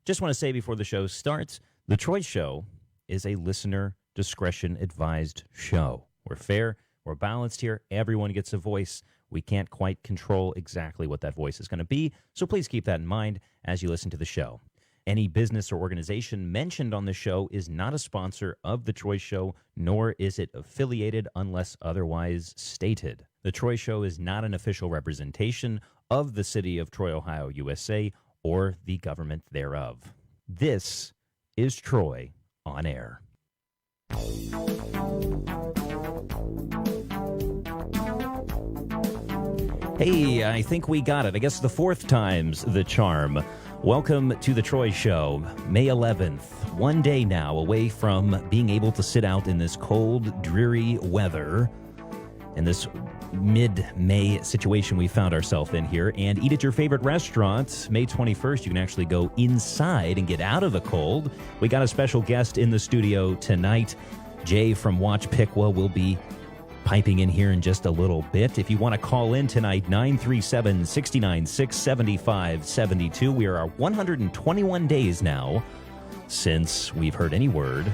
Just want to say before the show starts, The Troy Show is a listener discretion advised show. We're fair, we're balanced here, everyone gets a voice. We can't quite control exactly what that voice is going to be, so please keep that in mind as you listen to the show. Any business or organization mentioned on the show is not a sponsor of The Troy Show, nor is it affiliated unless otherwise stated. The Troy Show is not an official representation of the city of Troy, Ohio, USA, or the government thereof. This is Troy on Air. Hey, I think we got it. I guess the fourth time's the charm. Welcome to The Troy Show, May 11th, one day now away from being able to sit out in this cold, dreary weather in this mid-May situation we found ourselves in here and eat at your favorite restaurant. May 21st, you can actually go inside and get out of the cold. We got a special guest in the studio tonight. Jay from Watch Piqua will be piping in here in just a little bit. If you want to call in tonight, 937-696-7572. We are 121 days now since we've heard any word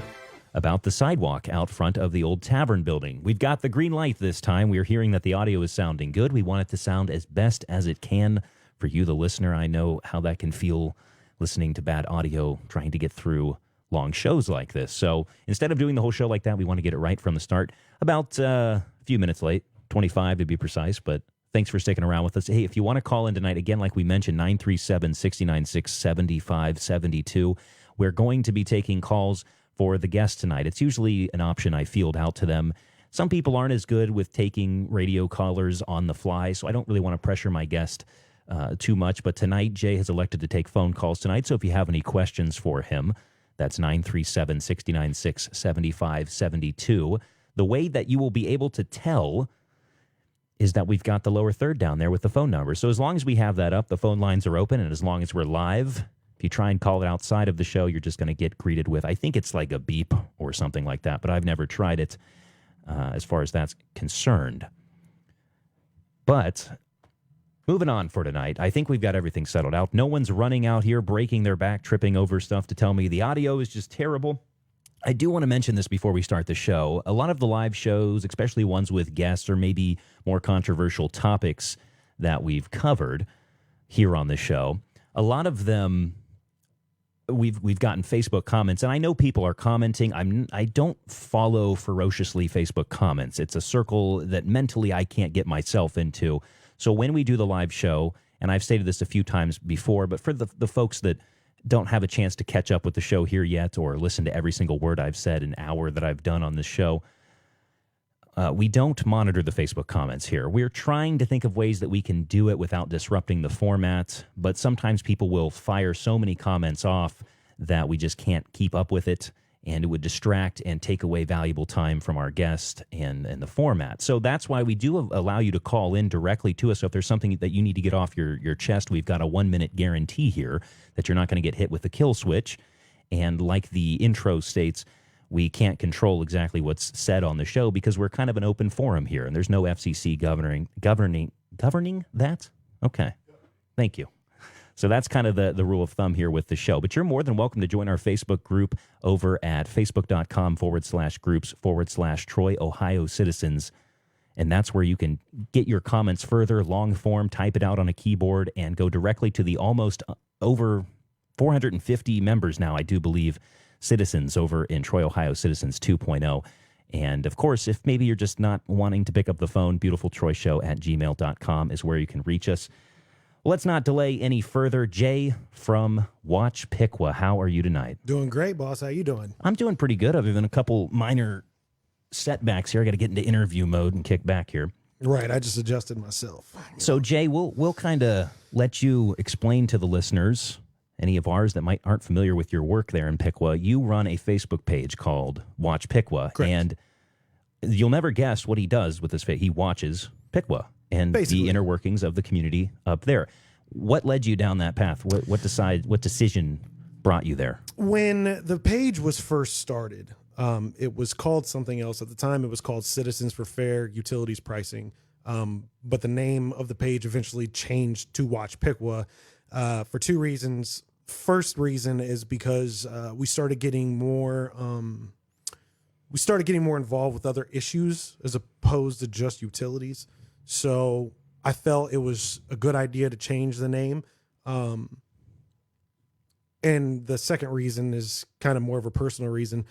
about the sidewalk out front of the old tavern building. We've got the green light this time. We're hearing that the audio is sounding good. We want it to sound as best as it can for you, the listener. I know how that can feel listening to bad audio, trying to get through long shows like this. So instead of doing the whole show like that, we want to get it right from the start. About a few minutes late, 25 to be precise, but thanks for sticking around with us. Hey, if you want to call in tonight, again, like we mentioned, 937-696-7572. We're going to be taking calls for the guests tonight. It's usually an option I field out to them. Some people aren't as good with taking radio callers on the fly, so I don't really want to pressure my guest too much. But tonight, Jay has elected to take phone calls tonight, so if you have any questions for him, that's 937-696-7572. The way that you will be able to tell is that we've got the lower third down there with the phone number. So as long as we have that up, the phone lines are open, and as long as we're live, if you try and call it outside of the show, you're just going to get greeted with, I think it's like a beep or something like that, but I've never tried it as far as that's concerned. But moving on for tonight, I think we've got everything settled out. No one's running out here, breaking their back, tripping over stuff to tell me the audio is just terrible. I do want to mention this before we start the show. A lot of the live shows, especially ones with guests or maybe more controversial topics that we've covered here on the show, a lot of them we've gotten Facebook comments, and I know people are commenting. I don't follow ferociously Facebook comments. It's a circle that mentally I can't get myself into. So when we do the live show, and I've stated this a few times before, but for the folks that don't have a chance to catch up with the show here yet or listen to every single word I've said an hour that I've done on this show, we don't monitor the Facebook comments here. We're trying to think of ways that we can do it without disrupting the format, but sometimes people will fire so many comments off that we just can't keep up with it, and it would distract and take away valuable time from our guest and the format. So that's why we do allow you to call in directly to us. So if there's something that you need to get off your chest, we've got a 1-minute guarantee here that you're not going to get hit with the kill switch. And like the intro states, we can't control exactly what's said on the show because we're kind of an open forum here, and there's no FCC governing that? Okay. Thank you. So that's kind of the rule of thumb here with the show. But you're more than welcome to join our Facebook group over at facebook.com/groups/Troy, Ohio Citizens. And that's where you can get your comments further, long form, type it out on a keyboard, and go directly to the almost over 450 members now, I do believe, citizens over in Troy, Ohio, Citizens 2.0. And, of course, if maybe you're just not wanting to pick up the phone, beautifultroyshow@gmail.com is where you can reach us. Let's not delay any further. Jay from Watch Piqua, how are you tonight? Doing great, boss. How you doing? I'm doing pretty good, other than a couple minor setbacks here. I got to get into interview mode and kick back here. Right, I just adjusted myself. So, Jay, we'll kind of let you explain to the listeners, any of ours that aren't familiar with your work there in Piqua. You run a Facebook page called Watch Piqua, and you'll never guess what he does with this. He watches Piqua and the inner workings of the community up there. What led you down that path? What decision brought you there? When the page was first started, it was called something else. At the time, it was called Citizens for Fair Utilities Pricing. But the name of the page eventually changed to Watch Piqua for two reasons. first reason is because we started getting more involved with other issues as opposed to just utilities. So I felt it was a good idea to change the name. And the second reason is kind of more of a personal reason.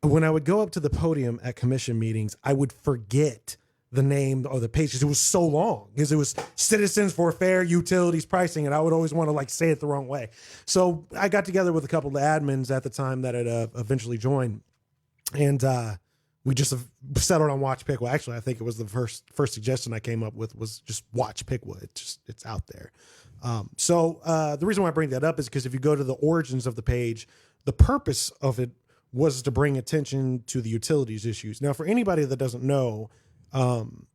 When I would go up to the podium at commission meetings, I would forget the name or the page because it was so long, because it was Citizens for Fair Utilities Pricing, and I would always want to like say it the wrong way. So I got together with a couple of admins at the time that had eventually joined, and we just settled on Watch Piqua. Actually, I think it was the first suggestion I came up with was just Watch Piqua. It's out there. So the reason why I bring that up is because if you go to the origins of the page, the purpose of it was to bring attention to the utilities issues. Now, for anybody that doesn't know,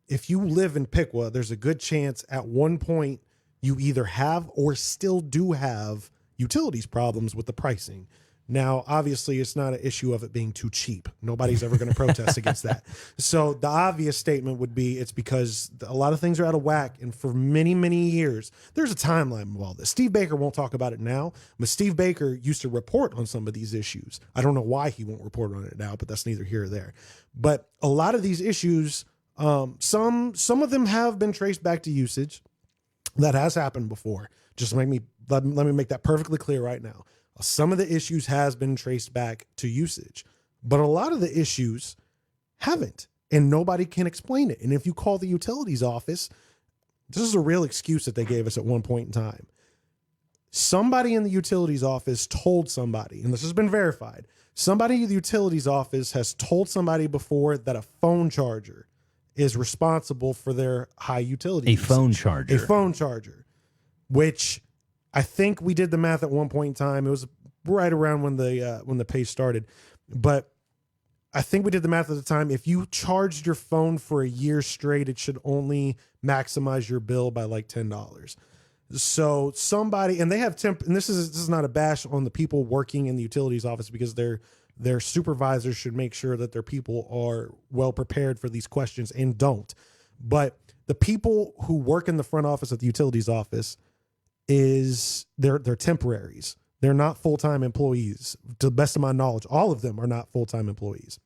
if you live in Piqua, there's a good chance at one point you either have or still do have utilities problems with the pricing. Now, obviously, it's not an issue of it being too cheap. Nobody's ever going to protest against that. So the obvious statement would be it's because a lot of things are out of whack. And for many, many years, there's a timeline of all this. Steve Baker won't talk about it now, but Steve Baker used to report on some of these issues. I don't know why he won't report on it now, but that's neither here or there. But a lot of these issues, some of them have been traced back to usage. That has happened before. Just let me make that perfectly clear right now. Some of the issues has been traced back to usage, but a lot of the issues haven't, and nobody can explain it. And if you call the utilities office, this is a real excuse that they gave us at one point in time. Somebody in the utilities office told somebody, and this has been verified, somebody in the utilities office has told somebody before that a phone charger is responsible for their high utility usage. A phone charger, which I think we did the math at one point in time. It was right around when the page started, but I think we did the math at the time. If you charged your phone for a year straight, it should only maximize your bill by like $10. So somebody, and they have and this is not a bash on the people working in the utilities office, because their supervisors should make sure that their people are well prepared for these questions and don't. But the people who work in the front office at the utilities office they're temporaries. They're not full-time employees. To the best of my knowledge, all of them are not full-time employees.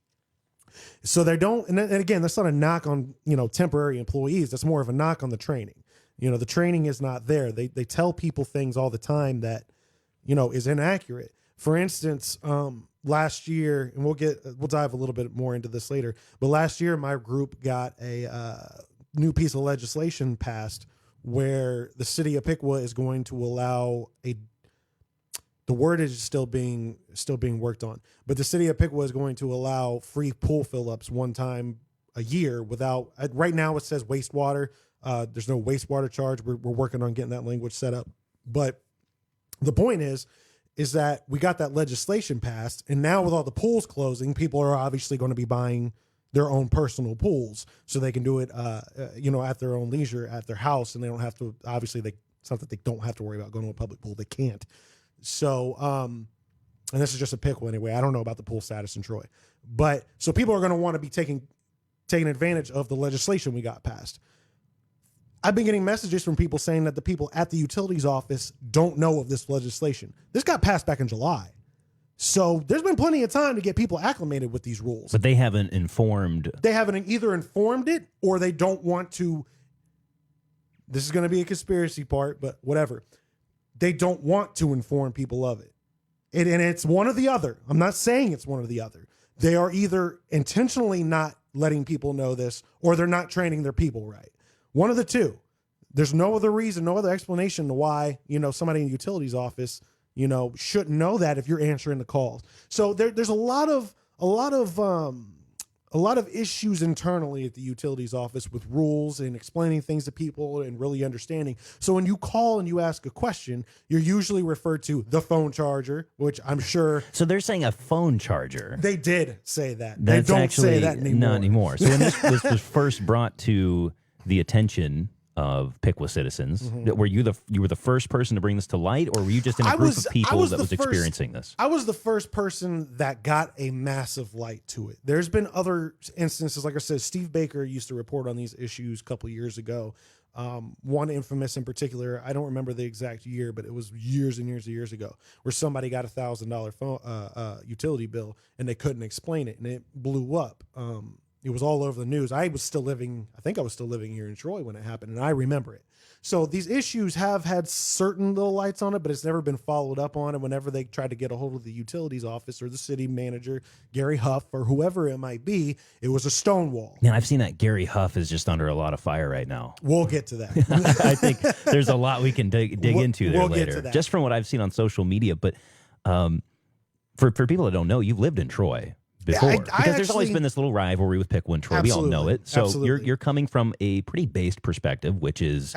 So they don't, and again, that's not a knock on, temporary employees. That's more of a knock on the training. The training is not there. They tell people things all the time that, is inaccurate. For instance, last year, and we'll dive a little bit more into this later, but last year my group got a new piece of legislation passed where the city of Piqua is going to allow the word is still being worked on, but the city of Piqua is going to allow free pool fill-ups one time a year without, right now it says wastewater. There's no wastewater charge. We're working on getting that language set up. But the point is that we got that legislation passed, and now with all the pools closing, people are obviously going to be buying their own personal pools so they can do it, at their own leisure at their house, and they don't have to. Obviously, it's not that they don't have to worry about going to a public pool; they can't. So, and this is just a Piqua anyway. I don't know about the pool status in Troy, but so people are going to want to be taking advantage of the legislation we got passed. I've been getting messages from people saying that the people at the utilities office don't know of this legislation. This got passed back in July. So there's been plenty of time to get people acclimated with these rules. But they haven't informed. They haven't either informed it, or they don't want to. This is going to be a conspiracy part, but whatever. They don't want to inform people of it. And it's one or the other. I'm not saying it's one or the other. They are either intentionally not letting people know this, or they're not training their people right. One of the two. There's no other reason, no other explanation to why, somebody in the utilities office shouldn't know that if you're answering the calls. So there's a lot of issues internally at the utilities office with rules and explaining things to people and really understanding. So when you call and you ask a question, you're usually referred to the phone charger, which I'm sure. So they're saying a phone charger. They did say that. That's they don't actually say that anymore. Not anymore. So when this was first brought to the attention of Piqua citizens, were you the first person to bring this to light, or were you just in a group of people that was experiencing this? I was the first person that got a massive light to it. There's been other instances, like I said, Steve Baker used to report on these issues a couple years ago. One infamous in particular, I don't remember the exact year, but it was years and years and years ago, where somebody got $1,000 phone utility bill and they couldn't explain it, and it blew up. It was all over the news. I think I was still living here in Troy when it happened, and I remember it. So these issues have had certain little lights on it, but it's never been followed up on. And whenever they tried to get a hold of the utilities office or the city manager, Gary Huff, or whoever it might be, it was a stonewall. Man, I've seen that Gary Huff is just under a lot of fire right now. We'll get to that. I think there's a lot we can dig into there we'll later, get to that. just from what I've seen on social media. But for people that don't know, you've lived in Troy before, because there's always been this little rivalry with Piqua and Troy. We all know it. So you're coming from a pretty based perspective, which is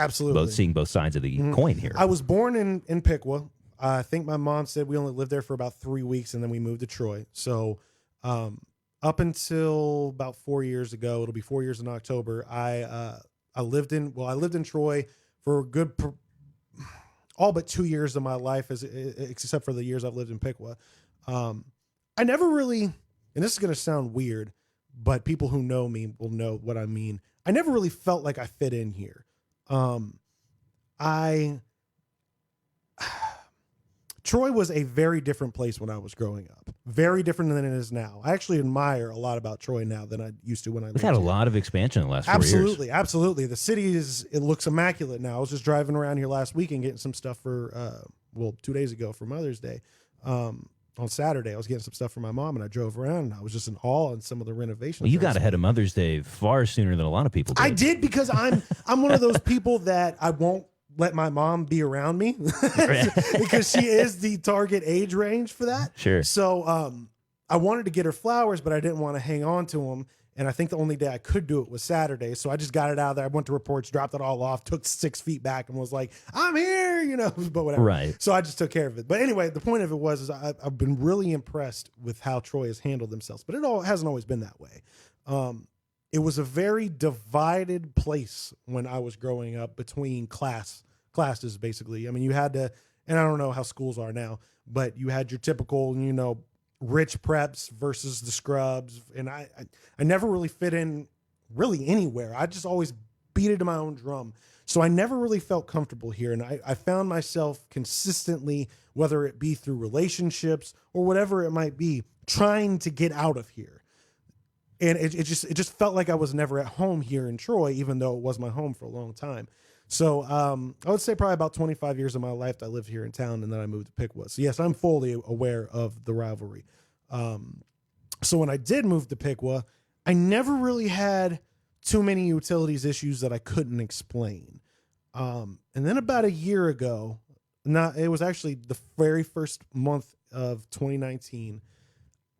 seeing both sides of the coin here. I was born in Piqua. I think my mom said we only lived there for about 3 weeks, and then we moved to Troy. So up until about 4 years ago, it'll be 4 years in October, I lived in Troy for a good all but 2 years of my life, except for the years I've lived in Piqua. I never really, and this is going to sound weird, but people who know me will know what I mean. I never really felt like I fit in here. Troy was a very different place when I was growing up. Very different than it is now. I actually admire a lot about Troy now than I used to when I lived here. We've had a lot of expansion in the last 4 years. Absolutely. The city it looks immaculate now. I was just driving around here last week and getting some stuff for 2 days ago for Mother's Day. On Saturday, I was getting some stuff for my mom, and I drove around, and I was just in awe on some of the renovations. Well, you got ahead of Mother's Day far sooner than a lot of people did. I did, because I'm one of those people that I won't let my mom be around me because she is the target age range for that. Sure. So I wanted to get her flowers, but I didn't want to hang on to them. And I think the only day I could do it was Saturday. So I just got it out of there. I went to reports, dropped it all off, took 6 feet back, and was like, I'm here, but whatever. Right. So I just took care of it. But anyway, the point of it was I've been really impressed with how Troy has handled themselves, but it hasn't always been that way. It was a very divided place when I was growing up between classes, basically. I mean, you had to, and I don't know how schools are now, but you had your typical, rich preps versus the scrubs. And I never really fit in really anywhere. I just always beat it to my own drum. So I never really felt comfortable here. And I found myself consistently, whether it be through relationships or whatever it might be, trying to get out of here. And it just felt like I was never at home here in Troy, even though it was my home for a long time. So I would say probably about 25 years of my life I lived here in town, and then I moved to Piqua. So yes, I'm fully aware of the rivalry. So when I did move to Piqua, I never really had too many utilities issues that I couldn't explain. And then about a year ago, it was actually the very first month of 2019,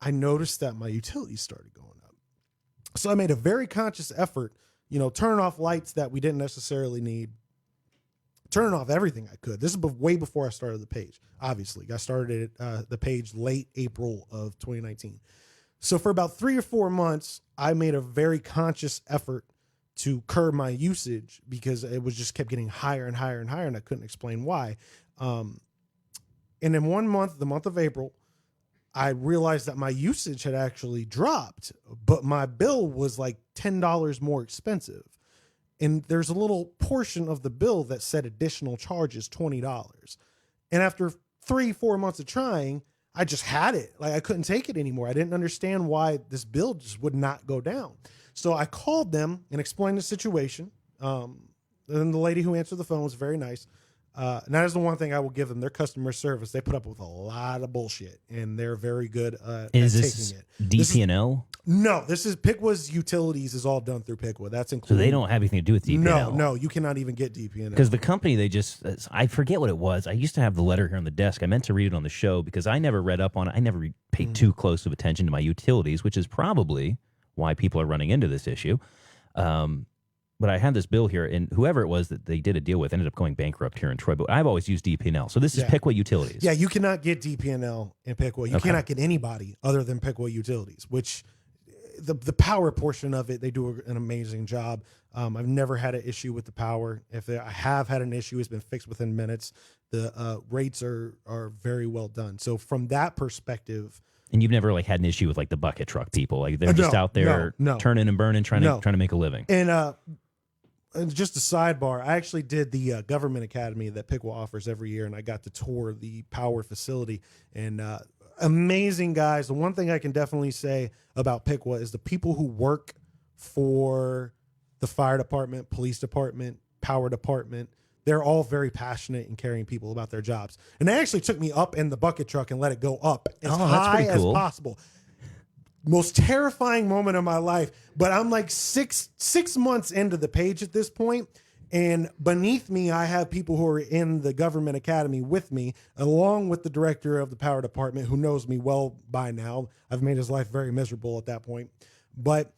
I noticed that my utilities started going up. So I made a very conscious effort, turning off lights that we didn't necessarily need, turning off everything I could. This is way before I started the page. Obviously, I started the page late April of 2019. So for about 3 or 4 months, I made a very conscious effort to curb my usage because it was just kept getting higher and higher and higher, and I couldn't explain why. And in 1 month, the month of April, I realized that my usage had actually dropped, but my bill was like $10 more expensive. And there's a little portion of the bill that said additional charges, $20. And after 3-4 months of trying, I just had it. Like, I couldn't take it anymore. I didn't understand why this bill just would not go down. So I called them and explained the situation. And the lady who answered the phone was very nice. And that is the one thing I will give them. Their customer service, they put up with a lot of bullshit, and they're very good at taking it. DP&L? No, this is Piqua's utilities is all done through Piqua. That's included. So they don't have anything to do with DP&L? No, you cannot even get DP&L. Because the company, I forget what it was. I used to have the letter here on the desk. I meant to read it on the show because I never read up on it. I never paid too close of attention to my utilities, which is probably why people are running into this issue. But I had this bill here, and whoever it was that they did a deal with ended up going bankrupt here in Troy. But I've always used DP&L. So this is Piqua Utilities. Yeah, you cannot get DP&L in Piqua. You cannot get anybody other than Piqua Utilities, which the power portion of it, they do an amazing job. I've never had an issue with the power. If I have had an issue, it's been fixed within minutes. The rates are very well done. So from that perspective... And you've never had an issue with the bucket truck people. They're just out there turning and burning, trying to make a living. And And just a sidebar, I actually did the government academy that Piqua offers every year, and I got to tour the power facility. And amazing guys. The one thing I can definitely say about Piqua is the people who work for the fire department, police department, power department. They're all very passionate and caring people about their jobs. And they actually took me up in the bucket truck and let it go up as that's high pretty as cool. possible. Most terrifying moment of my life, but I'm like six months into the page at this point, and beneath me I have people who are in the government academy with me, along with the director of the power department, who knows me well by now. I've made his life very miserable at that point, but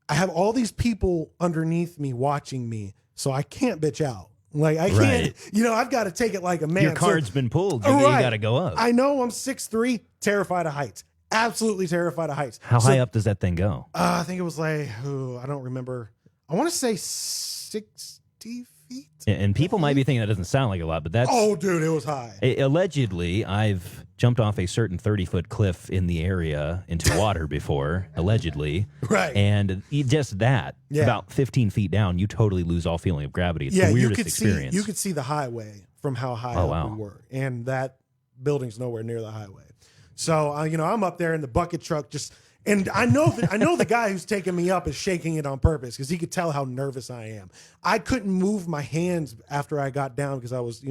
I have all these people underneath me watching me, so I can't bitch out. Like I can't, Right. I've got to take it like a man. Your card's been pulled. You Right. got to go up. I know I'm 6'3", terrified of heights. Absolutely terrified of heights. How So, high up does that thing go? I think it was like, I don't remember. I want to say 60 feet. And people might be thinking that doesn't sound like a lot, but that's Oh, dude, it was high. allegedly. I've jumped off a certain 30-foot cliff in the area into water before, allegedly. Right. And just that, Yeah. about 15 feet down, you totally lose all feeling of gravity. It's Yeah, the you weirdest could experience. see the highway from how high Oh, up wow. we were, and that building's nowhere near the highway. So I'm up there in the bucket truck, and I know the guy who's taking me up is shaking it on purpose because he could tell how nervous I am. I couldn't move my hands after I got down because I was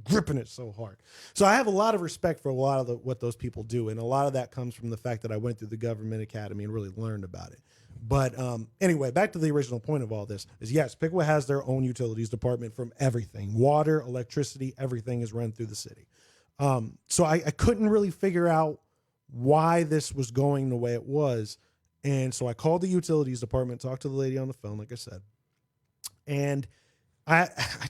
gripping it so hard. So I have a lot of respect for a lot of what those people do, and a lot of that comes from the fact that I went through the government academy and really learned about it. But anyway, back to the original point of all this is, yes, Piqua has their own utilities department from everything. Water, electricity, everything is run through the city. So I couldn't really figure out why this was going the way it was. And so I called the utilities department, talked to the lady on the phone, like I said, and I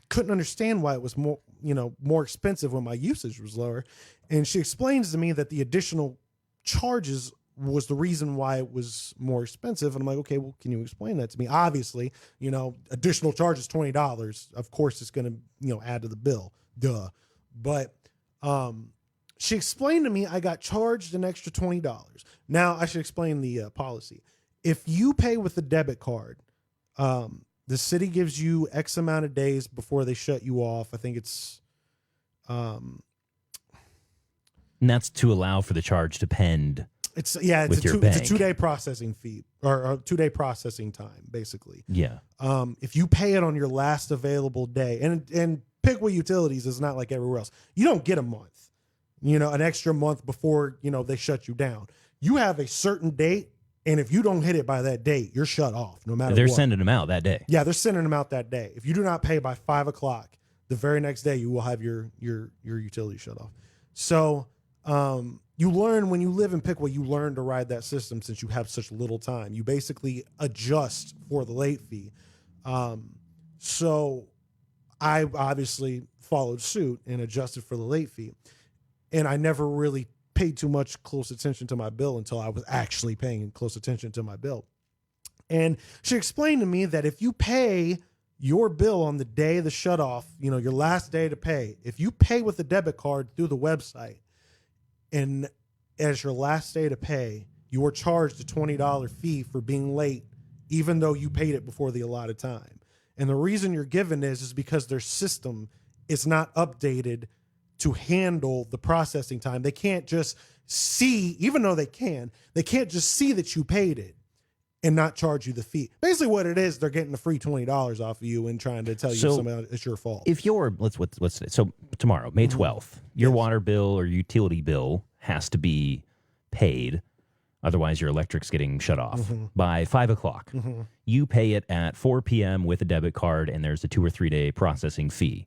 couldn't understand why it was more expensive when my usage was lower. And she explains to me that the additional charges was the reason why it was more expensive. And I'm like, okay, well, can you explain that to me? Obviously, additional charges, $20. Of course it's going to, add to the bill. Duh. But, she explained to me I got charged an extra $20. Now I should explain the policy. If you pay with a debit card, the city gives you X amount of days before they shut you off. I think it's, and that's to allow for the charge to pend. It's with your it's a bank. 2-day processing fee or a 2-day processing time, basically. Yeah. If you pay it on your last available day, and Piqua Utilities is not like everywhere else. You don't get a month, an extra month before, they shut you down. You have a certain date, and if you don't hit it by that date, you're shut off no matter They're what. sending them out that day. Yeah, they're sending them out that day. If you do not pay by 5 o'clock, the very next day you will have your utility shut off. So you learn when you live in Piqua, you learn to ride that system since you have such little time. You basically adjust for the late fee. So I obviously followed suit and adjusted for the late fee. And I never really paid too much close attention to my bill until I was actually paying close attention to my bill. And she explained to me that if you pay your bill on the day of the shutoff, your last day to pay, if you pay with a debit card through the website and as your last day to pay, you are charged a $20 fee for being late, even though you paid it before the allotted time. And the reason you're given is because their system is not updated to handle the processing time. They can't just see, even though they can't just see that you paid it and not charge you the fee. Basically what it is, they're getting the free $20 off of you and trying to tell you somehow it's your fault. If you're, what's today? So tomorrow, May 12th, your Yes. water bill or utility bill has to be paid. Otherwise, your electric's getting shut off by 5 o'clock. You pay it at 4 p.m. with a debit card, and there's a 2 or 3 day processing fee.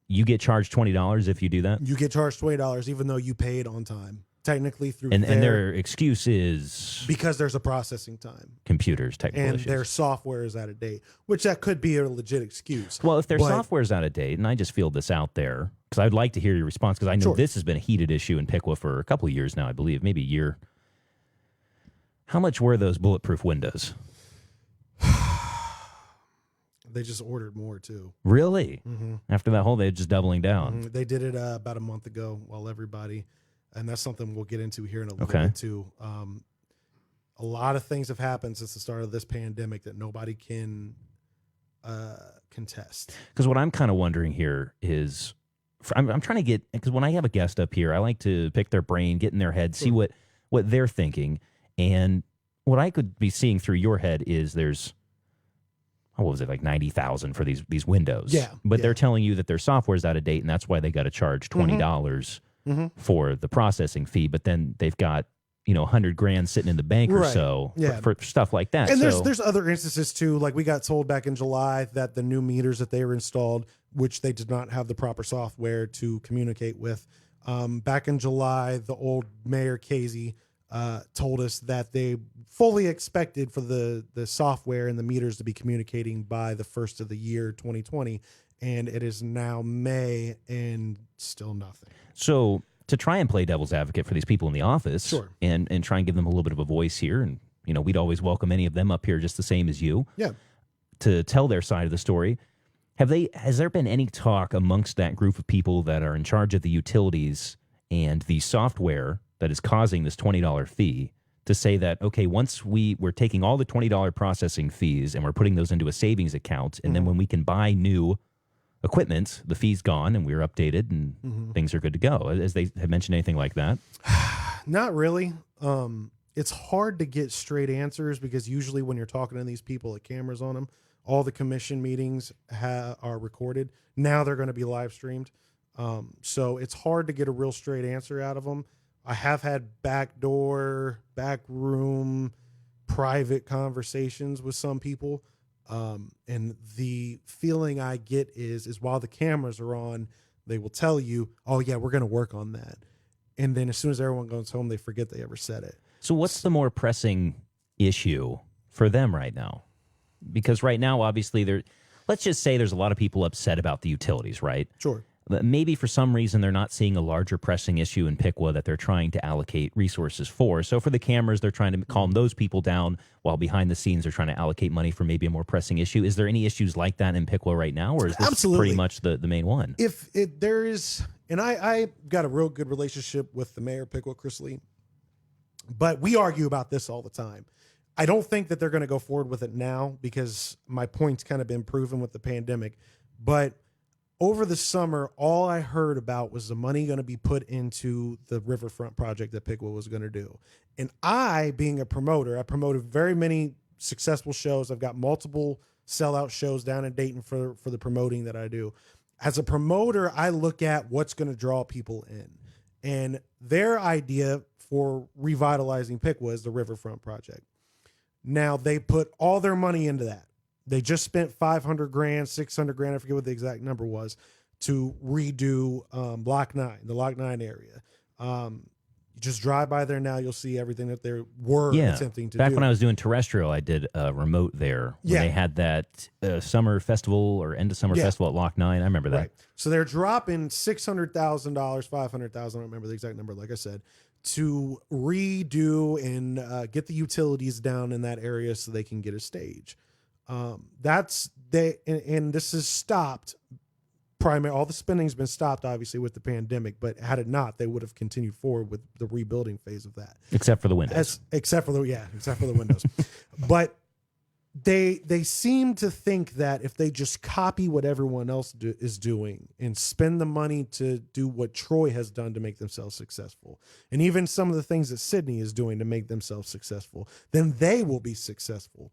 You get charged $20 if you do that? You get charged $20 even though you paid on time. Technically through And their excuse is because there's a processing time. computers, technical And issues. their software is out of date, which that could be a legit excuse. Well, if their But- software's out of date, and I just feel this out there, because I'd like to hear your response, because I know Sure. this has been a heated issue in Piqua for a couple of years now, I believe, maybe a year. How much were those bulletproof windows? They just ordered more too. Really? Mm-hmm. After that whole, they're just doubling down. They did it about a month ago while everybody, and that's something we'll get into here in a little Okay. bit too. A lot of things have happened since the start of this pandemic that nobody can contest. Because what I'm kind of wondering here is, I'm trying to get, because when I have a guest up here, I like to pick their brain, get in their head, see what they're thinking. And what I could be seeing through your head is there's, what was it, like 90,000 for these windows. Yeah. But they're telling you that their software's out of date, and that's why they got to charge $20 for the processing fee. But then they've got, $100,000 sitting in the bank or so for stuff like that. And there's other instances too. Like we got told back in July that the new meters that they were installed, which they did not have the proper software to communicate with. Back in July, the old Mayor Casey told us that they fully expected for the software and the meters to be communicating by the first of the year 2020, and it is now May and still nothing. So to try and play devil's advocate for these people in the office, Sure. and try and give them a little bit of a voice here, and we'd always welcome any of them up here just the same as you, to tell their side of the story. Has there been any talk amongst that group of people that are in charge of the utilities and the software that is causing this $20 fee to say that, okay, once we're taking all the $20 processing fees and we're putting those into a savings account, and then when we can buy new equipment, the fee's gone and we're updated and things are good to go? As they have mentioned anything like that? Not really. It's hard to get straight answers because usually when you're talking to these people with cameras on them, all the commission meetings are recorded. Now they're going to be live streamed. So it's hard to get a real straight answer out of them. I have had backdoor, back room, private conversations with some people. And the feeling I get is while the cameras are on, they will tell you, oh yeah, we're going to work on that. And then as soon as everyone goes home, they forget they ever said it. So what's the more pressing issue for them right now? Because right now, obviously, let's just say there's a lot of people upset about the utilities, right? Sure. But maybe for some reason they're not seeing a larger pressing issue in Piqua that they're trying to allocate resources for. So for the cameras, they're trying to calm those people down, while behind the scenes they're trying to allocate money for maybe a more pressing issue. Is there any issues like that in Piqua right now, or is this pretty much the main one? If there is, and I got a real good relationship with the mayor of Piqua, Chris Lee, but we argue about this all the time. I don't think that they're going to go forward with it now because my point's kind of been proven with the pandemic. But over the summer, all I heard about was the money going to be put into the riverfront project that Piqua was going to do. And I, being a promoter, I promoted very many successful shows. I've got multiple sellout shows down in Dayton for the promoting that I do. As a promoter, I look at what's going to draw people in. And their idea for revitalizing Piqua is the riverfront project. Now, they put all their money into that. They just spent $500,000, $600,000, I forget what the exact number was, to redo Lock 9, the Lock 9 area. You just drive by there now, you'll see everything that they were attempting to do. Back when I was doing terrestrial, I did a remote there. When they had that summer festival or end of summer festival at Lock 9. I remember that. Right. So they're dropping $600,000, $500,000, I don't remember the exact number, like I said, to redo and get the utilities down in that area so they can get a stage. And this is stopped. All the spending's been stopped, obviously, with the pandemic. But had it not, they would have continued forward with the rebuilding phase of that. Except for the windows. Except for the windows. But they seem to think that if they just copy what everyone else is doing and spend the money to do what Troy has done to make themselves successful, and even some of the things that Sydney is doing to make themselves successful, then they will be successful.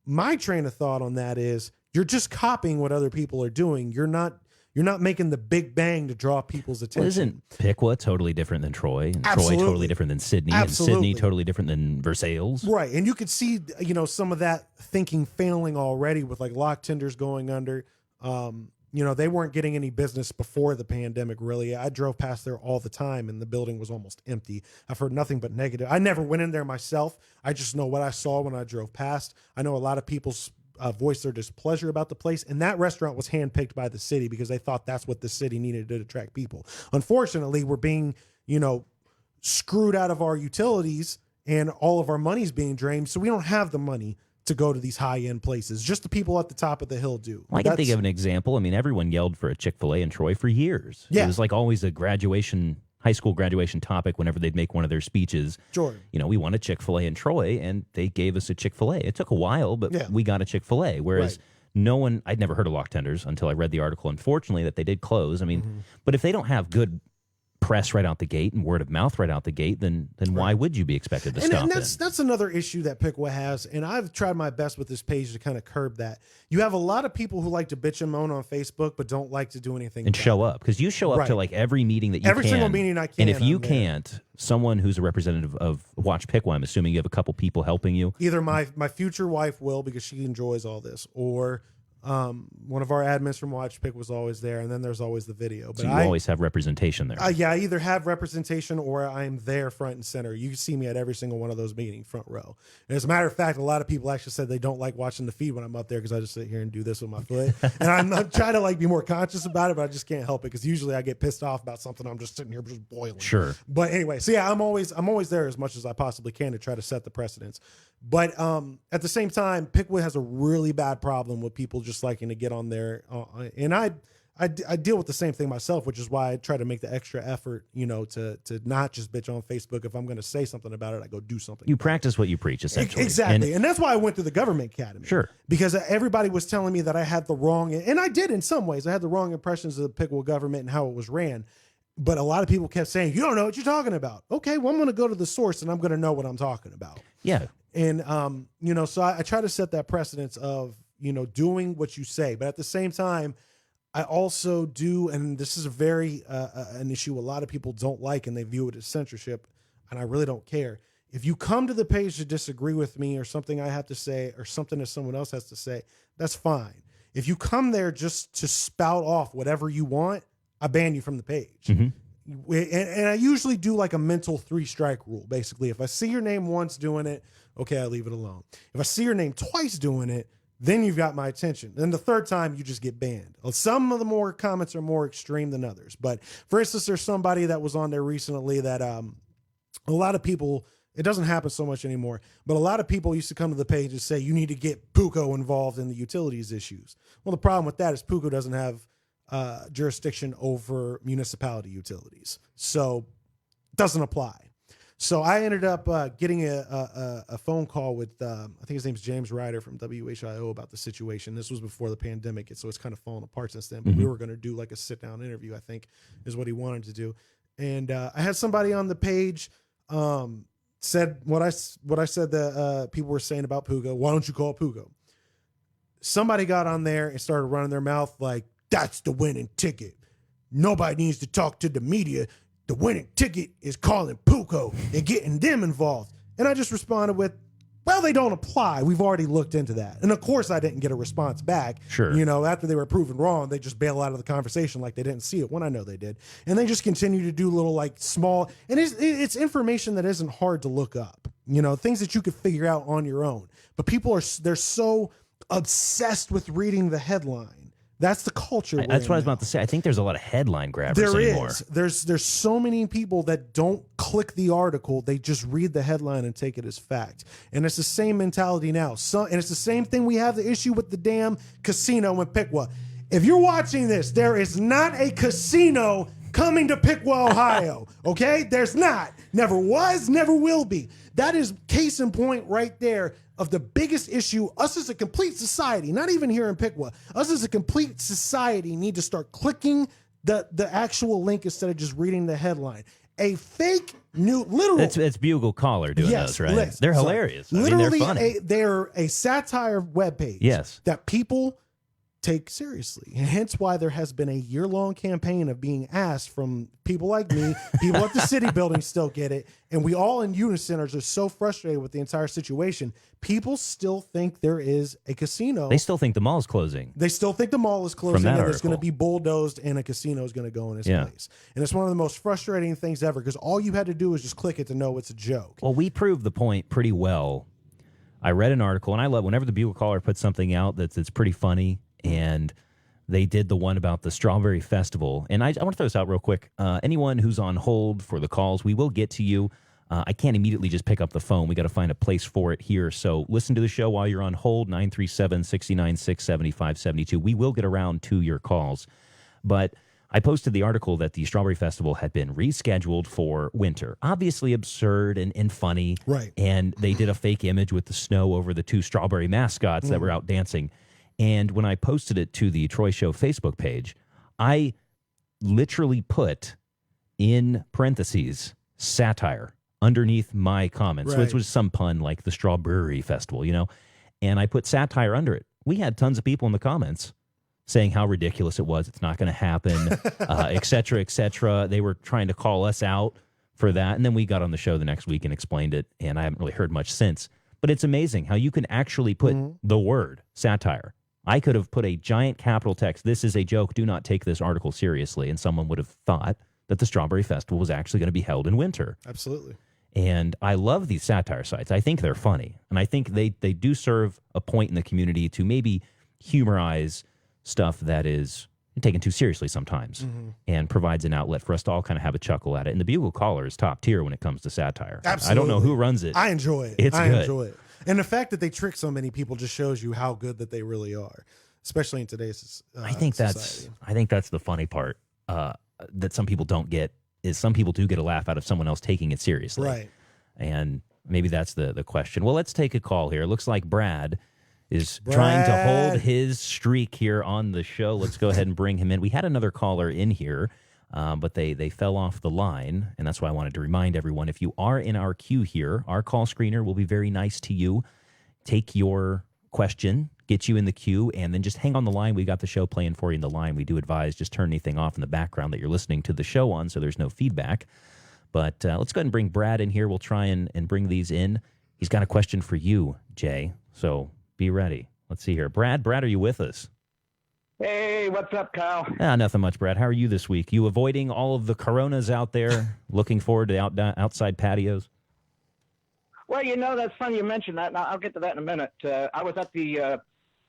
My train of thought on that is you're just copying what other people are doing. You're not making the big bang to draw people's attention. Well, isn't Piqua totally different than Troy? And Absolutely. Troy totally different than Sydney? Absolutely. And Sydney totally different than Versailles? Right. And you could see, some of that thinking failing already with like lock tenders going under. They weren't getting any business before the pandemic, really. I drove past there all the time and the building was almost empty. I've heard nothing but negative. I never went in there myself. I just know what I saw when I drove past. I know a lot of people's voiced their displeasure about the place, and that restaurant was handpicked by the city because they thought that's what the city needed to attract people. Unfortunately, we're being, screwed out of our utilities and all of our money's being drained, so we don't have the money to go to these high-end places. Just the people at the top of the hill do. Well, I can think of an example. I mean, everyone yelled for a Chick-fil-A in Troy for years. Yeah. It was like always a high school graduation topic whenever they'd make one of their speeches. Sure. We want a Chick-fil-A in Troy, and they gave us a Chick-fil-A. It took a while, but we got a Chick-fil-A. Whereas no one, I'd never heard of lock tenders until I read the article, unfortunately, that they did close. I mean, but if they don't have good press right out the gate and word of mouth right out the gate, then why would you be expected to stop and it? that's another issue that Piqua has, and I've tried my best with this page to kind of curb that. You have a lot of people who like to bitch and moan on Facebook, but don't like to do anything And about show it. up, because you show up to like every meeting that you Every can. single meeting I can, And if you I'm there. can't, someone who's a representative of Watch Piqua, I'm assuming you have a couple people helping you. Either my future wife will, because she enjoys all this, or one of our admins from Watch Pick was always there, and then there's always the video. But So you always have representation there. yeah, I either have representation or I'm there front and center. You can see me at every single one of those meetings, front row. And as a matter of fact, a lot of people actually said they don't like watching the feed when I'm up there because I just sit here and do this with my foot. And I'm trying to like be more conscious about it, but I just can't help it because usually I get pissed off about something. I'm just sitting here just boiling. Sure. But anyway, so yeah, I'm always there as much as I possibly can to try to set the precedence. But at the same time, Piqua has a really bad problem with people just liking to get on there, and I deal with the same thing myself, which is why I try to make the extra effort, to not just bitch on Facebook. If I'm going to say something about it, I go do something. You practice what you preach, essentially. Exactly, and that's why I went through the government academy. Sure. Because everybody was telling me that I had the wrong, and I did in some ways. I had the wrong impressions of the Piqua government and how it was ran. But a lot of people kept saying, "You don't know what you're talking about." Okay, well, I'm going to go to the source, and I'm going to know what I'm talking about. Yeah. And, so I try to set that precedence of, doing what you say. But at the same time, I also do, and this is a very, an issue a lot of people don't like, and they view it as censorship. And I really don't care. If you come to the page to disagree with me or something I have to say or something that someone else has to say, that's fine. If you come there just to spout off whatever you want, I ban you from the page. Mm-hmm. And I usually do like a mental 3-strike rule. Basically, if I see your name once doing it, okay, I leave it alone. If I see your name twice doing it, then you've got my attention. Then the third time, you just get banned. Some of the more comments are more extreme than others. But for instance, there's somebody that was on there recently that a lot of people, it doesn't happen so much anymore, but a lot of people used to come to the page and say, you need to get PUCO involved in the utilities issues. Well, the problem with that is PUCO doesn't have jurisdiction over municipality utilities. So it doesn't apply. So I ended up getting a phone call with, I think his name's James Ryder from WHIO about the situation. This was before the pandemic, so it's kind of fallen apart since then. But we were going to do like a sit-down interview, I think, is what he wanted to do. And I had somebody on the page said what I said that people were saying about PUCO. Why don't you call PUCO? Somebody got on there and started running their mouth like, that's the winning ticket. Nobody needs to talk to the media. The winning ticket is calling PUCO and getting them involved. And I just responded with, well, they don't apply. We've already looked into that. And of course, I didn't get a response back. Sure. After they were proven wrong, they just bail out of the conversation like they didn't see it when I know they did. And they just continue to do little like small, and it's information that isn't hard to look up, things that you could figure out on your own. But people they're so obsessed with reading the headline. That's the culture. That's what I was about to say. I think there's a lot of headline grabbers there anymore. There's so many people that don't click the article. They just read the headline and take it as fact. And it's the same mentality now. And it's the same thing we have the issue with the damn casino in Piqua. If you're watching this, there is not a casino coming to Piqua, Ohio. Okay? There's not. Never was, never will be. That is case in point right there of the biggest issue. Us as a complete society, not even here in Piqua, us as a complete society need to start clicking the actual link instead of just reading the headline. A fake new, literal. It's Bugle Caller doing those, right? They're hilarious. Literally, they're funny. They're a satire webpage. Yes. That people take seriously. And hence why there has been a year-long campaign of being asked from people like me, people at the city building still get it, and we all in unison are just so frustrated with the entire situation. People still think there is a casino. They still think the mall's closing. They still think the mall is closing and article. it's going to be bulldozed and a casino is going to go in its place. And it's one of the most frustrating things ever because all you had to do is just click it to know it's a joke. Well, we proved the point pretty well. I read an article, and I love whenever the Bugle Caller puts something out that's pretty funny, and they did the one about the Strawberry Festival. And I want to throw this out real quick. Anyone who's on hold for the calls, we will get to you. I can't immediately just pick up the phone. We got to find a place for it here. So listen to the show while you're on hold, 937-696-7572. We will get around to your calls. But I posted the article that the Strawberry Festival had been rescheduled for winter. Obviously absurd and funny. Right. And they did a fake image with the snow over the two strawberry mascots that were out dancing. And when I posted it to the Troy Show Facebook page, I literally put in parentheses satire underneath my comments. So Right. it was some pun like the Strawberry Festival, and I put satire under it. We had tons of people in the comments saying how ridiculous it was. It's not going to happen, et cetera, et cetera. They were trying to call us out for that. And then we got on the show the next week and explained it, and I haven't really heard much since. But it's amazing how you can actually put the word satire. I could have put a giant capital text, "This is a joke, do not take this article seriously," and someone would have thought that the Strawberry Festival was actually going to be held in winter. Absolutely. And I love these satire sites. I think they're funny. And I think they do serve a point in the community to maybe humorize stuff that is taken too seriously sometimes, and provides an outlet for us to all kind of have a chuckle at it. And the Bugle Caller is top tier when it comes to satire. Absolutely. I don't know who runs it. I enjoy it. It's I good. enjoy it. And the fact that they trick so many people just shows you how good that they really are, especially in today's I think society. that's the funny part that some people don't get, is some people do get a laugh out of someone else taking it seriously. Right. And maybe that's the question. Well, let's take a call here. It looks like Brad is trying to hold his streak here on the show. Let's go ahead and bring him in. We had another caller in here, but they fell off the line, and that's why I wanted to remind everyone, if you are in our queue here, our call screener will be very nice to you. Take your question, get you in the queue, and then just hang on the line. We got the show playing for you in the line. We do advise just turn anything off in the background that you're listening to the show on, so there's no feedback. But let's go ahead and bring Brad in here. We'll try and bring these in. He's got a question for you, Jay, so be ready. Let's see here. Brad, are you with us? Hey, what's up, Kyle? Nothing much, Brad. How are you this week? You avoiding all of the coronas out there, looking forward to outside patios? Well, that's funny you mentioned that, and I'll get to that in a minute. I was at the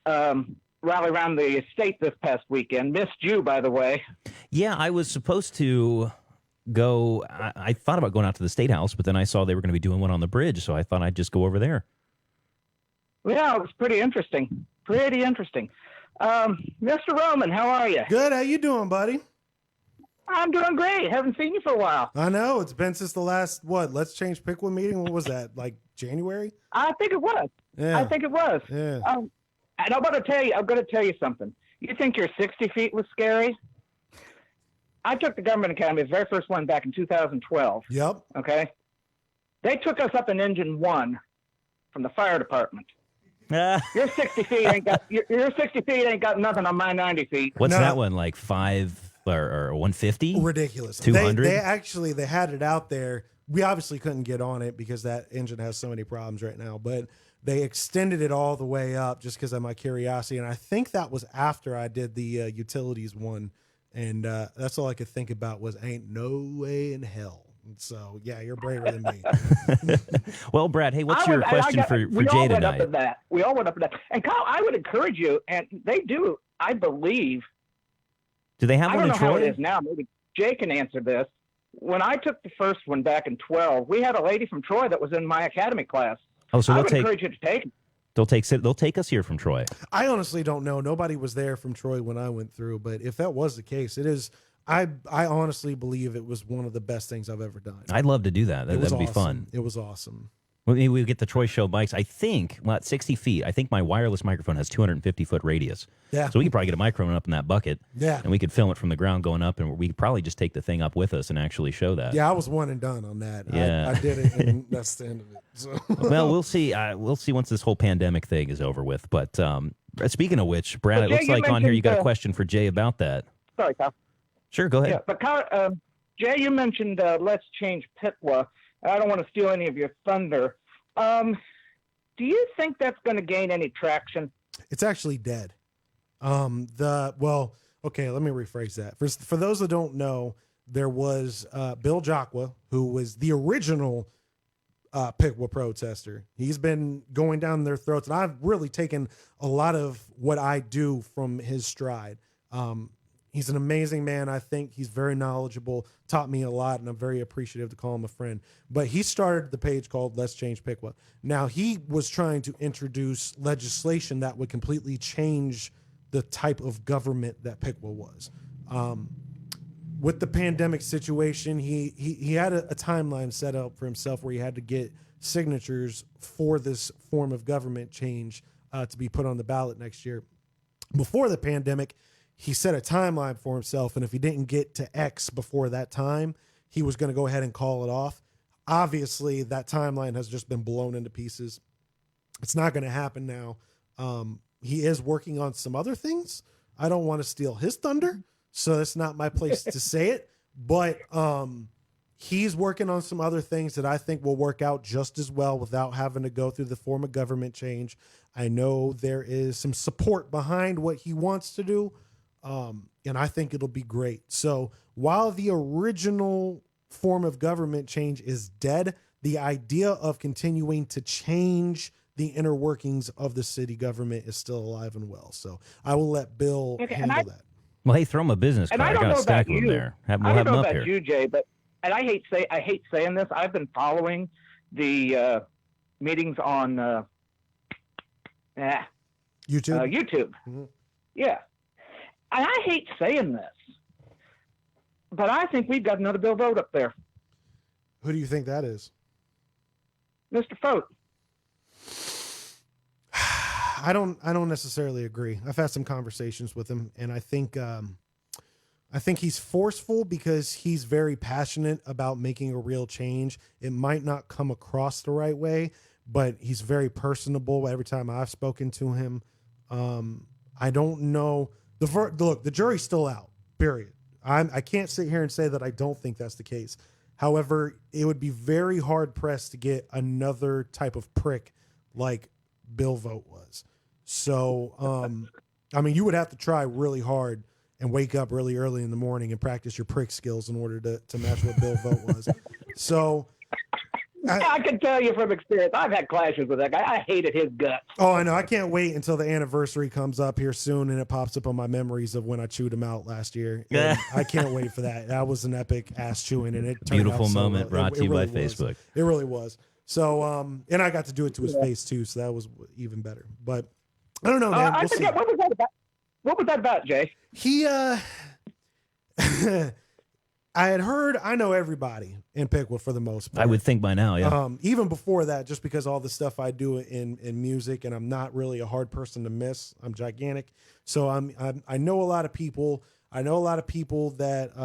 rally around the state this past weekend. Missed you, by the way. Yeah, I was supposed to go. I thought about going out to the State House, but then I saw they were going to be doing one on the bridge, so I thought I'd just go over there. Yeah, it was pretty interesting. Mr. Roman, how are you? Good. How you doing, buddy? I'm doing great. Haven't seen you for a while. I know. It's been since the last, Let's Change Piqua meeting. What was that, like January? I think it was. Yeah. I think it was. Yeah. And I'm going to tell you something. You think your 60 feet was scary? I took the Government Academy, the very first one, back in 2012. Yep. Okay? They took us up in Engine 1 from the fire department. Your 60 feet ain't got nothing on my 90 feet. What's No. that one, like 5 or 150? Ridiculous. 200? They had it out there. We obviously couldn't get on it because that engine has so many problems right now, but they extended it all the way up just because of my curiosity. And I think that was after I did the utilities one. And that's all I could think about was ain't no way in hell. So, yeah, you're braver than me. Well, Brad, hey, what's your question for Jay tonight? We all went up to that. And Kyle, I would encourage you, and they do, I believe. Do they have I one don't in know how Troy? it is now. Maybe Jay can answer this. When I took the first one back in 12, we had a lady from Troy that was in my academy class. Oh, so I would encourage you to take it. they'll take us here from Troy. I honestly don't know. Nobody was there from Troy when I went through, but if that was the case, it is. I honestly believe it was one of the best things I've ever done. I'd love to do that. It was That'd be awesome. fun. It was awesome. Well, maybe we'll get the Troy Show bikes. I think, at 60 feet, I think my wireless microphone has 250-foot radius. Yeah. So we could probably get a microphone up in that bucket. Yeah. And we could film it from the ground going up, and we could probably just take the thing up with us and actually show that. Yeah, I was one and done on that. Yeah. I did it, and that's the end of it. So. Well, we'll see. We'll see once this whole pandemic thing is over with. But speaking of which, Brad, But it Jay, looks you like on here you got a mentioned, question for Jay about that. Sorry, Kyle. Sure, go ahead. Yeah, but Kyle, Jay, you mentioned Let's Change Piqua. I don't want to steal any of your thunder. Do you think that's going to gain any traction? It's actually dead. Okay, let me rephrase that. For those that don't know, there was Bill Jaqua, who was the original Piqua protester. He's been going down their throats, and I've really taken a lot of what I do from his stride. He's an amazing man. I think he's very knowledgeable, taught me a lot, and I'm very appreciative to call him a friend. But he started the page called Let's Change Piqua. Now, he was trying to introduce legislation that would completely change the type of government that Piqua was. With the pandemic situation, he had a timeline set up for himself where he had to get signatures for this form of government change to be put on the ballot next year. before the pandemic, he set a timeline for himself. And if he didn't get to X before that time, he was going to go ahead and call it off. Obviously, that timeline has just been blown into pieces. It's not going to happen now. He is working on some other things. I don't want to steal his thunder, so that's not my place to say it. But he's working on some other things that I think will work out just as well without having to go through the form of government change. I know there is some support behind what he wants to do, and I think it'll be great. So while the original form of government change is dead, the idea of continuing to change the inner workings of the city government is still alive and well. So I will let Bill handle that. Well, hey, throw him a business card. I got a stack of them there. We'll have him up here. You, Jay, but and I hate saying this. I've been following the meetings on YouTube. YouTube. Mm-hmm. Yeah, and I hate saying this, but I think we've got another Bill Vogt up there. Who do you think that is? Mr. Vogt. I don't necessarily agree. I've had some conversations with him, and I think he's forceful because he's very passionate about making a real change. It might not come across the right way, but he's very personable every time I've spoken to him. I don't know. Look, the jury's still out, period. I can't sit here and say that I don't think that's the case. However, it would be very hard pressed to get another type of prick like Bill Vogt was. So, I mean, you would have to try really hard and wake up really early in the morning and practice your prick skills in order to match what Bill Vogt was. So I can tell you from experience, I've had clashes with that guy. I hated his guts. Oh, I know. I can't wait until the anniversary comes up here soon and it pops up on my memories of when I chewed him out last year. I can't wait for that. That was an epic ass chewing, and it turned beautiful out so moment well. brought to you really by Facebook. It really was. So, and I got to do it to his face too, so that was even better. But I don't know, man. I forget, what was that about? What was that about, Jay? He, I had heard, I know everybody in Piqua for the most part. I would think by now, yeah. Even before that, just because all the stuff I do in music, and I'm not really a hard person to miss. I'm gigantic. So I know a lot of people. I know a lot of people that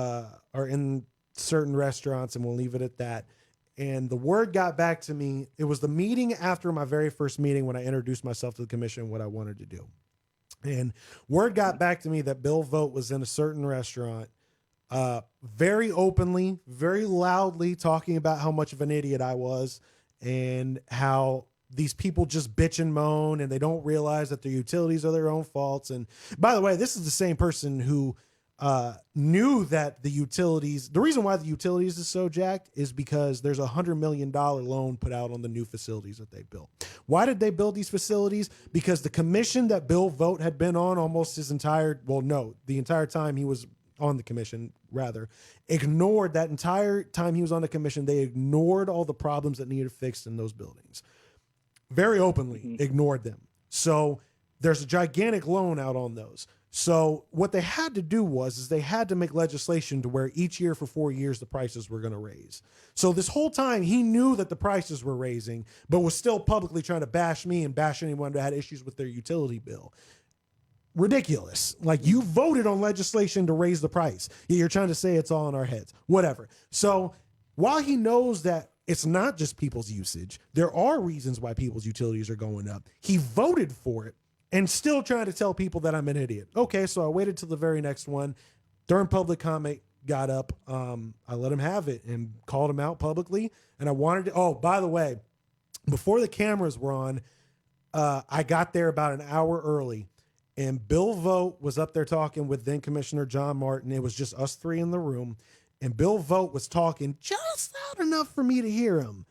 are in certain restaurants, and we'll leave it at that. And the word got back to me. It was the meeting after my very first meeting when I introduced myself to the commission, what I wanted to do. And word got back to me that Bill Vogt was in a certain restaurant, very openly, very loudly talking about how much of an idiot I was and how these people just bitch and moan and they don't realize that their utilities are their own faults. And by the way, this is the same person who knew that the reason why the utilities is so jacked is because there's $100 million loan put out on the new facilities that they built. Why did they build these facilities? Because the commission that Bill Vogt had been on almost the entire time he was on the commission, ignored that entire time he was on the commission. They ignored all the problems that needed fixed in those buildings. Very openly ignored them. So there's a gigantic loan out on those. So what they had to do was they had to make legislation to where each year for 4 years, the prices were going to raise. So this whole time he knew that the prices were raising, but was still publicly trying to bash me and bash anyone that had issues with their utility bill. Ridiculous. Like, you voted on legislation to raise the price. You're trying to say it's all in our heads, whatever. So while he knows that it's not just people's usage, there are reasons why people's utilities are going up. He voted for it. And still trying to tell people that I'm an idiot. Okay, so I waited till the very next one. During public comment got up. I let him have it and called him out publicly. And I wanted to, oh, by the way, before the cameras were on, I got there about an hour early. And Bill Vogt was up there talking with then Commissioner John Martin. It was just us three in the room. And Bill Vogt was talking just loud enough for me to hear him.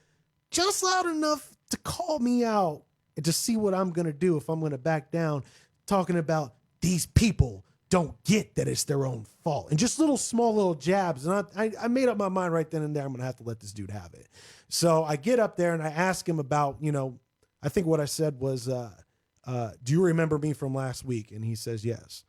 Just loud enough to call me out. And to see what I'm going to do if I'm going to back down, talking about these people don't get that it's their own fault. And just small little jabs. And I made up my mind right then and there, I'm going to have to let this dude have it. So I get up there and I ask him about, I think what I said was, do you remember me from last week? And he says, yes.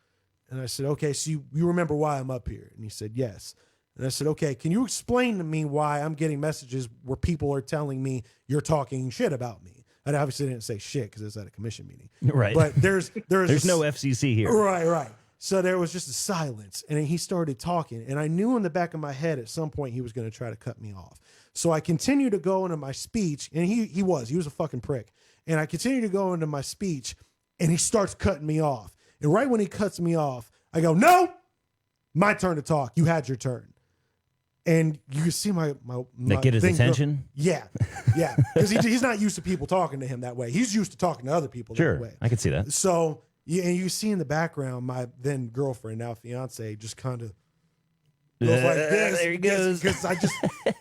And I said, okay, so you remember why I'm up here? And he said, yes. And I said, okay, can you explain to me why I'm getting messages where people are telling me you're talking shit about me? I obviously didn't say shit because it's at a commission meeting. Right. But there's no FCC here. Right. So there was just a silence, and then he started talking, and I knew in the back of my head at some point he was going to try to cut me off. So I continued to go into my speech, and he was a fucking prick. And I continued to go into my speech, and he starts cutting me off. And right when he cuts me off, I go, "No, my turn to talk. You had your turn." And you can see my That get his thing attention? Yeah, because he's not used to people talking to him that way. He's used to talking to other people Sure, that way. I can see that. So, and you see in the background, my then girlfriend, now fiance, just kind of goes like this. There he goes. Because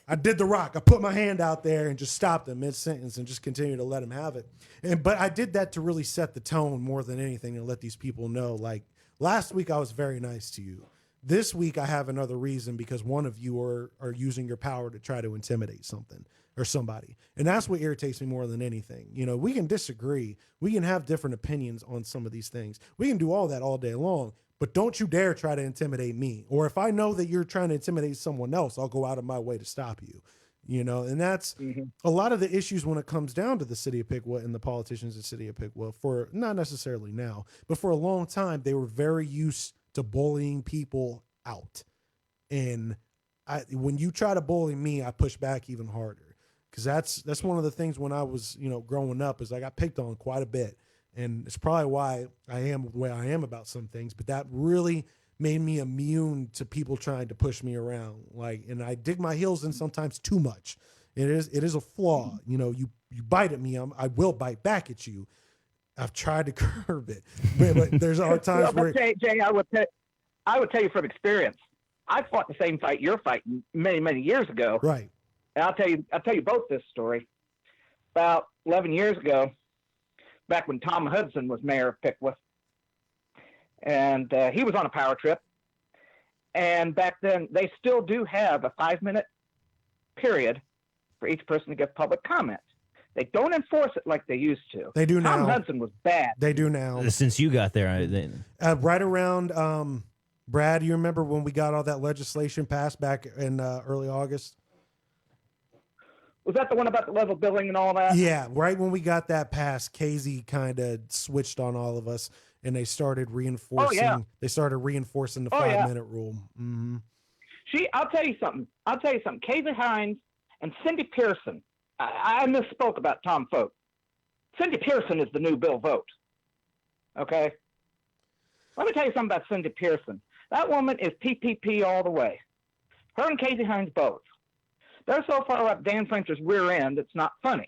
I did the rock. I put my hand out there and just stopped him mid-sentence and just continued to let him have it. But I did that to really set the tone more than anything and let these people know, like, last week I was very nice to you. This week I have another reason because one of you are using your power to try to intimidate something or somebody. And that's what irritates me more than anything. You know, we can disagree. We can have different opinions on some of these things. We can do all that all day long, but don't you dare try to intimidate me. Or if I know that you're trying to intimidate someone else, I'll go out of my way to stop you. You know, and that's a lot of the issues when it comes down to the city of Piqua and the politicians in the city of Piqua, for not necessarily now, but for a long time, they were very used to bullying people out. And when you try to bully me, I push back even harder. Because that's one of the things when I was, growing up, is I got picked on quite a bit. And it's probably why I am the way I am about some things. But that really made me immune to people trying to push me around. And I dig my heels in sometimes too much. It is a flaw. You bite at me, I will bite back at you. I've tried to curb it, but there's our times where Jay, I would tell you from experience. I fought the same fight you're fighting many years ago. Right. And I'll tell you both this story. About 11 years ago, back when Tom Hudson was mayor of Piqua, and he was on a power trip. And back then, they still do have a 5-minute period for each person to give public comment. They don't enforce it like they used to. They do now. Tom Hudson was bad. They do now. Since you got there, right around, Brad, you remember when we got all that legislation passed back in early August? Was that the one about the level billing and all that? Yeah, right when we got that passed, Casey kind of switched on all of us, and they started reinforcing. Oh, yeah. They started reinforcing the 5-minute rule. Mm-hmm. I'll tell you something. Casey Hines and Cindy Pearson. I misspoke about Tom Folk. Cindy Pearson is the new Bill Vogt. Okay? Let me tell you something about Cindy Pearson. That woman is PPP all the way. Her and Casey Hines both. They're so far up Dan French's rear end, it's not funny.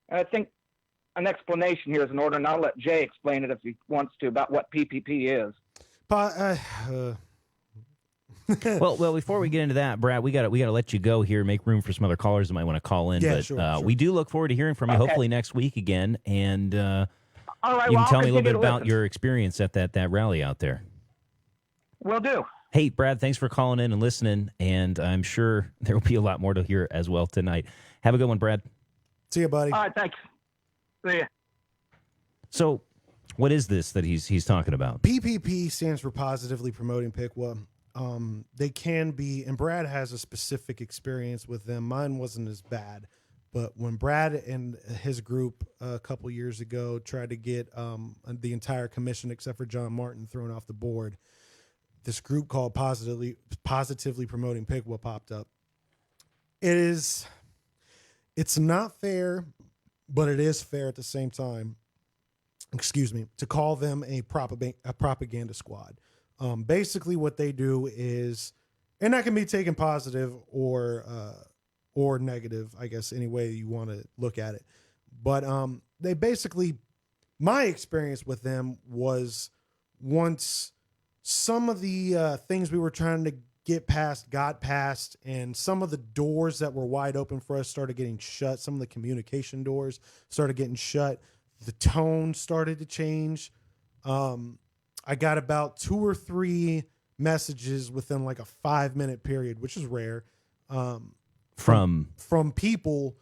And I think an explanation here is in order, and I'll let Jay explain it if he wants to, about what PPP is. Well, before we get into that, Brad, we got to let you go here, make room for some other callers that might want to call in. Yeah, but sure. We do look forward to hearing from you, hopefully next week again. And all right, you can tell me a little bit to about listen. your experience at that rally out there. Will do. Hey, Brad, thanks for calling in and listening. And I'm sure there will be a lot more to hear as well tonight. Have a good one, Brad. See you, buddy. All right, thanks. See ya. So what is this that he's talking about? PPP stands for Positively Promoting Piqua. They can be, and Brad has a specific experience with them. Mine wasn't as bad, but when Brad and his group a couple years ago tried to get the entire commission except for John Martin thrown off the board, this group called Positively Promoting Piqua popped up. It's not fair, but it is fair at the same time. Excuse me, to call them a propaganda squad. Basically what they do is, and that can be taken positive or negative, I guess, any way you want to look at it. But they basically, my experience with them was once some of the things we were trying to get past got past, and some of the doors that were wide open for us started getting shut. Some of the communication doors started getting shut. The tone started to change. I got about 2 or 3 messages within like a 5-minute period, which is rare, from people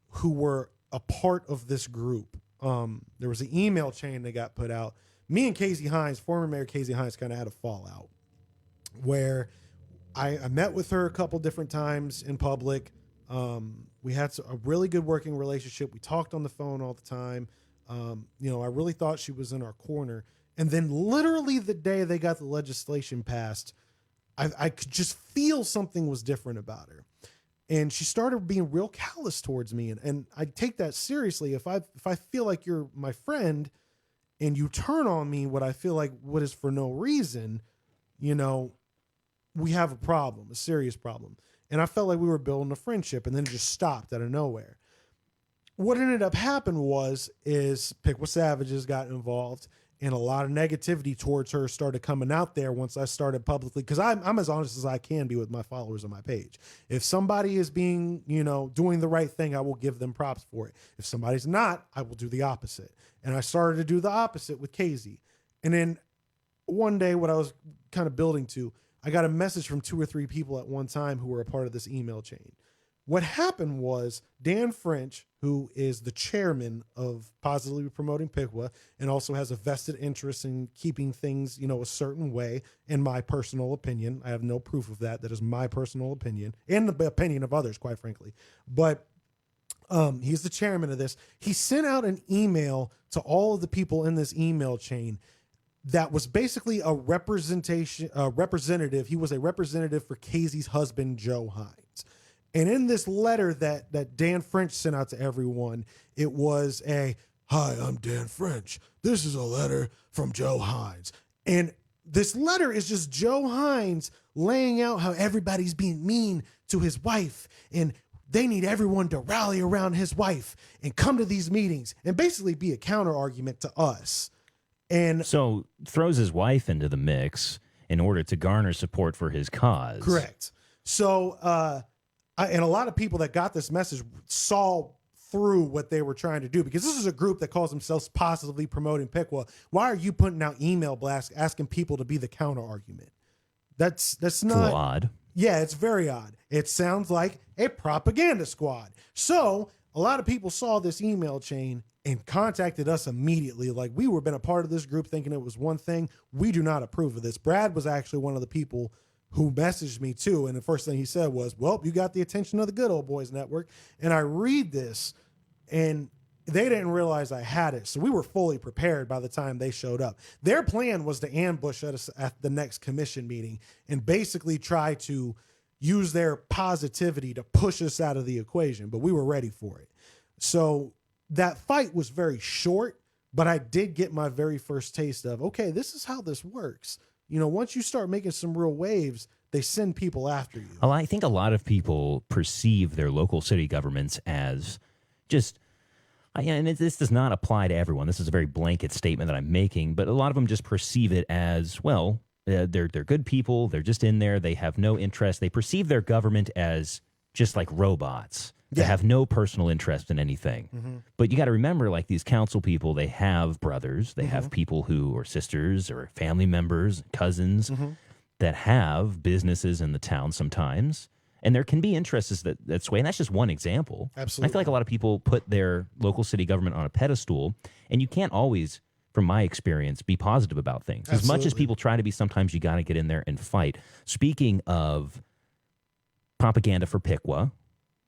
who were a part of this group. There was an email chain that got put out. Me and Casey Hines, former Mayor Casey Hines, kind of had a fallout where I met with her a couple different times in public. We had a really good working relationship. We talked on the phone all the time. I really thought she was in our corner. And then literally the day they got the legislation passed, I could just feel something was different about her. And she started being real callous towards me. And I take that seriously. If I feel like you're my friend and you turn on me what I feel like what is for no reason, we have a problem, a serious problem. And I felt like we were building a friendship, and then it just stopped out of nowhere. What ended up happening is Piqua Savages got involved, and a lot of negativity towards her started coming out there once I started publicly, because I'm as honest as I can be with my followers on my page. If somebody is being, doing the right thing, I will give them props for it. If somebody's not, I will do the opposite. And I started to do the opposite with KZ. And then one day, what I was kind of building to, I got a message from 2 or 3 people at one time who were a part of this email chain. What happened was Dan French, who is the chairman of Positively Promoting Piqua and also has a vested interest in keeping things, a certain way, in my personal opinion. I have no proof of that. That is my personal opinion and the opinion of others, quite frankly. But he's the chairman of this. He sent out an email to all of the people in this email chain that was basically a representative. He was a representative for Casey's husband, Joe Hines. And in this letter that Dan French sent out to everyone, it was hi, I'm Dan French. This is a letter from Joe Hines. And this letter is just Joe Hines laying out how everybody's being mean to his wife, and they need everyone to rally around his wife and come to these meetings and basically be a counter argument to us. And so throws his wife into the mix in order to garner support for his cause. Correct. So, and a lot of people that got this message saw through what they were trying to do, because this is a group that calls themselves Positively Promoting Piqua. Why are you putting out email blasts asking people to be the counter argument? That's not odd. Yeah, it's very odd. It sounds like a propaganda squad. So a lot of people saw this email chain and contacted us immediately. Like, we were been a part of this group thinking it was one thing. We do not approve of this. Brad was actually one of the people who messaged me too. And the first thing he said was, well, you got the attention of the Good Old Boys Network. And I read this, and they didn't realize I had it. So we were fully prepared by the time they showed up. Their plan was to ambush us at the next commission meeting and basically try to use their positivity to push us out of the equation, but we were ready for it. So that fight was very short, but I did get my very first taste of, okay, this is how this works. Once you start making some real waves, they send people after you. Well, I think a lot of people perceive their local city governments as just, and this does not apply to everyone. This is a very blanket statement that I'm making, but a lot of them just perceive it as, well, they're good people. They're just in there. They have no interest. They perceive their government as just like robots. They have no personal interest in anything. Mm-hmm. But you got to remember, like, these council people, they have brothers. They have people who are sisters or family members, cousins that have businesses in the town sometimes. And there can be interests that sway. And that's just one example. Absolutely. I feel like a lot of people put their local city government on a pedestal, and you can't always, from my experience, be positive about things. As much as people try to be, sometimes you got to get in there and fight. Speaking of propaganda for Piqua,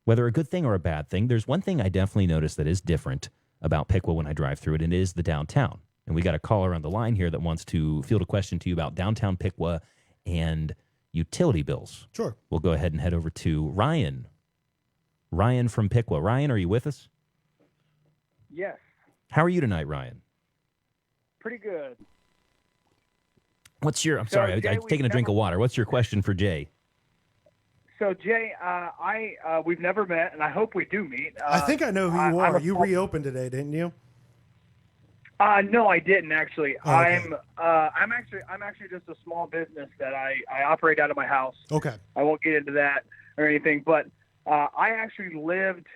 whether a good thing or a bad thing, there's one thing I definitely notice that is different about Piqua when I drive through it, and it is the downtown. And we got a caller on the line here that wants to field a question to you about downtown Piqua and utility bills. Sure. We'll go ahead and head over to Ryan. Ryan from Piqua. Ryan, are you with us? Yes. How are you tonight, Ryan? Pretty good. I'm sorry, I've taken a drink of water. What's your question for Jay? So, Jay, we've never met, and I hope we do meet. I think I know who you are. You reopened today, didn't you? No, I didn't actually. Oh, okay. I'm actually just a small business that I operate out of my house. Okay. I won't get into that or anything, but I actually lived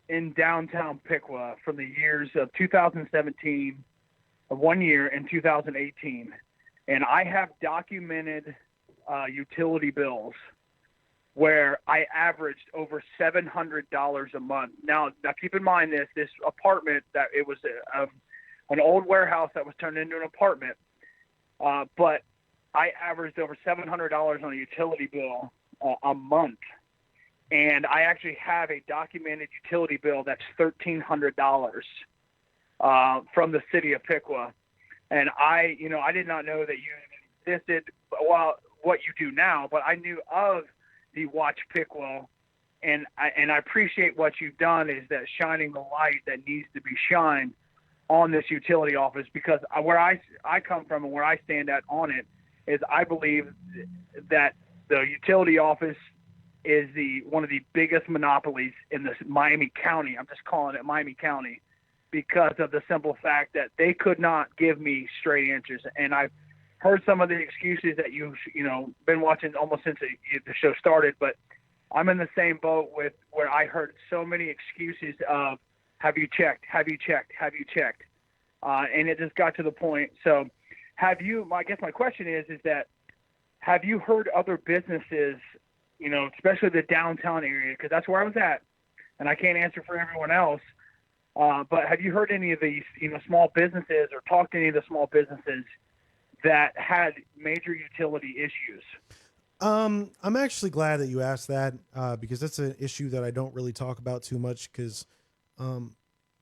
in downtown Piqua from the years of 2017, 1 year, and 2018, and I have documented utility bills where I averaged over $700 a month. Now keep in mind this apartment, that it was an old warehouse that was turned into an apartment, but I averaged over $700 on a utility bill a month. and I actually have a documented utility bill that's $1,300 from the city of Piqua. And I did not know that you existed, well, what you do now, but I knew of the Watch Piqua, and I appreciate what you've done is that shining the light that needs to be shined on this utility office, because where I come from and where I stand at on it is I believe that the utility office is one of the biggest monopolies in this Miami County. I'm just calling it Miami County because of the simple fact that they could not give me straight answers. And I've heard some of the excuses that you've been watching almost since the show started, but I'm in the same boat with where I heard so many excuses of have you checked, have you checked, have you checked, and it just got to the point. So have you? I guess my question is that have you heard other businesses, especially the downtown area, because that's where I was at, and I can't answer for everyone else. But have you heard any of these, small businesses or talked to any of the small businesses that had major utility issues? I'm actually glad that you asked that because that's an issue that I don't really talk about too much. Because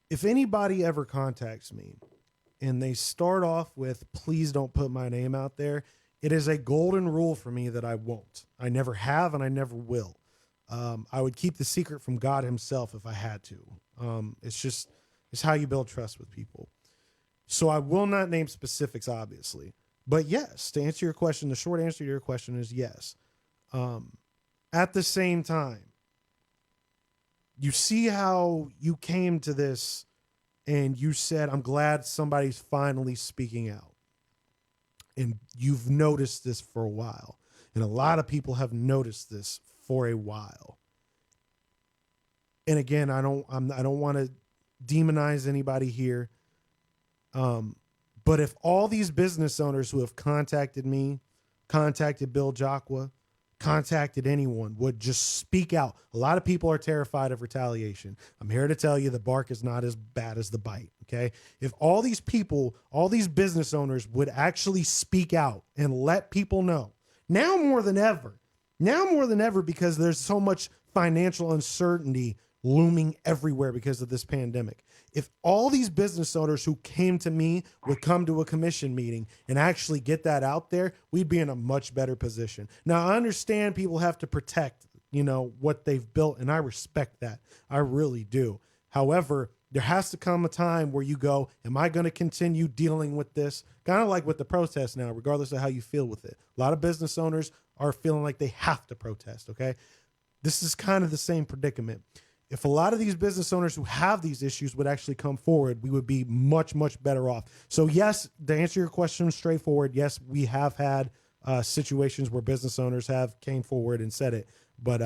if anybody ever contacts me and they start off with, please don't put my name out there, it is a golden rule for me that I won't. I never have and I never will. I would keep the secret from God himself if I had to. It's how you build trust with people. So I will not name specifics, obviously. But yes, to answer your question, the short answer to your question is yes. At the same time, you see how you came to this and you said, I'm glad somebody's finally speaking out. And you've noticed this for a while. And a lot of people have noticed this for a while. And again, I don't want to demonize anybody here. But if all these business owners who have contacted me, contacted Bill Jaqua, contacted anyone would just speak out. A lot of people are terrified of retaliation. I'm here to tell you the bark is not as bad as the bite. Okay. If all these people, all these business owners would actually speak out and let people know now more than ever, because there's so much financial uncertainty looming everywhere because of this pandemic. If all these business owners who came to me would come to a commission meeting and actually get that out there, we'd be in a much better position. Now, I understand people have to protect, what they've built, and I respect that. I really do. However, there has to come a time where you go, am I going to continue dealing with this? Kind of like with the protest now, regardless of how you feel with it. A lot of business owners are feeling like they have to protest, okay? This is kind of the same predicament. If a lot of these business owners who have these issues would actually come forward, we would be much, much better off. So yes, to answer your question straightforward, yes, we have had situations where business owners have came forward and said it, but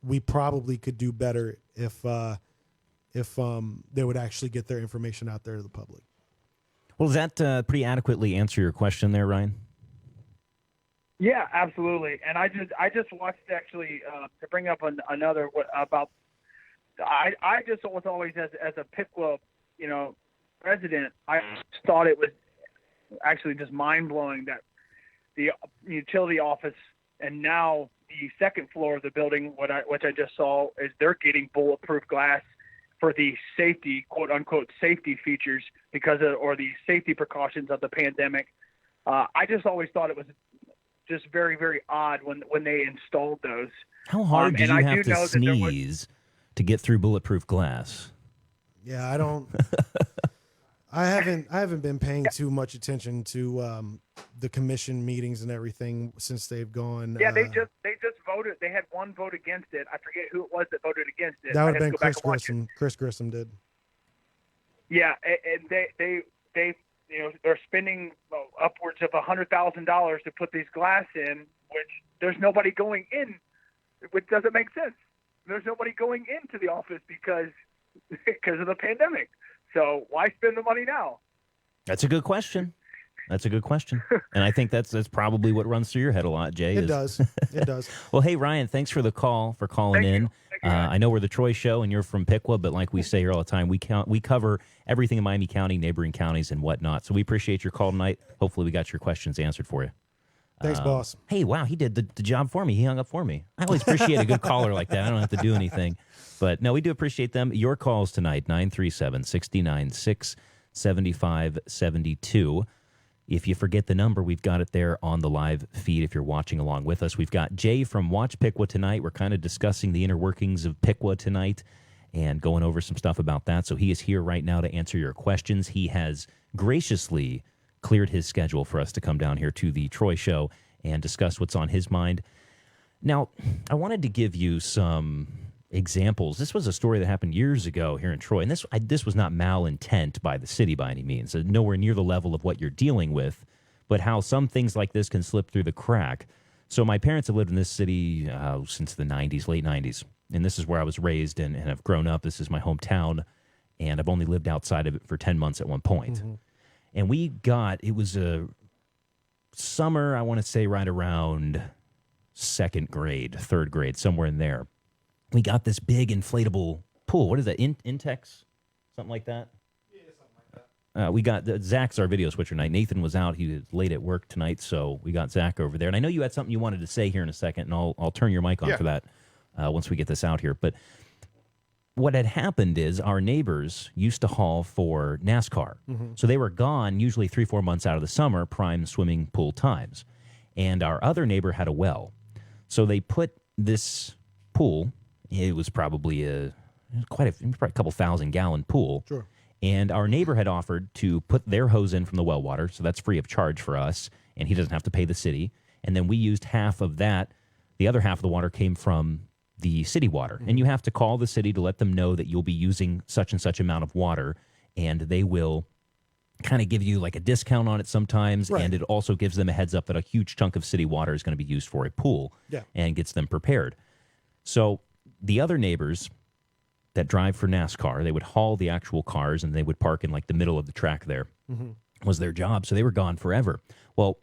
we probably could do better if they would actually get their information out there to the public. Well, does that pretty adequately answer your question there, Ryan? Yeah, absolutely. And I just watched actually to bring up another about. I just was always as a Piqua, resident, I thought it was actually just mind blowing that the utility office and now the second floor of the building, which I just saw, is they're getting bulletproof glass for the safety, quote unquote, safety features or the safety precautions of the pandemic. I just always thought it was just very, very odd when they installed those. How hard did you have to sneeze to get through bulletproof glass? Yeah, I haven't been paying too much attention to the commission meetings and everything since they've gone. Yeah, they just voted. They had one vote against it. I forget who it was that voted against it. That would have been Chris Grissom. Chris Grissom did. Yeah, and they're spending upwards of $100,000 to put these glass in, which there's nobody going in, which doesn't make sense. There's nobody going into the office because of the pandemic. So why spend the money now? That's a good question. And I think that's probably what runs through your head a lot, Jay. It does. Well, hey, Ryan, thanks for the call, for calling in. Thank you, I know we're the Troy Show, and you're from Piqua, but like we say here all the time, we cover everything in Miami County, neighboring counties, and whatnot. So we appreciate your call tonight. Hopefully we got your questions answered for you. Thanks, boss. Hey, wow, he did the job for me. He hung up for me. I always appreciate a good caller like that. I don't have to do anything. But no, we do appreciate them. Your calls tonight, 937-696-7572. If you forget the number, we've got it there on the live feed if you're watching along with us. We've got Jay from Watch Piqua tonight. We're kind of discussing the inner workings of Piqua tonight and going over some stuff about that. So he is here right now to answer your questions. He has graciously cleared his schedule for us to come down here to the Troy Show and discuss what's on his mind. Now, I wanted to give you some examples. This was a story that happened years ago here in Troy, and this was not malintent by the city by any means. Nowhere near the level of what you're dealing with, but how some things like this can slip through the crack. So my parents have lived in this city since the 90s, late 90s, and this is where I was raised and have grown up. This is my hometown, and I've only lived outside of it for 10 months at one point. Mm-hmm. And it was a summer, I want to say right around second grade, third grade, somewhere in there. We got this big inflatable pool. What is that, Intex? Something like that? Yeah, something like that. We got, Zach's our video switcher tonight. Nathan was out. He was late at work tonight, so we got Zach over there. And I know you had something you wanted to say here in a second, and I'll turn your mic on for that once we get this out here. But what had happened is our neighbors used to haul for NASCAR. Mm-hmm. So they were gone usually 3-4 months out of the summer, prime swimming pool times. And our other neighbor had a well. So they put this pool, it was probably a couple 1,000-gallon pool. Sure. And our neighbor had offered to put their hose in from the well water, so that's free of charge for us, and he doesn't have to pay the city. And then we used half of that. The other half of the water came from the city water. Mm-hmm. And you have to call the city to let them know that you'll be using such and such amount of water, and they will kind of give you like a discount on it sometimes, right. And it also gives them a heads up that a huge chunk of city water is going to be used for a pool, and gets them prepared. So the other neighbors that drive for NASCAR, they would haul the actual cars and they would park in like the middle of the track there. Mm-hmm. Was their job. So they were gone forever. Well,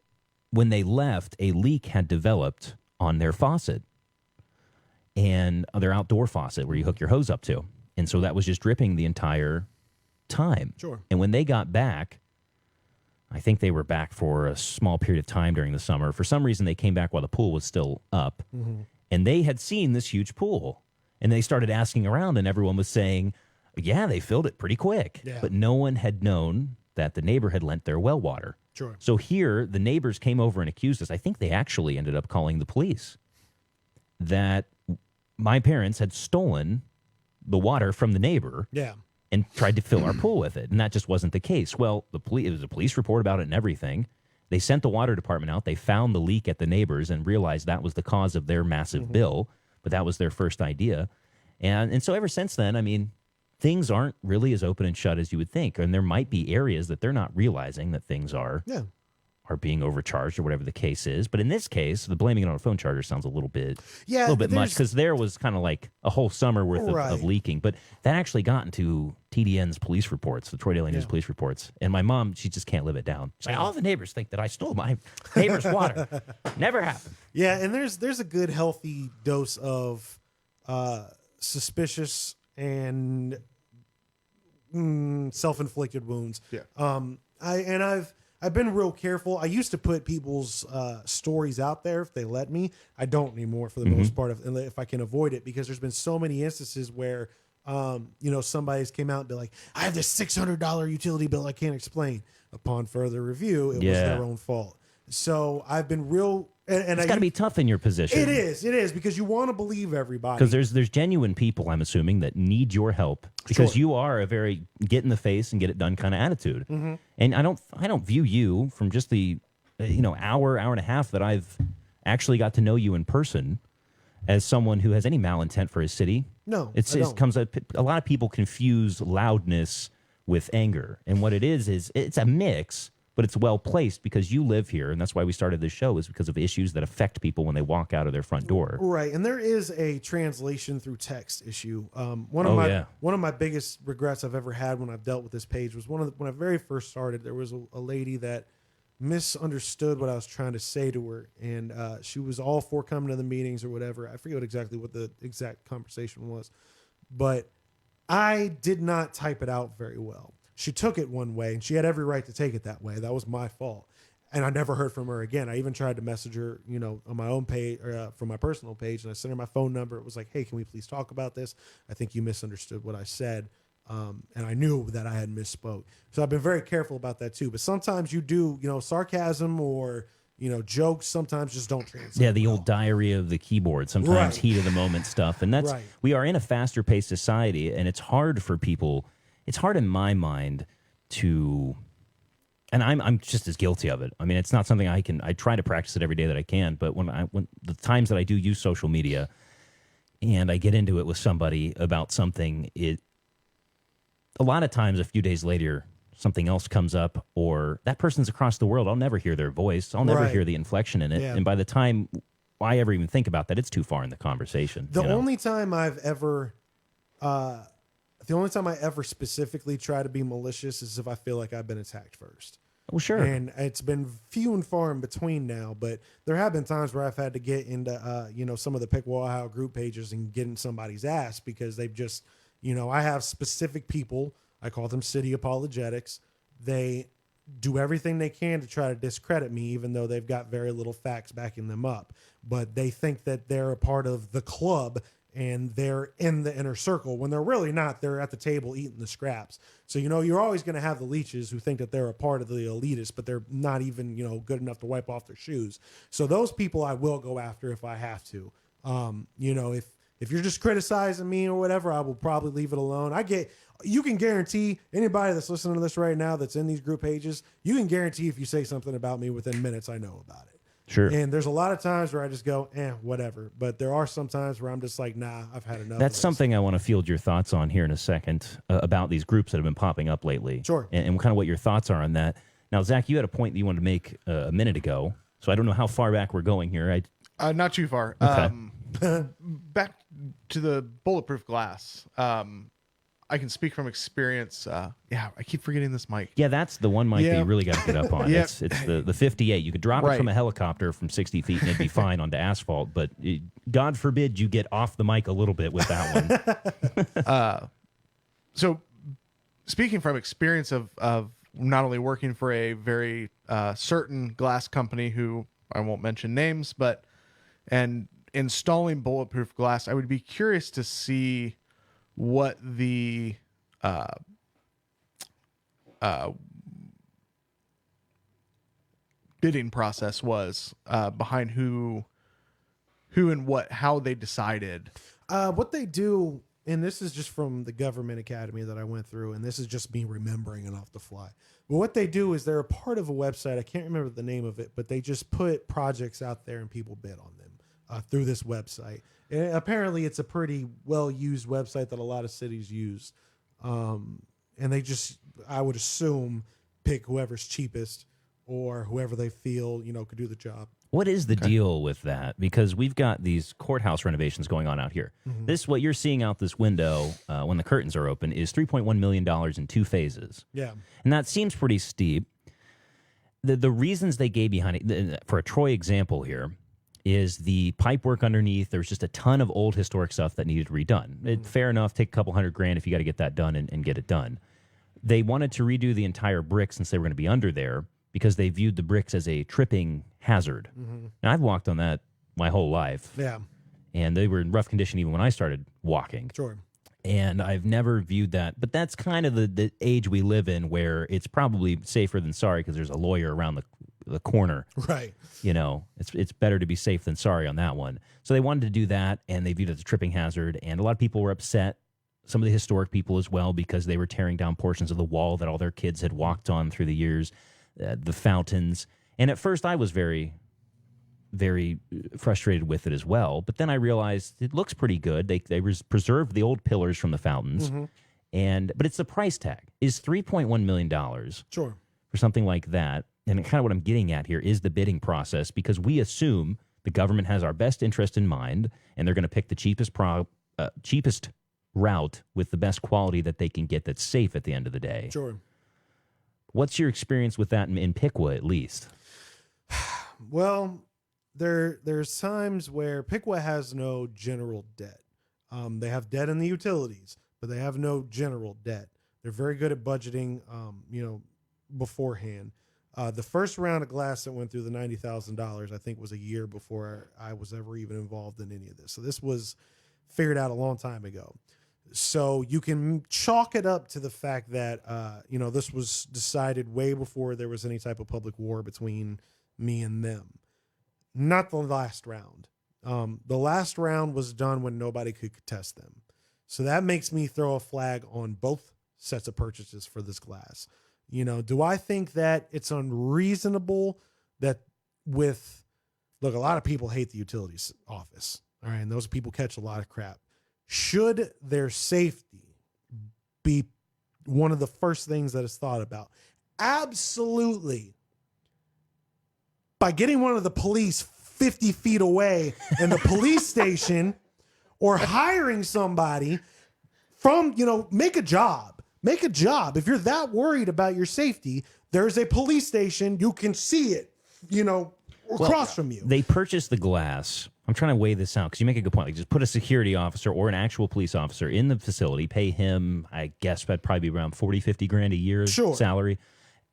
when they left, a leak had developed on their faucet, and their outdoor faucet where you hook your hose up to. And so that was just dripping the entire time. Sure. And when they got back, I think they were back for a small period of time during the summer. For some reason, they came back while the pool was still up. Mm-hmm. And they had seen this huge pool, and they started asking around, and everyone was saying, yeah, they filled it pretty quick. Yeah. But no one had known that the neighbor had lent their well water. Sure. So here, the neighbors came over and accused us. I think they actually ended up calling the police, that my parents had stolen the water from the neighbor. Yeah. And tried to fill our pool with it. And that just wasn't the case. Well, it was a police report about it and everything. They sent the water department out. They found the leak at the neighbors and realized that was the cause of their massive bill. But that was their first idea. And so ever since then, I mean, things aren't really as open and shut as you would think. And there might be areas that they're not realizing that things are being overcharged or whatever the case is. But in this case, the blaming it on a phone charger sounds a little bit much, because there was kind of like a whole summer worth of leaking. But that actually got into TDN's police reports, the Troy Daily News police reports. And my mom, she just can't live it down. She's like, all the neighbors think that I stole my neighbor's water. Never happened. Yeah, and there's a good healthy dose of suspicious and self-inflicted wounds. Yeah. I've been real careful. I used to put people's stories out there if they let me. I don't anymore for the most part, if I can avoid it, because there's been so many instances where, somebody's came out and be like, I have this $600 utility bill I can't explain. Upon further review, it was their own fault. So I've been real. And it's got to be tough in your position. It is, because you want to believe everybody. Because there's genuine people, I'm assuming, that need your help, because you are a very get in the face and get it done kind of attitude. Mm-hmm. And I don't view you from just the hour and a half that I've actually got to know you in person as someone who has any malintent for his city. No, it comes up. A lot of people confuse loudness with anger, and what it is it's a mix. But it's well placed because you live here, and that's why we started this show, is because of issues that affect people when they walk out of their front door. Right, and there is a translation through text issue. One of my biggest regrets I've ever had when I've dealt with this page was when I very first started. There was a lady that misunderstood what I was trying to say to her, and she was all for coming to the meetings or whatever. I forget exactly what the exact conversation was, but I did not type it out very well. She took it one way, and she had every right to take it that way. That was my fault. and I never heard from her again. I even tried to message her, on my own page or from my personal page, and I sent her my phone number. It was like, hey, can we please talk about this? I think you misunderstood what I said. And I knew that I had misspoke. So I've been very careful about that too. But sometimes you do, sarcasm or, jokes sometimes just don't translate. Yeah, the old diary of the keyboard, sometimes Right. heat of the moment stuff. And that's, Right. we are in a faster paced society, and it's hard for people, it's hard in my mind to, and I'm just as guilty of it. I mean, it's not something I try to practice it every day that I can, but when the times that I do use social media and I get into it with somebody about something, a lot of times, a few days later, something else comes up, or that person's across the world. I'll never hear their voice. I'll never Right. hear the inflection in it. Yeah. And by the time I ever even think about that, it's too far in the conversation. The you know? only time I ever specifically try to be malicious is if I feel like I've been attacked first. Well, sure. And it's been few and far in between now, but there have been times where I've had to get into, some of the Pickwa, Ohio group pages and get in somebody's ass because they've just, I have specific people. I call them city apologetics. They do everything they can to try to discredit me, even though they've got very little facts backing them up. But they think that they're a part of the club and they're in the inner circle when they're really not. They're at the table eating the scraps. So, you're always going to have the leeches who think that they're a part of the elitists, but they're not even, good enough to wipe off their shoes. So those people I will go after if I have to. If you're just criticizing me or whatever, I will probably leave it alone. You can guarantee anybody that's listening to this right now that's in these group pages, you can guarantee if you say something about me within minutes, I know about it. Sure. And there's a lot of times where I just go, whatever. But there are some times where I'm just like, nah, I've had enough. That's of this. something I want to field your thoughts on here in a second about these groups that have been popping up lately. Sure. And kind of what your thoughts are on that. Now, Zach, you had a point that you wanted to make a minute ago. So I don't know how far back we're going here. Not too far. Okay. Back to the bulletproof glass. I can speak from experience. I keep forgetting this mic. Yeah, that's the one mic that Yeah. you really got to get up on. Yeah. It's the 58. You could drop it Right. from a helicopter from 60 feet and it'd be fine onto asphalt. But God forbid you get off the mic a little bit with that one. So speaking from experience of not only working for a very certain glass company who I won't mention names, and installing bulletproof glass, I would be curious to see what the bidding process was behind who and how they decided. What they do, and this is just from the government academy that I went through, and this is just me remembering it off the fly. But what they do is they're a part of a website. I can't remember the name of it, but they just put projects out there and people bid on them through this website. And apparently, it's a pretty well-used website that a lot of cities use. And they just, I would assume, pick whoever's cheapest or whoever they feel, could do the job. What is the deal with that? Because we've got these courthouse renovations going on out here. This, what you're seeing out this window when the curtains are open, is $3.1 million in 2 phases. Yeah. And that seems pretty steep. The reasons they gave behind it, for a Troy example here, is the pipe work underneath. There's just a ton of old historic stuff that needed redone. Fair enough, take a couple $100,000 if you got to get that done and get it done. They wanted to redo the entire brick since they were going to be under there because they viewed the bricks as a tripping hazard. And I've walked on that my whole life. Yeah. And they were in rough condition even when I started walking. Sure. And I've never viewed that. But that's kind of the age we live in where it's probably safer than sorry because there's a lawyer around the corner. Right. It's better to be safe than sorry on that one. So they wanted to do that, and they viewed it as a tripping hazard. And a lot of people were upset, some of the historic people as well, because they were tearing down portions of the wall that all their kids had walked on through the years, the fountains. And at first I was very, very frustrated with it as well. But then I realized it looks pretty good. They preserved the old pillars from the fountains. But it's the price tag. Is $3.1 million Sure. for something like that. And kind of what I'm getting at here is the bidding process, because we assume the government has our best interest in mind, and they're going to pick the cheapest route with the best quality that they can get that's safe at the end of the day. Sure. What's your experience with that in Piqua, at least? Well, there's times where Piqua has no general debt. They have debt in the utilities, but they have no general debt. They're very good at budgeting, beforehand. The first round of glass that went through the $90,000, I think, was a year before I was ever even involved in any of this. So this was figured out a long time ago. So you can chalk it up to the fact that, this was decided way before there was any type of public war between me and them. Not the last round. The last round was done when nobody could contest them. So that makes me throw a flag on both sets of purchases for this glass. Do I think that it's unreasonable that look, a lot of people hate the utilities office. All right. And those people catch a lot of crap. Should their safety be one of the first things that is thought about? Absolutely. By getting one of the police 50 feet away in the police station, or hiring somebody from, make a job. Make a job. If you're that worried about your safety, there's a police station. You can see it, across from you. They purchased the glass. I'm trying to weigh this out because you make a good point. Like, just put a security officer or an actual police officer in the facility, pay him, I guess that'd probably be around 40, 50 grand a year salary.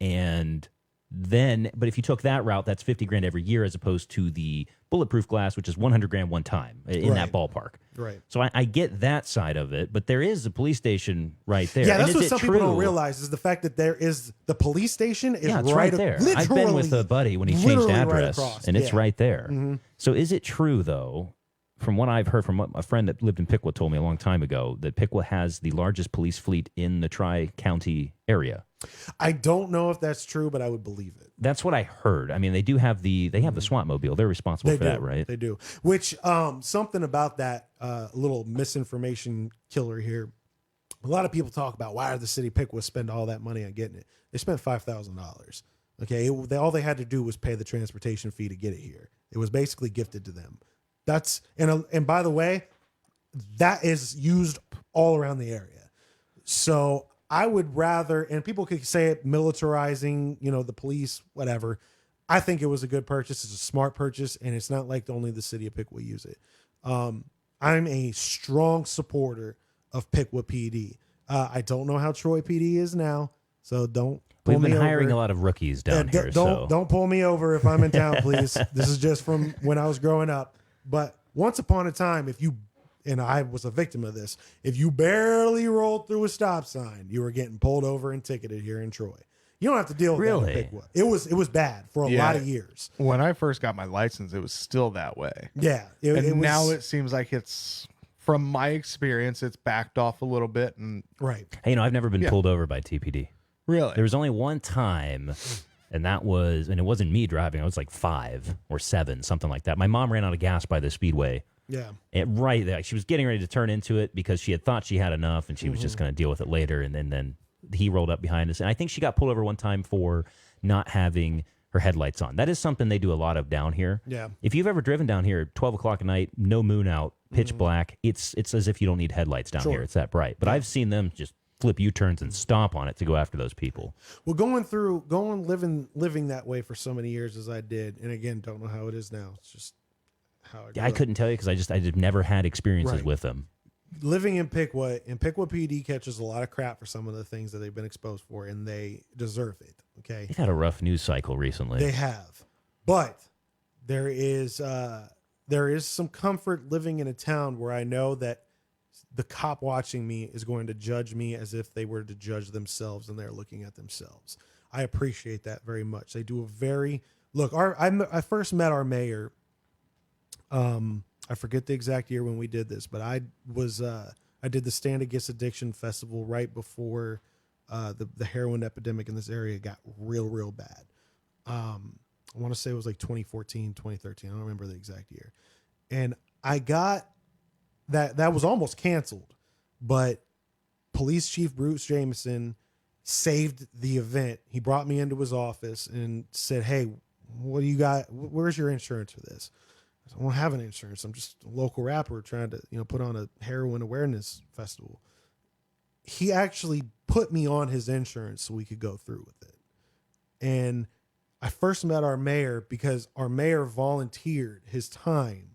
And then, but if you took that route, that's 50 grand every year as opposed to the bulletproof glass, which is 100 grand one time in that ballpark. Right. So I get that side of it, but there is a police station right there. Yeah, that's what some people don't realize is the fact that there is the police station is right there. I've been with a buddy when he changed address, and it's right there. Mm-hmm. So is it true, though, from what I've heard from what a friend that lived in Piqua told me a long time ago, that Piqua has the largest police fleet in the Tri-County area? I don't know if that's true, but I would believe it. That's what I heard. I mean, they have the SWAT mobile. They're responsible for that, right? They do. Which something about that little misinformation killer here. A lot of people talk about why did the city of Piqua spend all that money on getting it? They spent $5,000. Okay, all they had to do was pay the transportation fee to get it here. It was basically gifted to them. That's and by the way, that is used all around the area. So I would rather, and people could say it militarizing, the police, whatever. I think it was a good purchase. It's a smart purchase, and it's not like only the city of Piqua use it. I'm a strong supporter of Piqua PD. I don't know how Troy PD is now, so don't. We've been hiring a lot of rookies down here. Don't pull me over if I'm in town, please. This is just from when I was growing up. But once upon a time, and I was a victim of this, if you barely rolled through a stop sign, you were getting pulled over and ticketed here in Troy. You don't have to deal with that in Piqua. It was bad for a lot of years. When I first got my license, it was still that way. Yeah. Now it seems like from my experience, it's backed off a little bit. And right. Hey, I've never been pulled over by TPD. Really? There was only one time, and it wasn't me driving. I was like 5 or 7, something like that. My mom ran out of gas by the speedway. Yeah. And right there. She was getting ready to turn into it because she had thought she had enough and she was just going to deal with it later. And then he rolled up behind us. And I think she got pulled over one time for not having her headlights on. That is something they do a lot of down here. Yeah. If you've ever driven down here at 12 o'clock at night, no moon out, pitch black, it's as if you don't need headlights down here. It's that bright. But I've seen them just flip U-turns and stomp on it to go after those people. Well, living that way for so many years as I did, and again, don't know how it is now. It's just how it I couldn't tell you because I just never had experiences with them. Living in Piqua PD catches a lot of crap for some of the things that they've been exposed for, and they deserve it. Okay, They've had a rough news cycle recently. They have, but there is some comfort living in a town where I know that the cop watching me is going to judge me as if they were to judge themselves, and they're looking at themselves. I appreciate that very much. They do I first met our mayor. I forget the exact year when we did this, but I did the Stand Against Addiction Festival right before the heroin epidemic in this area got real bad. I want to say it was like 2014, 2013. I don't remember the exact year. And I got that was almost canceled, but Police Chief Bruce Jameson saved the event. He brought me into his office and said, "Hey, what do you got? Where's your insurance for this?" I said, "I don't have an insurance. I'm just a local rapper trying to, put on a heroin awareness festival." He actually put me on his insurance so we could go through with it. And I first met our mayor because our mayor volunteered his time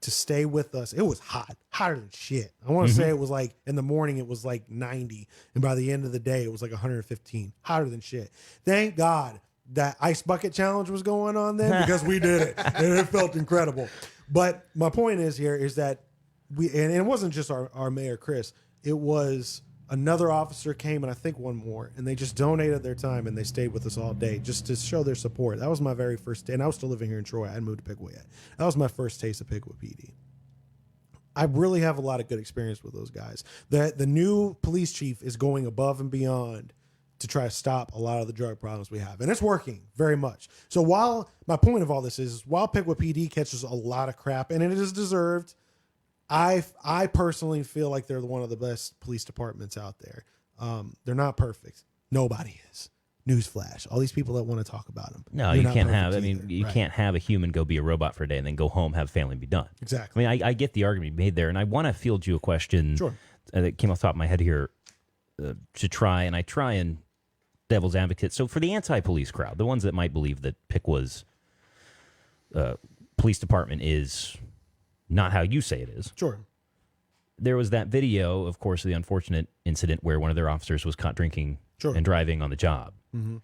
to stay with us. It was hotter than shit. I want to say it was like in the morning, it was like 90. And by the end of the day, it was like 115, hotter than shit. Thank God that ice bucket challenge was going on then because we did it and it felt incredible. But my point is here is that and it wasn't just our mayor, Chris, it was another officer came and I think one more, and they just donated their time and they stayed with us all day just to show their support. That was my very first day, and I was still living here in Troy. I hadn't moved to Piqua yet. That was my first taste of Piqua PD. I really have a lot of good experience with those guys. The new police chief is going above and beyond to try to stop a lot of the drug problems we have. And it's working very much. So while my point of all this is, while Piqua PD catches a lot of crap, and it is deserved, I personally feel like they're one of the best police departments out there. They're not perfect. Nobody is. Newsflash. All these people that want to talk about them. No, you can't have. I mean, you can't have a human go be a robot for a day and then go home, have family, and be done. Exactly. I mean, I get the argument made there, and I want to field you a question that came off the top of my head here to try and devil's advocate. So for the anti-police crowd, the ones that might believe that Piqua's police department is not how you say it is. Sure. There was that video, of course, of the unfortunate incident where one of their officers was caught drinking and driving on the job. Mm-hmm.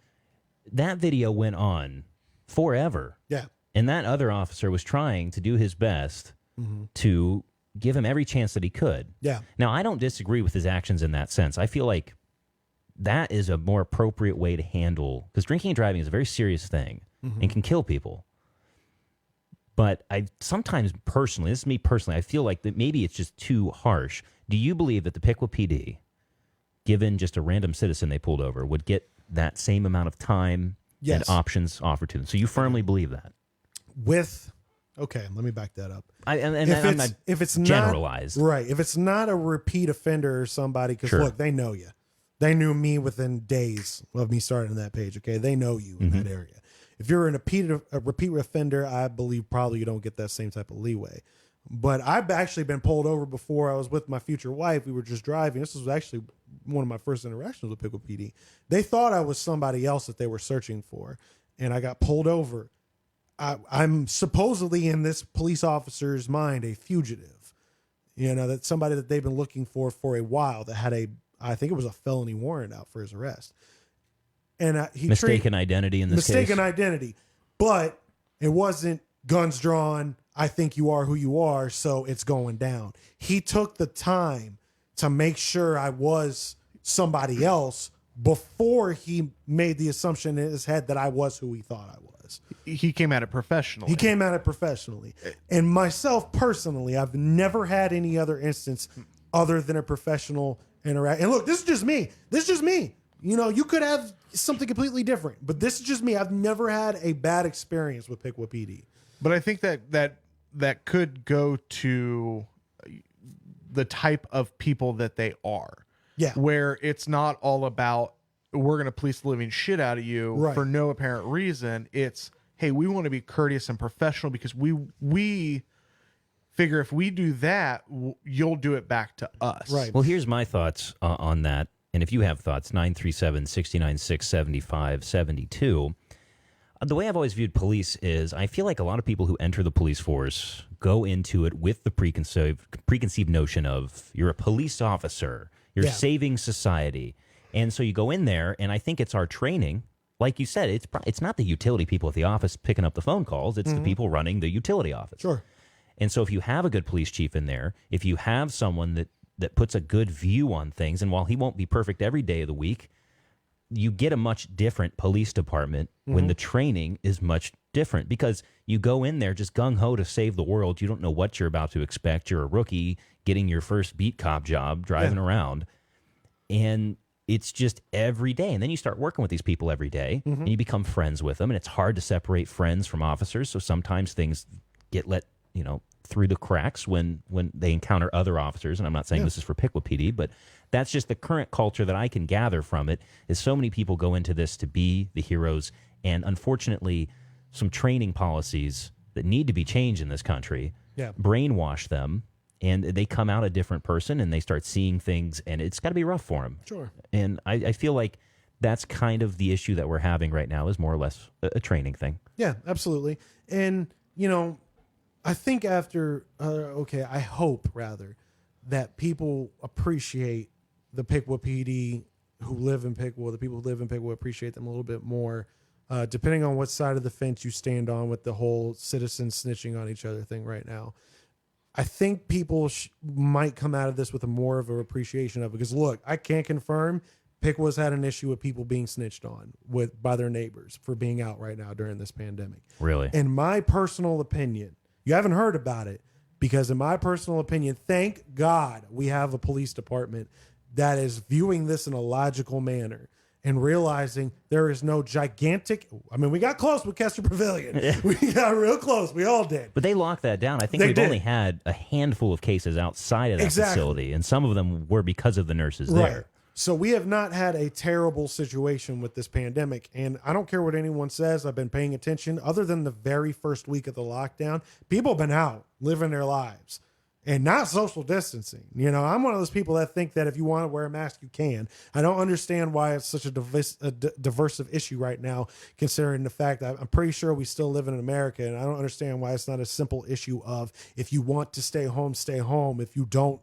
That video went on forever. Yeah. And that other officer was trying to do his best to give him every chance that he could. Yeah. Now, I don't disagree with his actions in that sense. I feel like that is a more appropriate way to handle, because drinking and driving is a very serious thing and can kill people. But I sometimes personally, this is me personally, I feel like that maybe it's just too harsh. Do you believe that the Piqua PD, given just a random citizen they pulled over, would get that same amount of time and options offered to them? So you firmly believe that? Okay, let me back that up. If it's generalized. Right. If it's not a repeat offender or somebody, because look, they know you. They knew me within days of me starting that page, okay? They know you in that area. If you're a repeat offender, I believe probably you don't get that same type of leeway. But I've actually been pulled over before. I was with my future wife. We were just driving. This was actually one of my first interactions with Piqua PD. They thought I was somebody else that they were searching for, and I got pulled over. I'm supposedly in this police officer's mind a fugitive. You know, that's somebody that they've been looking for a while that had I think it was a felony warrant out for his arrest. And he mistaken identity in this case. Mistaken identity. But it wasn't guns drawn. I think you are who you are, so it's going down. He took the time to make sure I was somebody else before he made the assumption in his head that I was who he thought I was. He came at it professionally. And myself personally, I've never had any other instance other than a professional interaction. And look, this is just me. You know, you could have something completely different, but this is just me. I've never had a bad experience with Piqua PD. But I think that could go to the type of people that they are. Yeah. Where it's not all about, we're going to police the living shit out of you for no apparent reason. It's, hey, we want to be courteous and professional because we figure if we do that, you'll do it back to us. Right. Well, here's my thoughts on that. And if you have thoughts, 937-696-7572. The way I've always viewed police is I feel like a lot of people who enter the police force go into it with the preconceived notion of you're a police officer, you're saving society. And so you go in there, and I think it's our training. Like you said, it's not the utility people at the office picking up the phone calls. It's the people running the utility office. Sure. And so if you have a good police chief in there, if you have someone that puts a good view on things, and while he won't be perfect every day of the week, you get a much different police department when the training is much different, because you go in there just gung-ho to save the world. You don't know what you're about to expect. You're a rookie getting your first beat cop job, driving around, and it's just every day. And then you start working with these people every day, and you become friends with them, and it's hard to separate friends from officers, so sometimes things get let, through the cracks when they encounter other officers. And I'm not saying this is for Piqua PD, but that's just the current culture that I can gather from it, is so many people go into this to be the heroes. And unfortunately, some training policies that need to be changed in this country brainwash them, and they come out a different person, and they start seeing things, and it's got to be rough for them. Sure. And I feel like that's kind of the issue that we're having right now, is more or less a training thing. Yeah, absolutely. And, I think I hope rather that people appreciate the Piqua PD who live in Piqua, the people who live in Piqua appreciate them a little bit more depending on what side of the fence you stand on with the whole citizens snitching on each other thing right now. I think people might come out of this with a more of an appreciation of it. Because look, I can't confirm Pickwa's had an issue with people being snitched on by their neighbors for being out right now during this pandemic. Really? In my personal opinion, you haven't heard about it because in my personal opinion, thank God we have a police department that is viewing this in a logical manner and realizing there is no gigantic. I mean, we got close with Kester Pavilion. We got real close. We all did. But they locked that down. I think They we've did. only had a handful of cases outside of that Exactly. facility, and some of them were because of the nurses there. So we have not had a terrible situation with this pandemic. And I don't care what anyone says. I've been paying attention. Other than the very first week of the lockdown, people have been out living their lives and not social distancing. You know, I'm one of those people that think that if you want to wear a mask, you can. I don't understand why it's such a diversive issue right now, considering the fact that I'm pretty sure we still live in America. And I don't understand why it's not a simple issue of if you want to stay home, stay home. If you don't.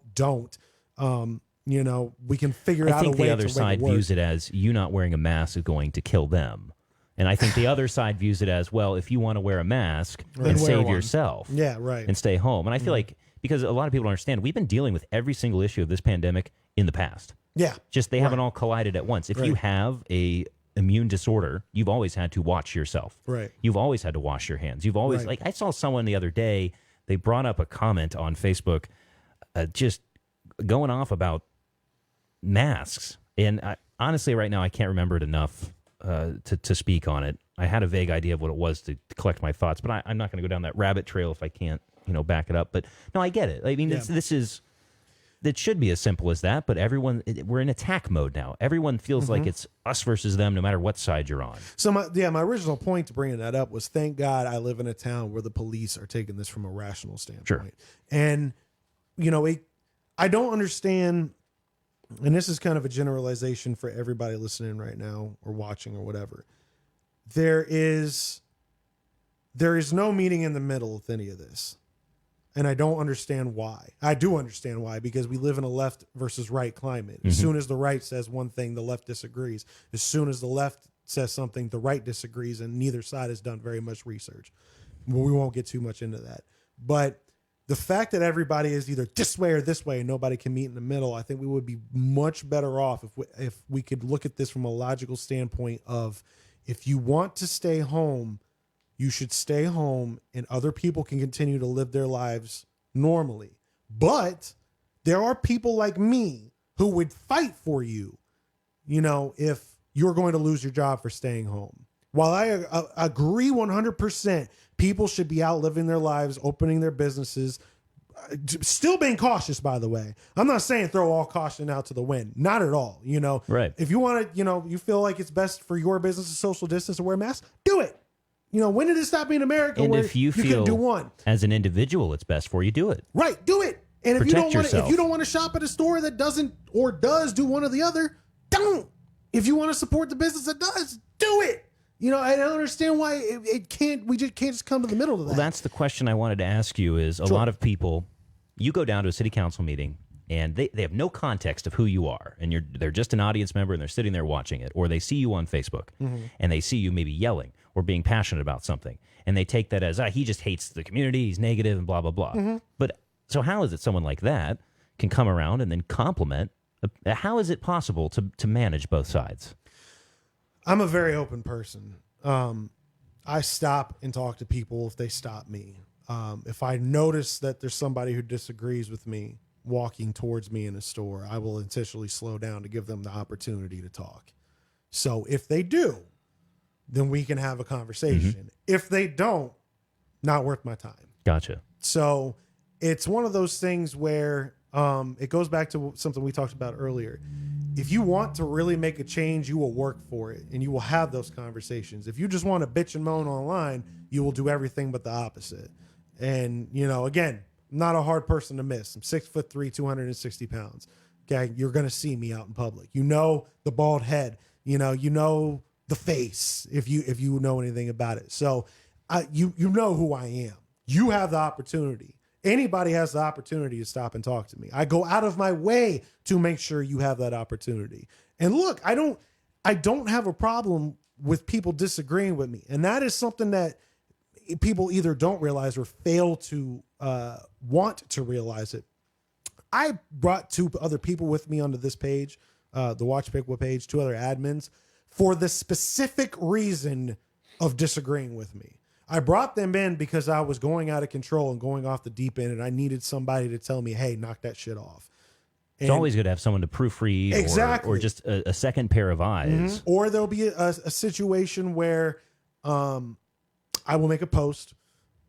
You know, we can figure I out a think way the to other make side it work. views it as you not wearing a mask is going to kill them. And I think the other side views it as, well, if you want to wear a mask, then Then wear save one. yourself. Yeah, right. And stay home. And I feel like, because a lot of people don't understand, we've been dealing with every single issue of this pandemic in the past. Yeah. Just they haven't all collided at once. If you Right. have a immune disorder, you've always had to watch yourself. Right. You've always had to wash your hands. You've always, Right. like, I saw someone the other day, they brought up a comment on Facebook just going off about masks. And honestly, right now, I can't remember it enough to speak on it. I had a vague idea of what it was to collect my thoughts, but I'm not going to go down that rabbit trail if I can't, back it up. But no, I get it. I mean, Yeah. that should be as simple as that, but we're in attack mode now. Everyone feels like it's us versus them, no matter what side you're on. So my original point to bringing that up was, thank God I live in a town where the police are taking this from a rational standpoint. Sure. And, I don't understand, and this is kind of a generalization for everybody listening right now or watching or whatever. There is no meeting in the middle with any of this. And I don't understand why. I do understand why, because we live in a left versus right climate. As soon as the right says one thing, the left disagrees. As soon as the left says something, the right disagrees, and neither side has done very much research. Well, we won't get too much into that. But the fact that everybody is either this way or this way and nobody can meet in the middle, I think we would be much better off if we could look at this from a logical standpoint of, if you want to stay home, you should stay home and other people can continue to live their lives normally. But there are people like me who would fight for you, if you're going to lose your job for staying home. While I agree 100%, people should be out living their lives, opening their businesses, still being cautious, by the way. I'm not saying throw all caution out to the wind. Not at all. Right. If you want to, you feel like it's best for your business to social distance or wear masks, do it. When did it stop being America And where if you couldn't feel do one? as an individual it's best for you, do it. Right, do it. And Protect yourself. if you don't want to shop at a store that doesn't or does do one or the other, don't. If you want to support the business that does, do it. I don't understand why we just can't come to the middle of that. Well, that's the question I wanted to ask you is, a lot of people, you go down to a city council meeting and they have no context of who you are, and they're just an audience member and they're sitting there watching it, or they see you on Facebook and they see you maybe yelling or being passionate about something, and they take that as, he just hates the community, he's negative and blah, blah, blah. But so how is it someone like that can come around and then compliment? How is it possible to manage both sides? I'm a very open person. I stop and talk to people if they stop me. If I notice that there's somebody who disagrees with me walking towards me in a store, I will intentionally slow down to give them the opportunity to talk. So if they do, then we can have a conversation. If they don't, not worth my time. Gotcha. So it's one of those things where it goes back to something we talked about earlier. If you want to really make a change, you will work for it and you will have those conversations. If you just want to bitch and moan online, you will do everything but the opposite. And, again, I'm not a hard person to miss. I'm 6'3", 260 pounds. Okay. You're going to see me out in public. The bald head, you know the face, if you know anything about it. So you know who I am. You have the opportunity. Anybody has the opportunity to stop and talk to me. I go out of my way to make sure you have that opportunity. And look, I don't have a problem with people disagreeing with me. And that is something that people either don't realize or fail to want to realize it. I brought 2 other people with me onto this page, the Watch Pickwa page, 2 other admins, for the specific reason of disagreeing with me. I brought them in because I was going out of control and going off the deep end, and I needed somebody to tell me, hey, knock that shit off. It's always good to have someone to proofread Exactly. or just a second pair of eyes. Or there'll be a situation where I will make a post.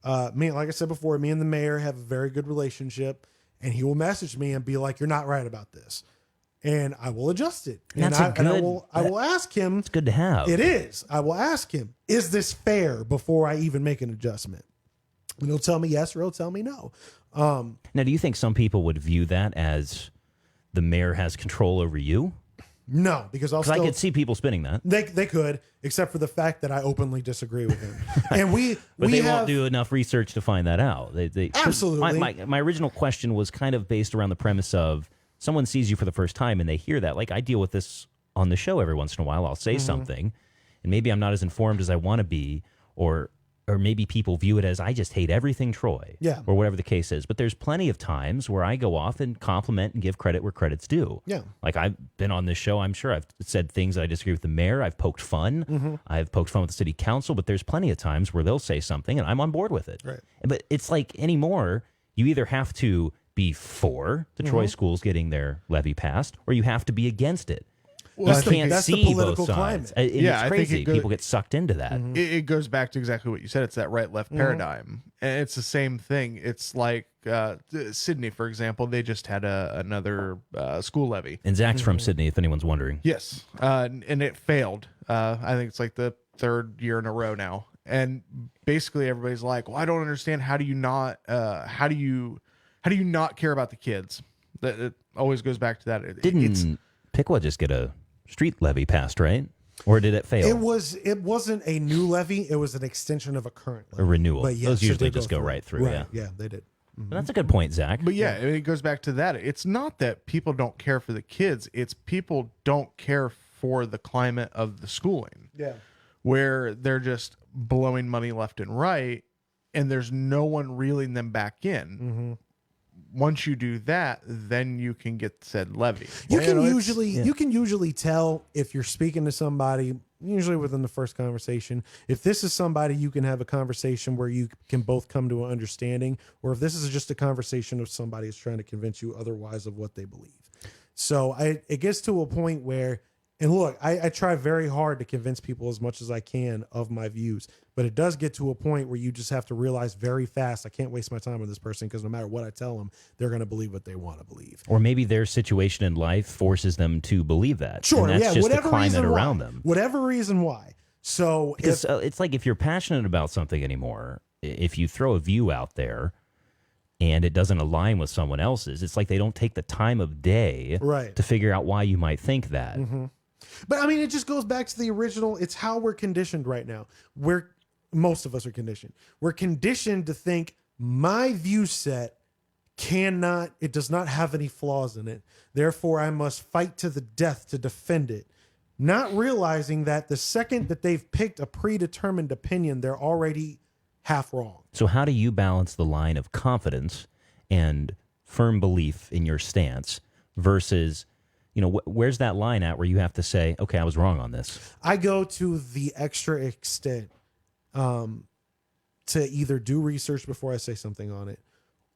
Like I said before, me and the mayor have a very good relationship, and he will message me and be like, "You're not right about this," and I will adjust it. And that's I will ask him. It's good to have. It is. I will ask him, "Is this fair?" before I even make an adjustment. And he'll tell me yes, or he'll tell me no. Now, do you think some people would view that as the mayor has control over you? No, because Because I could see people spinning that. They could, except for the fact that I openly disagree with him. And But they won't do enough research to find that out. 'Cause Absolutely. My original question was kind of based around the premise of someone sees you for the first time and they hear that. Like, I deal with this on the show every once in a while. I'll say something, and maybe I'm not as informed as I want to be, or maybe people view it as I just hate everything Troy, Yeah. or whatever the case is. But there's plenty of times where I go off and compliment and give credit where credit's due. Yeah. Like, I've been on this show, I'm sure I've said things that I disagree with the mayor. I've poked fun. I've poked fun with the city council, but there's plenty of times where they'll say something and I'm on board with it. Right. But it's like anymore, you either have to be for the Troy schools getting their levy passed, or you have to be against it. Well, You can't that's the see both political sides. climate. And Yeah, I it's think crazy. it go- People get sucked into that. It goes back to exactly what you said. It's that right-left paradigm, and it's the same thing. It's like Sydney, for example. They just had another school levy. And Zach's from Sydney, if anyone's wondering. Yes, and it failed. I think it's like the 3rd year in a row now. And basically, everybody's like, "Well, I don't understand. How do you not? How do you not care about the kids?" That it always goes back to that. Didn't Pickwa just get a street levy passed, right? Or did it fail? It wasn't a new levy. It was an extension of a current levy. A renewal. But yes, Those it usually did just go right through. Right. Yeah. Yeah, they did. But that's a good point, Zach. But yeah, it goes back to that. It's not that people don't care for the kids. It's people don't care for the climate of the schooling, Yeah. where they're just blowing money left and right, and there's no one reeling them back in. Once you do that, then you can get said levy. You can know, it's- usually tell if you're speaking to somebody, usually within the first conversation, if this is somebody you can have a conversation where you can both come to an understanding, or if this is just a conversation of somebody who's trying to convince you otherwise of what they believe. So it gets to a point where, and look, I try very hard to convince people as much as I can of my views, but it does get to a point where you just have to realize very fast, I can't waste my time with this person, because no matter what I tell them, they're going to believe what they want to believe. Or maybe their situation in life forces them to believe that. Sure, and that's yeah, just whatever the climate reason around why. them. Whatever reason why. So Because it's like if you're passionate about something anymore, if you throw a view out there and it doesn't align with someone else's, it's like they don't take the time of day Right. to figure out why you might think that. But I mean, it just goes back to the original. It's how we're conditioned right now. Most of us are conditioned. We're conditioned to think my view set it does not have any flaws in it. Therefore, I must fight to the death to defend it. Not realizing that the second that they've picked a predetermined opinion, they're already half wrong. So how do you balance the line of confidence and firm belief in your stance versus, where's that line at where you have to say, okay, I was wrong on this? I go to the extra extent to either do research before I say something on it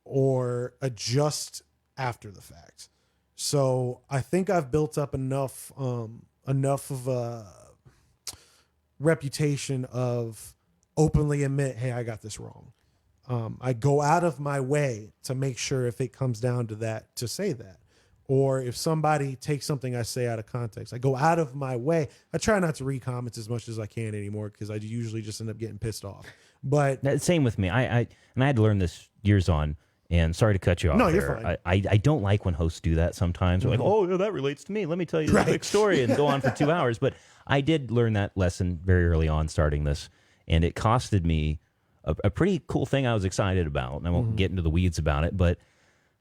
or adjust after the fact. So I think I've built up enough of a reputation of openly admit, hey, I got this wrong. I go out of my way to make sure if it comes down to that, to say that. Or if somebody takes something I say out of context, I go out of my way. I try not to read comments as much as I can anymore because I usually just end up getting pissed off. But Same with me. I had to learn this years on, and sorry to cut you off. No, you're there. fine. I don't like when hosts do that sometimes. They're like, oh, yeah, that relates to me. Let me tell you a quick story and go on for 2 hours. But I did learn that lesson very early on starting this, and it costed me a pretty cool thing I was excited about. And I won't get into the weeds about it, but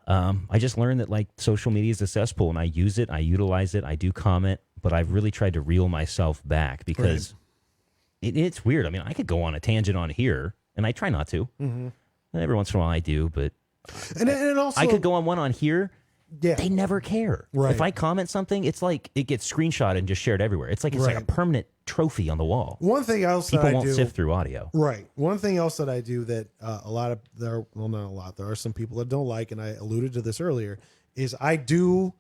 I just learned that like social media is a cesspool, and I use it, I utilize it, I do comment, but I've really tried to reel myself back because it's weird. I mean, I could go on a tangent on here, and I try not to. Every once in a while I do, but And also, I could go on one on here. yeah, They never care. Right. If I comment something, it's like it gets screenshotted and just shared everywhere. It's like a Right. permanent trophy on the wall. One thing else People that I won't do, sift through audio. right? One thing else that I do that a lot of well, not a lot. There are some people that don't like, and I alluded to this earlier. Is I do,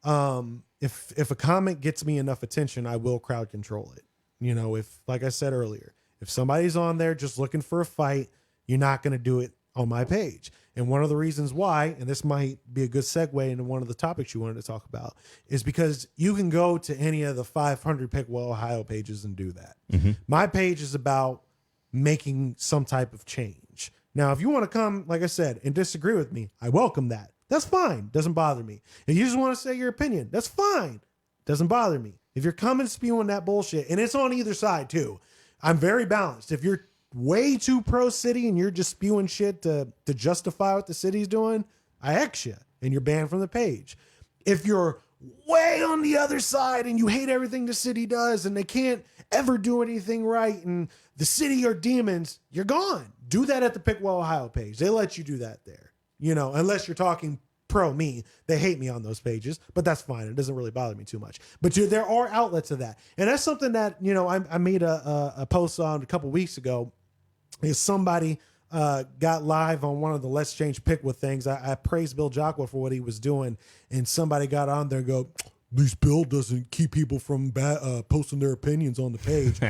if a comment gets me enough attention, I will crowd control it. You know, if like I said earlier, if somebody's on there just looking for a fight, you're not going to do it on my page. And one of the reasons why, and this might be a good segue into one of the topics you wanted to talk about, is because you can go to any of the 500 Pickwell, Ohio pages and do that. My page is about making some type of change. Now, if you want to come, like I said, and disagree with me, I welcome that. That's fine. Doesn't bother me. If you just want to say your opinion, that's fine. Doesn't bother me. If you're coming spewing that bullshit, and it's on either side too, I'm very balanced. If you're way too pro city and you're just spewing shit to justify what the city's doing, I X you and you're banned from the page. If you're way on the other side and you hate everything the city does and they can't ever do anything right and the city are demons, you're gone. Do that at the Pickwell, Ohio page. They let you do that there. You know, unless you're talking pro me, they hate me on those pages, but that's fine. It doesn't really bother me too much. But there are outlets of that. And that's something that, you know, I made a post on a couple weeks ago. Is somebody got live on one of the Let's Change Pickwood things. I praised Bill Jockwell for what he was doing, and somebody got on there and go, "At least Bill doesn't keep people from posting their opinions on the page."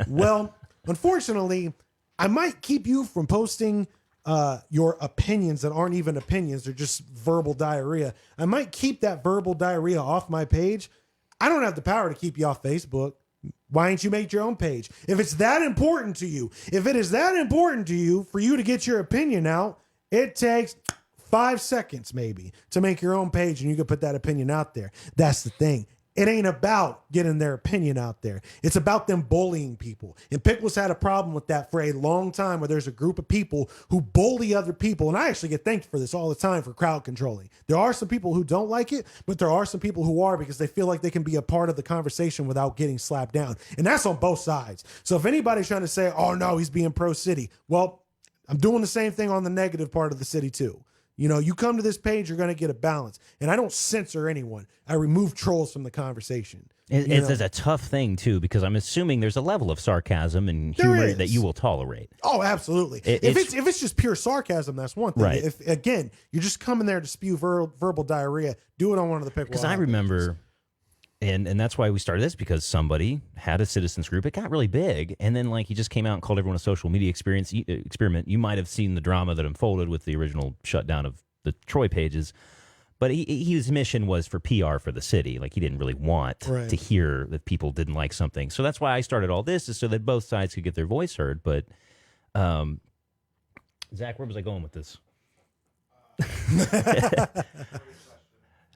Well, unfortunately, I might keep you from posting your opinions that aren't even opinions. They're just verbal diarrhea. I might keep that verbal diarrhea off my page. I don't have the power to keep you off Facebook. Why ain't you make your own page? If it's that important to you, if it is that important to you for you to get your opinion out, it takes 5 seconds maybe to make your own page and you can put that opinion out there. That's the thing. It ain't about getting their opinion out there. It's about them bullying people. And Pickles had a problem with that for a long time, where there's a group of people who bully other people. And I actually get thanked for this all the time for crowd controlling. There are some people who don't like it, but there are some people who are, because they feel like they can be a part of the conversation without getting slapped down. And that's on both sides. So if anybody's trying to say, "Oh no, he's being pro city," well, I'm doing the same thing on the negative part of the city too. You know, you come to this page, you're going to get a balance. And I don't censor anyone. I remove trolls from the conversation. It's a tough thing, too, because I'm assuming there's a level of sarcasm and humor that you will tolerate. Oh, absolutely. If it's just pure sarcasm, that's one thing. Right. If, again, you're just coming there to spew verbal diarrhea, do it on one of the Pickwell. Because I remember, and that's why we started this, because somebody had a citizens group. It got really big. And then, like, he just came out and called everyone a social media experiment. You might have seen the drama that unfolded with the original shutdown of the Troy pages. But his mission was for PR for the city. Like, he didn't really want to hear that people didn't like something. So that's why I started all this, is so that both sides could get their voice heard. But, Zach, where was I going with this?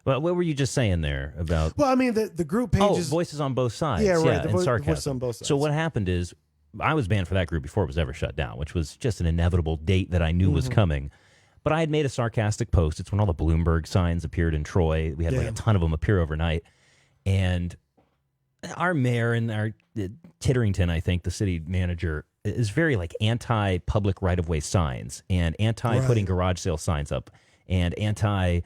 Well, what were you just saying there about? Well, I mean, the group pages. Voices on both sides. Yeah, right. And sarcasm. Voices on both sides. So what happened is, I was banned for that group before it was ever shut down, which was just an inevitable date that I knew was coming. But I had made a sarcastic post. It's when all the Bloomberg signs appeared in Troy. We had like a ton of them appear overnight. And our mayor and our Titterington, I think, the city manager, is very like anti-public right-of-way signs and anti-putting garage sale signs up and anti-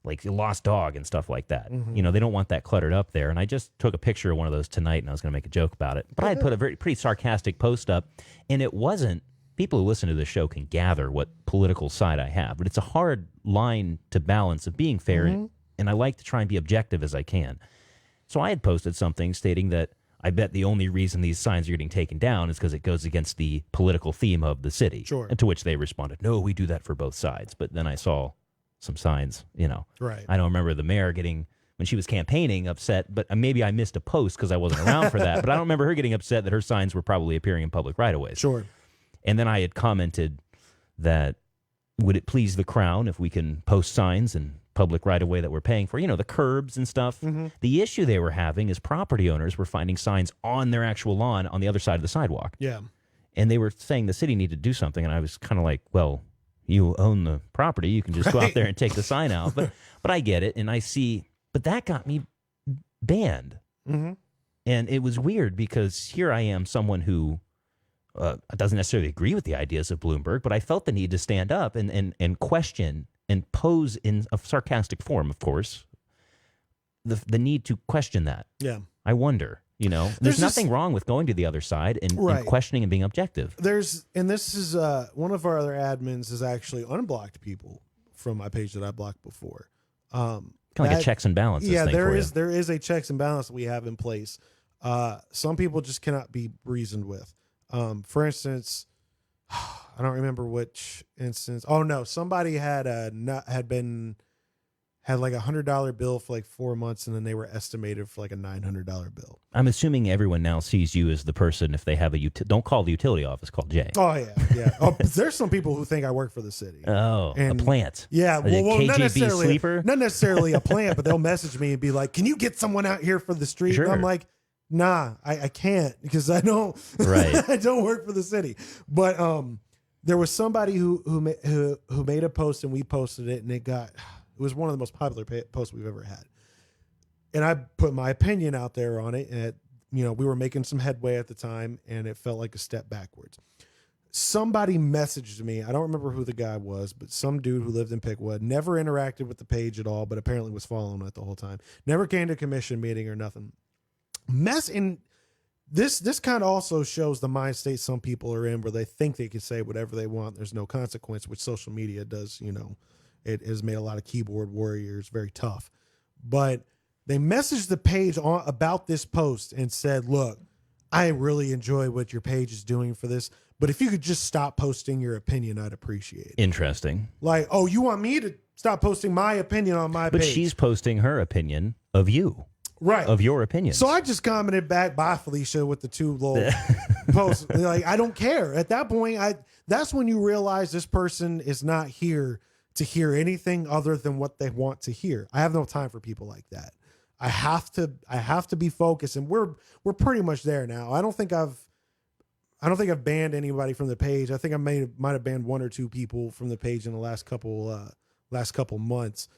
like lost dog and stuff like that. You know, they don't want that cluttered up there. And I just took a picture of one of those tonight, and I was going to make a joke about it. But I had put a pretty sarcastic post up, and it wasn't, people who listen to this show can gather what political side I have, but it's a hard line to balance of being fair, and I like to try and be objective as I can. So I had posted something stating that I bet the only reason these signs are getting taken down is because it goes against the political theme of the city. Sure. And to which they responded, "No, we do that for both sides." But then I saw some signs, you know. Right. I don't remember the mayor getting, when she was campaigning, upset, but maybe I missed a post because I wasn't around for that. But I don't remember her getting upset that her signs were probably appearing in public right-of-ways. Sure. And then I had commented that, would it please the crown if we can post signs in public right-of-way that we're paying for, you know, the curbs and stuff. The issue they were having is property owners were finding signs on their actual lawn on the other side of the sidewalk. Yeah. And they were saying the city needed to do something. And I was kind of like, well, you own the property. You can just go out there and take the sign out. But I get it. And I see, but that got me banned. And it was weird because here I am, someone who doesn't necessarily agree with the ideas of Bloomberg, but I felt the need to stand up and question and pose in a sarcastic form, of course, the need to question that. Yeah. I wonder, there's There's nothing just- wrong with going to the other side and Right. questioning and being objective. And this is one of our other admins has actually unblocked people from my page that I blocked before. Kind of like a checks and balances Yeah, thing there for is you. there is a checks and balance that we have in place. Some people just cannot be reasoned with. For instance, I don't remember which instance. Oh no, somebody had like $100 bill for like 4 months, and then they were estimated for like a $900 bill. I'm assuming everyone now sees you as the person, if they have don't call the utility office, call Jay. Oh yeah. Oh, there's some people who think I work for the city. Oh, And- a plant. Yeah, A well, not KGB necessarily, sleeper? not necessarily a plant, but they'll message me and be like, "Can you get someone out here for the street?" Sure. And I'm like, "Nah, I can't because I don't, Right. I don't work for the city." But there was somebody who made a post and we posted it, and it was one of the most popular posts we've ever had. And I put my opinion out there on it, and we were making some headway at the time, and it felt like a step backwards. Somebody messaged me. I don't remember who the guy was, but some dude who lived in Pickwood, never interacted with the page at all, but apparently was following it the whole time. Never came to a commission meeting or nothing. And this kind of also shows the mind state some people are in, where they think they can say whatever they want. There's no consequence, which social media does. It has made a lot of keyboard warriors very tough. But they messaged the page about this post and said, "Look, I really enjoy what your page is doing for this, but if you could just stop posting your opinion, I'd appreciate it." Interesting. Like, oh, you want me to stop posting my opinion on my But page? she's posting her opinion of you, right. of your opinion. So I just commented back, "Bye, Felicia," with the two little posts. Like, I don't care. At that point, that's when you realize this person is not here to hear anything other than what they want to hear. I have no time for people like that. I have to be focused, and we're pretty much there now. I don't think I've banned anybody from the page. I think I might have banned one or two people from the page in the last couple months.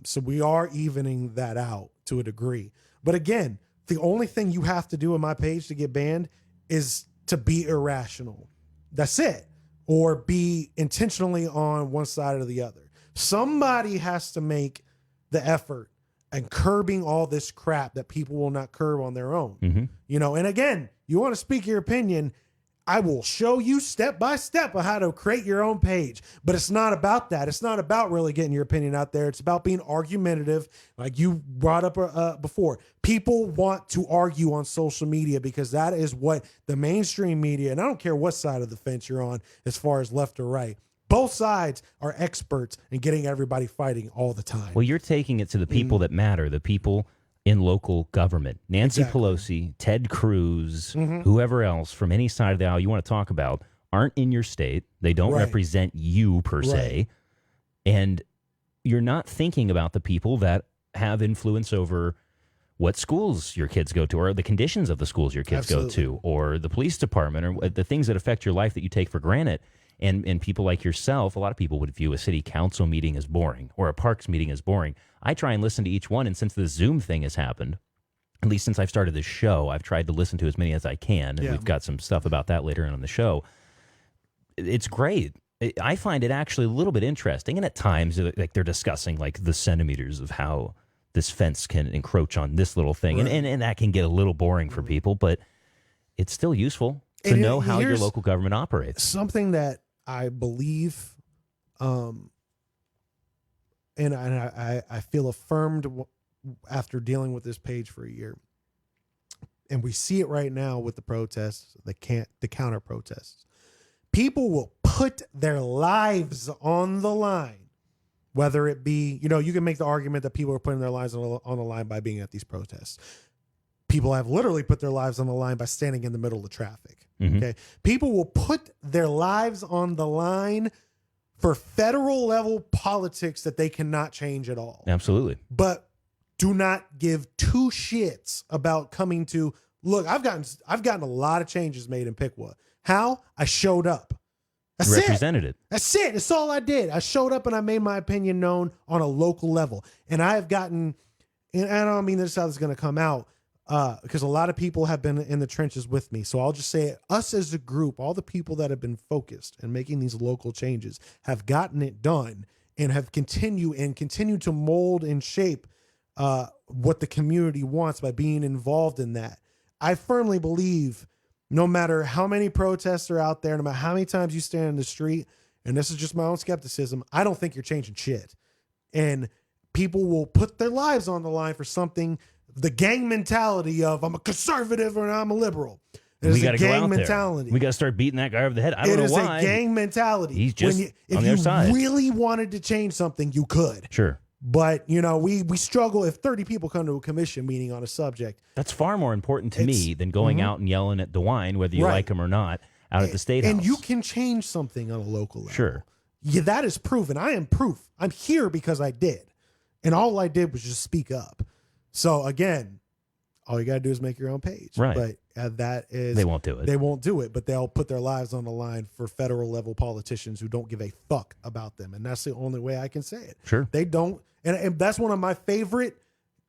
So we are evening that out to a degree. But again, the only thing you have to do on my page to get banned is to be irrational. That's it. Or be intentionally on one side or the other. Somebody has to make the effort and curbing all this crap that people will not curb on their own. Mhm. And again, you want to speak your opinion, I will show you step by step of how to create your own page. But it's not about that. It's not about really getting your opinion out there. It's about being argumentative, like you brought up before. People want to argue on social media because that is what the mainstream media, and I don't care what side of the fence you're on as far as left or right, both sides are experts in getting everybody fighting all the time. Well, you're taking it to the people that matter, the people in local government. Nancy Exactly. Pelosi, Ted Cruz, whoever else from any side of the aisle you want to talk about aren't in your state. They don't Right. represent you per se. And you're not thinking about the people that have influence over what schools your kids go to, or the conditions of the schools your kids go Absolutely. to, or the police department, or the things that affect your life that you take for granted. And people like yourself, a lot of people would view a city council meeting as boring or a parks meeting as boring. I try and listen to each one. And since the Zoom thing has happened, at least since I've started this show, I've tried to listen to as many as I can. And Yeah. we've got some stuff about that later on the show. It's great. I find it actually a little bit interesting. And at times, like they're discussing like the centimeters of how this fence can encroach on this little thing. Right. And that can get a little boring for people, but it's still useful to And know how your here's- local government operates. Something that I believe, and I feel affirmed after dealing with this page for a year, and we see it right now with the protests, the counter protests. People will put their lives on the line, whether it be, you can make the argument that people are putting their lives on the line by being at these protests. People have literally put their lives on the line by standing in the middle of traffic. Mhm. Okay. People will put their lives on the line for federal level politics that they cannot change at all. Absolutely. But do not give two shits about coming to look. I've gotten a lot of changes made in Pickwa. How? I showed up. That's it. Represented it. That's it. That's all I did. I showed up and I made my opinion known on a local level. And I have gotten, and I don't mean this is how this is going to come out. because a lot of people have been in the trenches with me. So I'll just say us as a group, all the people that have been focused and making these local changes have gotten it done and have continued to mold and shape what the community wants by being involved in that. I firmly believe no matter how many protests are out there, no matter how many times you stand in the street, and this is just my own skepticism, I don't think you're changing shit. And people will put their lives on the line for something, the gang mentality of I'm a conservative or I'm a liberal. It We is got a to go gang out mentality. there. We got to start beating that guy over the head. I don't It know is why. a gang mentality. He's just if on the you other side. really wanted to change something, you could. Sure. But, we struggle if 30 people come to a commission meeting on a subject. That's far more important to me than going out and yelling at DeWine, whether you Right. like him or not, out at the State House. And you can change something on a local level. Sure. Yeah, that is proven. I am proof. I'm here because I did. And all I did was just speak up. So again, all you got to do is make your own page. Right. But that is... They won't do it. They won't do it, but they'll put their lives on the line for federal level politicians who don't give a fuck about them. And that's the only way I can say it. Sure. They don't. And that's one of my favorite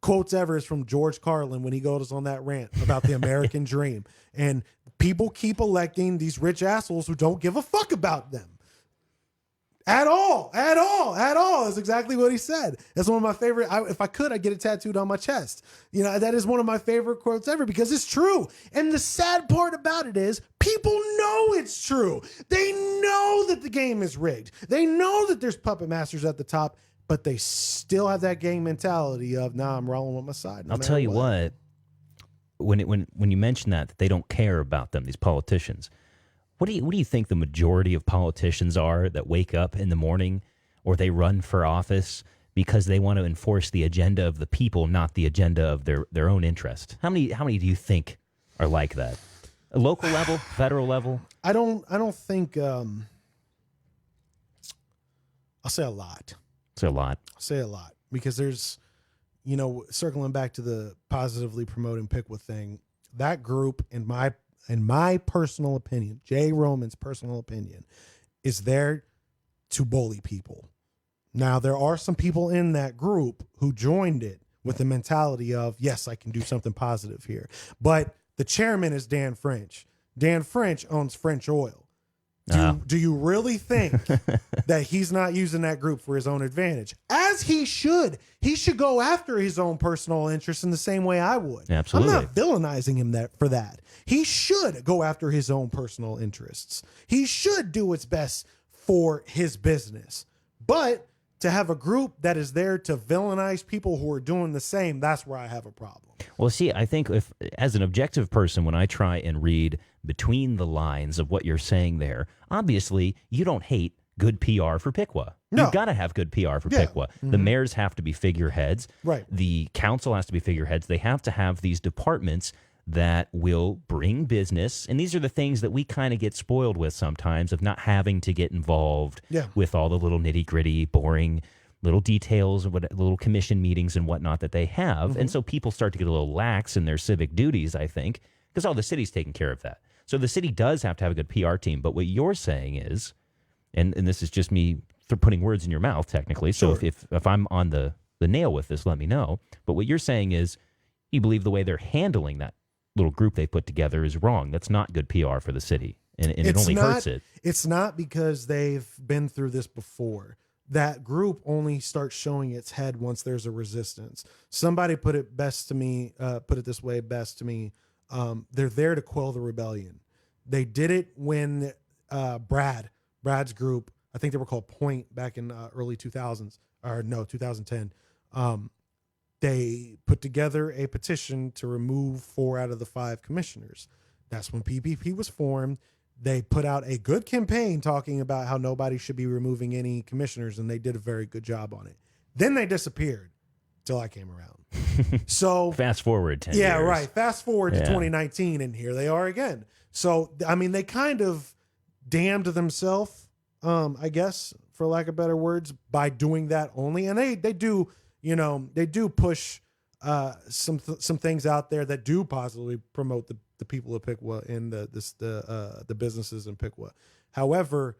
quotes ever is from George Carlin when he goes on that rant about the American dream. And people keep electing these rich assholes who don't give a fuck about them. At all. That's exactly what he said. That's one of my favorite. If I could, I'd get it tattooed on my chest. That is one of my favorite quotes ever because it's true. And the sad part about it is people know it's true. They know that the game is rigged. They know that there's puppet masters at the top, but they still have that gang mentality of, nah, I'm rolling with my side. I'll tell you what. When you mention that they don't care about them, these politicians, what do you think the majority of politicians are that wake up in the morning or they run for office because they want to enforce the agenda of the people, not the agenda of their own interest? How many do you think are like that? A local level, federal level? I don't think I'll say a lot. It's a lot. I'll say a lot because there's, circling back to the positively promoting Piqua thing, that group, in my personal opinion, Jay Roman's personal opinion, is there to bully people. Now, there are some people in that group who joined it with the mentality of, yes, I can do something positive here. But the chairman is Dan French. Dan French owns French Oil. Do you really think that he's not using that group for his own advantage? As he should. He should go after his own personal interests in the same way I would. Absolutely. I'm not villainizing him for that. He should go after his own personal interests. He should do what's best for his business. But to have a group that is there to villainize people who are doing the same, that's where I have a problem. Well, see, I think as an objective person, when I try and read between the lines of what you're saying there, obviously you don't hate good PR for Piqua. No. You've got to have good PR for Yeah. Piqua. The mayors have to be figureheads. Right. The council has to be figureheads. They have to have these departments that will bring business. And these are the things that we kind of get spoiled with sometimes, of not having to get involved Yeah. with all the little nitty gritty, boring little details, little commission meetings and whatnot that they have. And so people start to get a little lax in their civic duties, I think, because all the city's taking care of that. So the city does have to have a good PR team. But what you're saying is, and this is just me putting words in your mouth, technically. So Sure. if I'm on the nail with this, let me know. But what you're saying is you believe the way they're handling that little group they put together is wrong. That's not good PR for the city. And it only hurts it. It's not because they've been through this before. That group only starts showing its head once there's a resistance. Somebody put it best to me, they're there to quell the rebellion. They did it when Brad's group, I think they were called Point back in early 2000s, 2010. They put together a petition to remove 4 out of the 5 commissioners. That's when PPP was formed. They put out a good campaign talking about how nobody should be removing any commissioners, and they did a very good job on it. Then they disappeared till I came around. So Fast forward 10 yeah, years. right. Fast forward to 2019, and here they are again. So, I mean, they kind of damned themselves, I guess, for lack of better words, by doing that only. And they do, they do push some things out there that do positively promote the people of Piqua and the businesses in Piqua. However,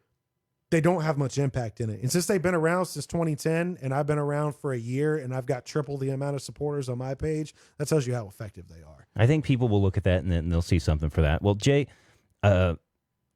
they don't have much impact in it. And since they've been around since 2010 and I've been around for a year and I've got triple the amount of supporters on my page, that tells you how effective they are. I think people will look at that and then they'll see something for that. Well, Jay, I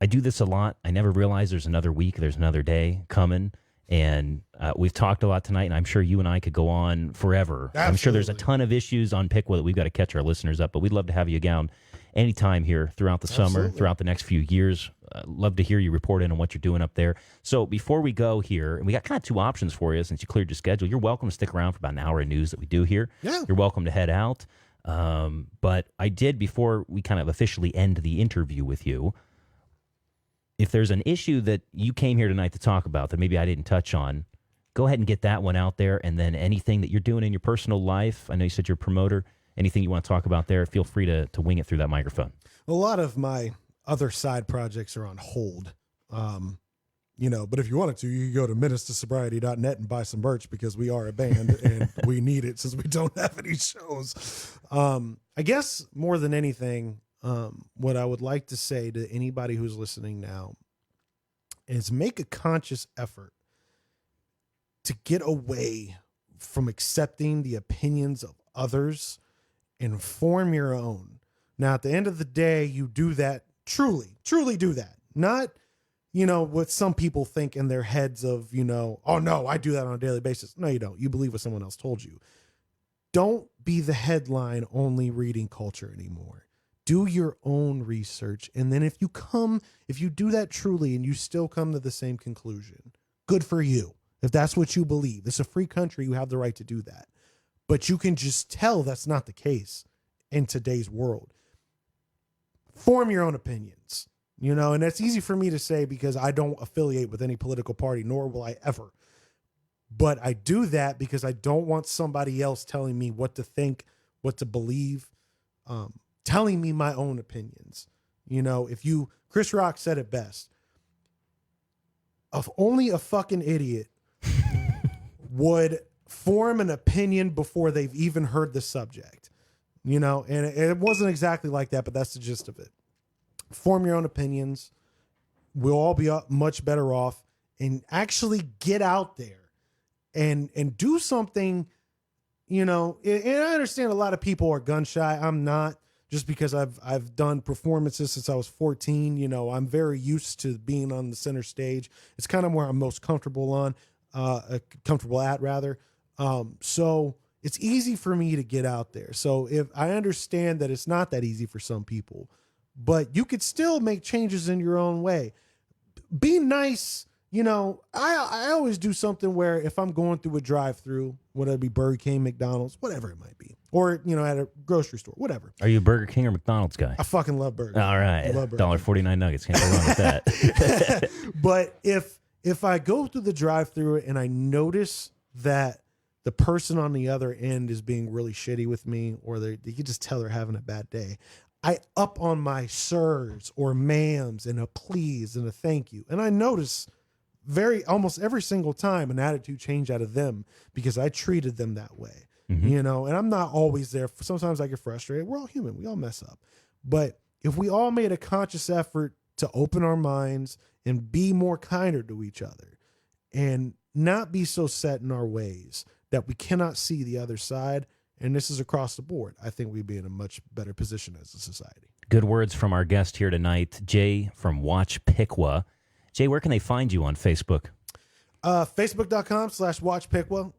do this a lot. I never realize there's another week, there's another day coming. And we've talked a lot tonight, and I'm sure you and I could go on forever. Absolutely. I'm sure there's a ton of issues on Piqua that we've got to catch our listeners up, but we'd love to have you down anytime here throughout the summer, Absolutely. throughout the next few years. Love to hear you report in on what you're doing up there. So before we go here, and we got kind of two options for you since you cleared your schedule. You're welcome to stick around for about an hour of news that we do here. Yeah. You're welcome to head out. But I did, before we kind of officially end the interview with you, if there's an issue that you came here tonight to talk about that maybe I didn't touch on, go ahead and get that one out there. And then anything that you're doing in your personal life, I know you said you're a promoter, anything you want to talk about there, feel free to wing it through that microphone. A lot of my other side projects are on hold. But if you wanted to, you could go to ministersobriety.net and buy some merch because we are a band and we need it since we don't have any shows. I guess more than anything, what I would like to say to anybody who's listening now is make a conscious effort to get away from accepting the opinions of others and form your own. Now, at the end of the day, you do that truly do that. Not, what some people think in their heads of, oh no, I do that on a daily basis. No, you don't. You believe what someone else told you. Don't be the headline only reading culture anymore. Do your own research. And then if you do that truly and you still come to the same conclusion, good for you. If that's what you believe, it's a free country. You have the right to do that. But you can just tell that's not the case in today's world. Form your own opinions, and that's easy for me to say because I don't affiliate with any political party, nor will I ever. But I do that because I don't want somebody else telling me what to think, what to believe, telling me my own opinions. Chris Rock said it best. If only a fucking idiot would form an opinion before they've even heard the subject, and it wasn't exactly like that, but that's the gist of it. Form your own opinions. We'll all be much better off, and actually get out there and do something, and I understand a lot of people are gun shy. I'm not, just because I've done performances since I was 14. I'm very used to being on the center stage. It's kind of where I'm most comfortable at rather. So it's easy for me to get out there. So if I understand that it's not that easy for some people, but you could still make changes in your own way. Be nice. I always do something where if I'm going through a drive-through, whether it be Burger King, McDonald's, whatever it might be, or, at a grocery store, whatever. Are you a Burger King or McDonald's guy? I fucking love burgers. All right. $1.49 nuggets. Can't go wrong with that. But if I go through the drive-through and I notice that the person on the other end is being really shitty with me, or you can just tell they're having a bad day, I up on my sirs or ma'ams and a please and a thank you. And I notice almost every single time an attitude change out of them because I treated them that way, and I'm not always there. Sometimes I get frustrated. We're all human. We all mess up. But if we all made a conscious effort to open our minds and be more kinder to each other and not be so set in our ways that we cannot see the other side, and this is across the board, I think we'd be in a much better position as a society. Good words from our guest here tonight, Jay from Watch Piqua. Jay, where can they find you on Facebook? Facebook.com/Watch Piqua.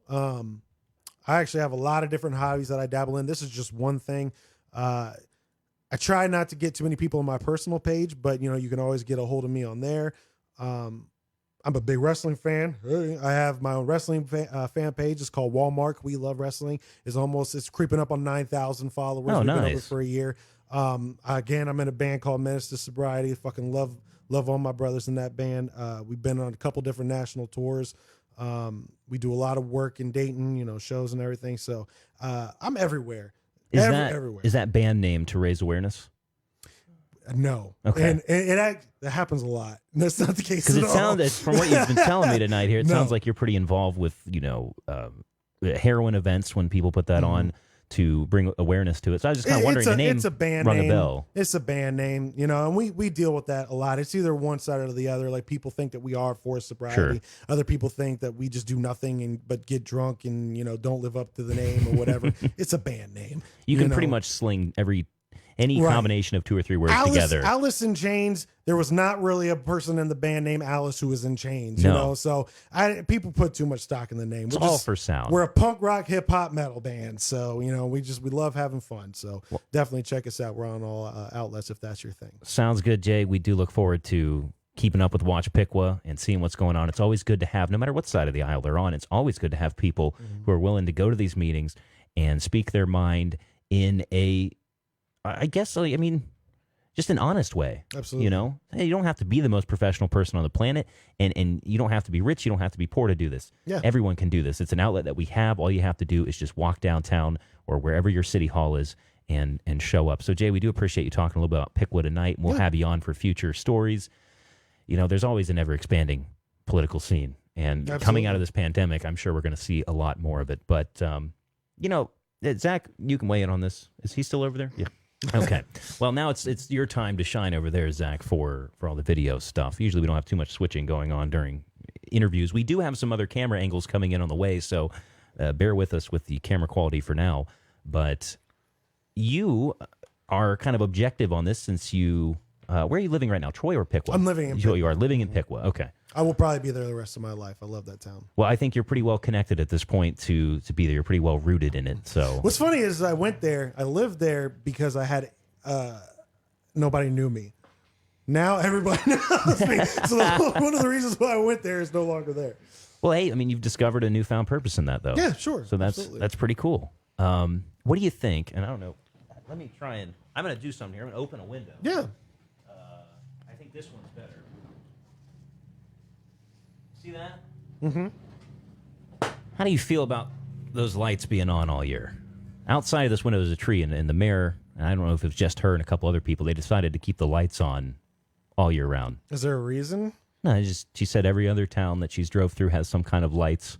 I actually have a lot of different hobbies that I dabble in. This is just one thing. I try not to get too many people on my personal page, but you can always get a hold of me on there. I'm a big wrestling fan. I have my own wrestling fan page. It's called Walmart. We Love Wrestling. It's creeping up on 9,000 followers. Oh, We've been nice. over for a year. Again, I'm in a band called Menace to Sobriety. Fucking love all my brothers in that band. We've been on a couple different national tours. We do a lot of work in Dayton, shows and everything. So I'm everywhere. Everywhere. Is that band name to raise awareness? No. Okay. And that happens a lot. That's not the case Because at it all. sounds, from what you've been telling me tonight here, it No. sounds like you're pretty involved with, heroin events when people put that on. to bring awareness to it. So I was just kind of wondering, the name it's a band rung name. a bell. It's a band name, you know, and we deal with that a lot. It's either one side or the other. Like people think that we are for sobriety. Sure. Other people think that we just do nothing but get drunk and, you know, don't live up to the name or whatever. It's a band name. You can know? pretty much sling any Right. combination of 2 or 3 words together. Alice in Chains. There was not really a person in the band named Alice who was in chains, No. you know. So people put too much stock in the name. It's all for sound. We're a punk rock hip hop metal band, so you know we love having fun. So definitely check us out. We're on all outlets if that's your thing. Sounds good, Jay. We do look forward to keeping up with Watch Piqua and seeing what's going on. It's always good to have, no matter what side of the aisle they're on, it's always good to have people who are willing to go to these meetings and speak their mind in a, I guess, I mean, just an honest way. Absolutely. You know, hey, you don't have to be the most professional person on the planet, and you don't have to be rich. You don't have to be poor to do this. Yeah. Everyone can do this. It's an outlet that we have. All you have to do is just walk downtown or wherever your city hall is and show up. So, Jay, we do appreciate you talking a little bit about Piqua tonight. And we'll have you on for future stories. You know, there's always an ever-expanding political scene. And coming out of this pandemic, I'm sure we're going to see a lot more of it. But, you know, Zach, you can weigh in on this. Is he still over there? Yeah. Okay. Well, now it's your time to shine over there, Zach, for all the video stuff. Usually we don't have too much switching going on during interviews. We do have some other camera angles coming in on the way, so bear with us with the camera quality for now. But you are kind of objective on this since you... where are you living right now, Troy or Piqua? I'm living in Piqua. You are living in Piqua. Okay. I will probably be there the rest of my life. I love that town. Well, I think you're pretty well connected at this point to be there. You're pretty well rooted in it. So What's funny is I went there. I lived there because I had nobody knew me. Now everybody knows me. So one of the reasons why I went there is no longer there. well, hey, I mean, you've discovered a newfound purpose in that, though. Yeah, sure. So Absolutely. that's pretty cool. What do you think? And I don't know. Let me try and I'm going to do something here. I'm going to open a window. Yeah. I think this one's better. See that? Mm-hmm. How do you feel about those lights being on all year? Outside of this window is a tree, and the mayor, and I don't know if it was just her and a couple other people, they decided to keep the lights on all year round. Is there a reason? No, she said every other town that she's drove through has some kind of lights.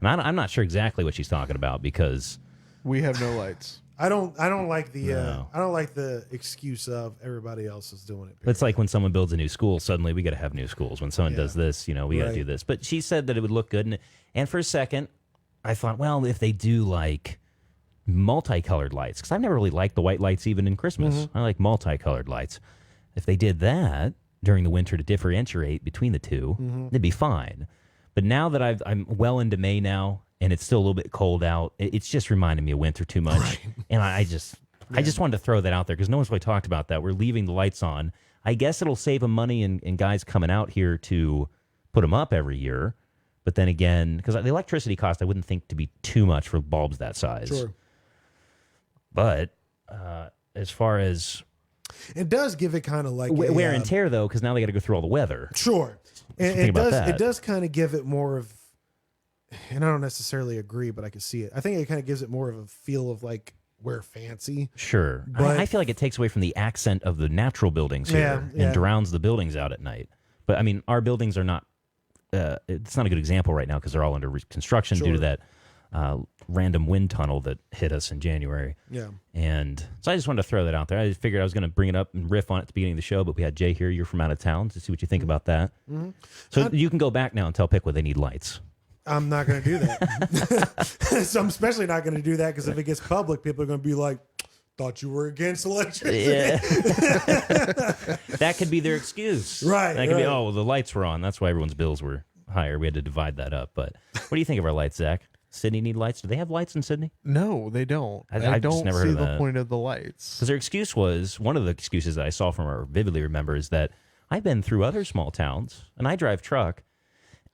And I'm not sure exactly what she's talking about because... We have no lights. I don't like the No. I don't like the excuse of everybody else is doing it. It's like when someone builds a new school, suddenly we got to have new schools. When someone does this, you know, we got to do this. But she said that it would look good. And for a second, I thought, well, if they do like multicolored lights, because I've never really liked the white lights even in Christmas. I like multicolored lights. If they did that during the winter to differentiate between the two, it'd be fine. But now that I'm well into May now, and it's still a little bit cold out, it's just reminding me of winter too much. Right. And I just wanted to throw that out there because no one's really talked about that. We're leaving the lights on. I guess it'll save them money and guys coming out here to put them up every year. But then again, because the electricity cost, I wouldn't think to be too much for bulbs that size. Sure. But as far as It does give it kind of like wear and tear, though, because now they got to go through all the weather. Sure. And think it about does. that. It does kind of give it more of, and I don't necessarily agree, but I can see it. I think it kind of gives it more of a feel of like we're fancy. Sure. But- I feel like it takes away from the accent of the natural buildings here Yeah. and drowns the buildings out at night. But, I mean, our buildings are not, it's not a good example right now because they're all under construction due to Sure. that random wind tunnel that hit us in January. Yeah. And so I just wanted to throw that out there. I just figured I was going to bring it up and riff on it at the beginning of the show, but we had Jay here. You're from out of town to see what you think about that. Mm-hmm. So you can go back now and tell Piqua they need lights. I'm not going to do that. So I'm especially not going to do that because if it gets public, people are going to be like, thought you were against electricity. Yeah. That could be their excuse. Right, That could be, right. oh, well, the lights were on. That's why everyone's bills were higher. We had to divide that up. But what do you think of our lights, Zach? Sydney need lights? Do they have lights in Sydney? No, they don't. I've I just don't never heard see of the that. point of the lights. Because their excuse was, one of the excuses that I saw from or vividly remember is that I've been through other small towns, and I drive truck,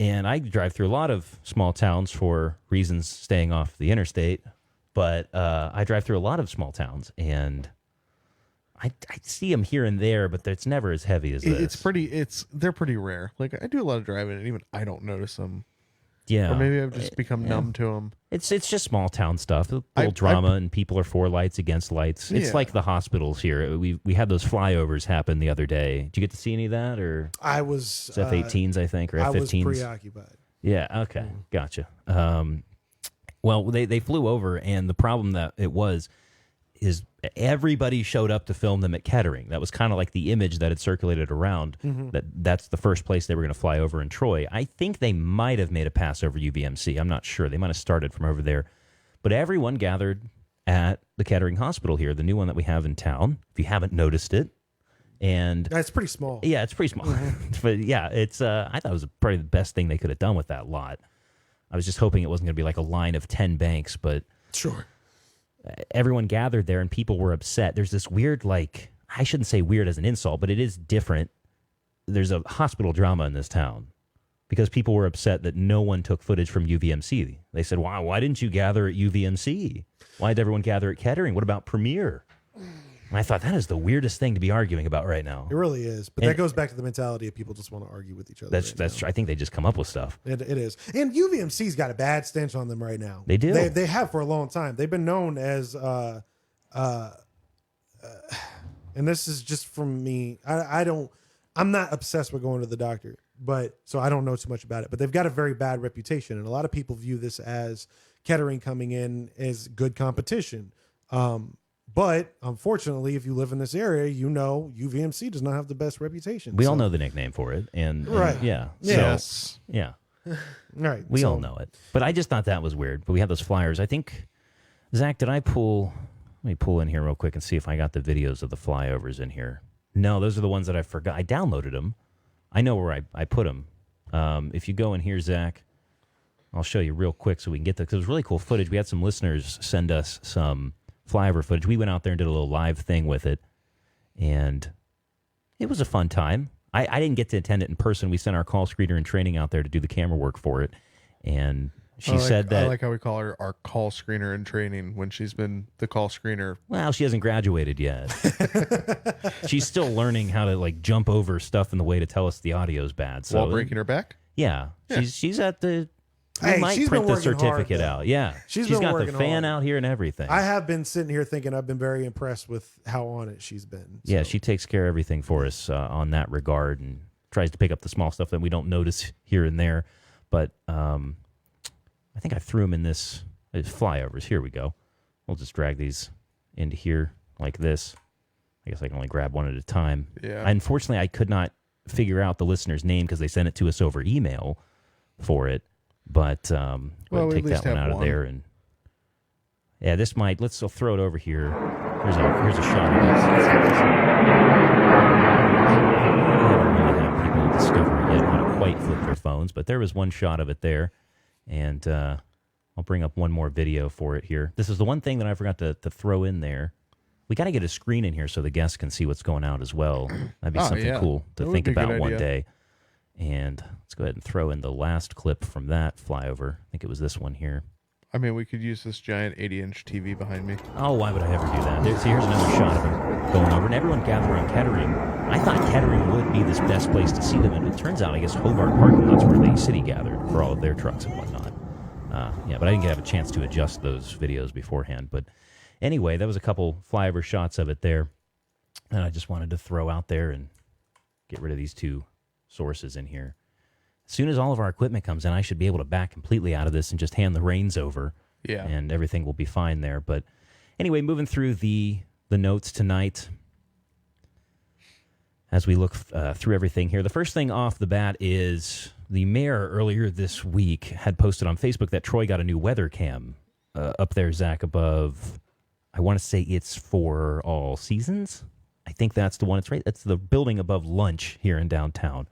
and I drive through a lot of small towns for reasons staying off the interstate, but I drive through a lot of small towns, and I see them here and there, but it's never as heavy as this. They're pretty rare. Like I do a lot of driving, and even I don't notice them. Yeah. Or maybe I've just become numb to them. It's just small town stuff, a little drama, and people are for lights, against lights. It's Yeah. like the hospitals here. We had those flyovers happen the other day. Did you get to see any of that, or I was it's F-18s, I think, or I was F-15s? preoccupied. Yeah. Okay. Gotcha. Well, they flew over, and the problem that it was is everybody showed up to film them at Kettering. That was kind of like the image that had circulated around, that's the first place they were going to fly over in Troy. I think they might have made a pass over UVMC. I'm not sure. They might have started from over there. But everyone gathered at the Kettering Hospital here, the new one that we have in town, if you haven't noticed it. And It's pretty small. yeah, it's pretty small. But yeah, it's I thought it was probably the best thing they could have done with that lot. I was just hoping it wasn't going to be like a line of 10 banks, but Sure. everyone gathered there and people were upset. There's this weird, like, I shouldn't say weird as an insult, but it is different. There's a hospital drama in this town because people were upset that no one took footage from UVMC. They said, why didn't you gather at UVMC? Why did everyone gather at Kettering? What about Premier? And I thought that is the weirdest thing to be arguing about right now. It really is. But that goes back to the mentality of people just want to argue with each other. That's true. I think they just come up with stuff. It is. And UVMC's got a bad stench on them right now. They do. They have for a long time. They've been known as, and this is just from me. I'm not obsessed with going to the doctor, so I don't know too much about it. But they've got a very bad reputation. And a lot of people view this as Kettering coming in as good competition. But unfortunately, if you live in this area, you know UVMC does not have the best reputation. We all know the nickname for it. And Right. yeah. Yes. So, yeah. Right. We all know it. But I just thought that was weird. But we had those flyers. I think, Zach, let me pull in here real quick and see if I got the videos of the flyovers in here. No, those are the ones that I forgot. I downloaded them. I know where I put them. If you go in here, Zach, I'll show you real quick so we can get because it was really cool footage. We had some listeners send us some flyover footage. We went out there and did a little live thing with it, and it was a fun time. I didn't get to attend it in person. We sent our call screener in training out there to do the camera work for it, and she said that... I like how we call her our call screener in training when she's been the call screener. Well, she hasn't graduated yet. She's still learning how to like jump over stuff in the way to tell us the audio's bad. So While breaking her back? Yeah. She's at the... We Hey, might she's print been the working hard, certificate though. out. Yeah. She's She's been got the working fan hard. out here and everything. I have been sitting here thinking I've been very impressed with how on it she's been. Yeah, So. she takes care of everything for us on that regard and tries to pick up the small stuff that we don't notice here and there. But I think I threw them in this flyovers. Here we go. We'll just drag these into here like this. I guess I can only grab one at a time. Yeah. Unfortunately, I could not figure out the listener's name because they sent it to us over email for it. But we'll we take at that least one have out of one. there. And yeah, this might, I'll throw it over here. Here's a shot of this. I haven't really had people discover yet how to quite flip their phones, but there was one shot of it there. And I'll bring up one more video for it here. This is the one thing that I forgot to throw in there. We got to get a screen in here so the guests can see what's going out as well. That'd be something yeah. cool to That would think be a good about one idea. day. And let's go ahead and throw in the last clip from that flyover. I think it was this one here. I mean, we could use this giant 80-inch TV behind me. Oh, why would I ever do that? See, here's another shot of them going over, and everyone gathered around Kettering. I thought Kettering would be the best place to see them, and it turns out, I guess, Hobart parking lot's where the city gathered for all of their trucks and whatnot. Yeah, but I didn't have a chance to adjust those videos beforehand. But anyway, that was a couple flyover shots of it there, and I just wanted to throw out there and get rid of these two sources in here. As soon as all of our equipment comes in, I should be able to back completely out of this and just hand the reins over. Yeah. And everything will be fine there. But anyway, moving through the notes tonight, as we look through everything here, the first thing off the bat is the mayor earlier this week had posted on Facebook that Troy got a new weather cam up there, Zach, above, I want to say it's for all seasons. I think that's the one. It's right. That's the building above Lunch here in downtown.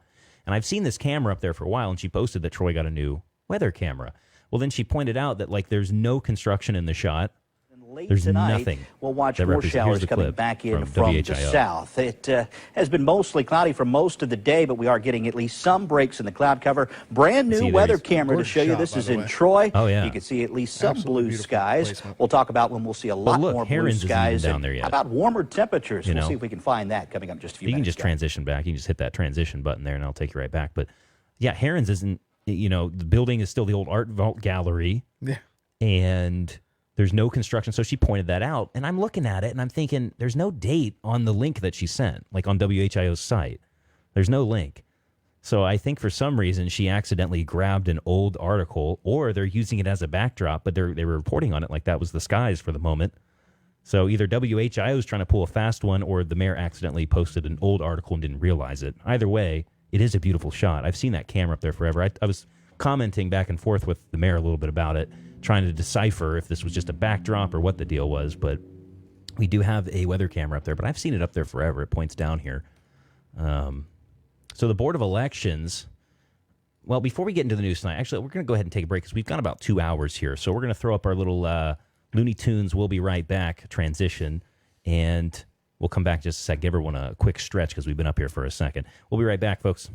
And I've seen this camera up there for a while, and she posted that Troy got a new weather camera. Well, then she pointed out that, like, there's no construction in the shot. Late There's tonight, nothing we'll watch that more represents- showers here's the coming clip back in from from the WHIO. south. It has been mostly cloudy for most of the day, but we are getting at least some breaks in the cloud cover. Brand new See, there weather he's- camera to gorgeous show you. shot, This by is the in way. Troy. Oh, yeah. You can see at least some Absolutely blue beautiful skies. placement. We'll talk about when we'll see a lot look, more blue Herons isn't even skies down and there yet. how about warmer temperatures. You We'll know? see if we can find that coming up in just a few You can minutes. just guys. transition back. You can just hit that transition button there, and I'll take you right back. But yeah, Herons isn't, the building is still the old Art Vault Gallery, Yeah. and there's no construction. So she pointed that out, and I'm looking at it, and I'm thinking, there's no date on the link that she sent, like on WHIO's site. There's no link. So I think for some reason she accidentally grabbed an old article, or they're using it as a backdrop, but they were reporting on it like that was the skies for the moment. So either WHIO is trying to pull a fast one, or the mayor accidentally posted an old article and didn't realize it. Either way, it is a beautiful shot. I've seen that camera up there forever. I was commenting back and forth with the mayor a little bit about it, trying to decipher if this was just a backdrop or what the deal was. But we do have a weather camera up there, but I've seen it up there forever. It points down here. So the Board of Elections, well, before we get into the news tonight, actually, we're going to go ahead and take a break because we've got about 2 hours here. So we're going to throw up our little Looney Tunes, we'll be right back transition, and we'll come back just a sec. Give everyone a quick stretch because we've been up here for a second. We'll be right back, folks.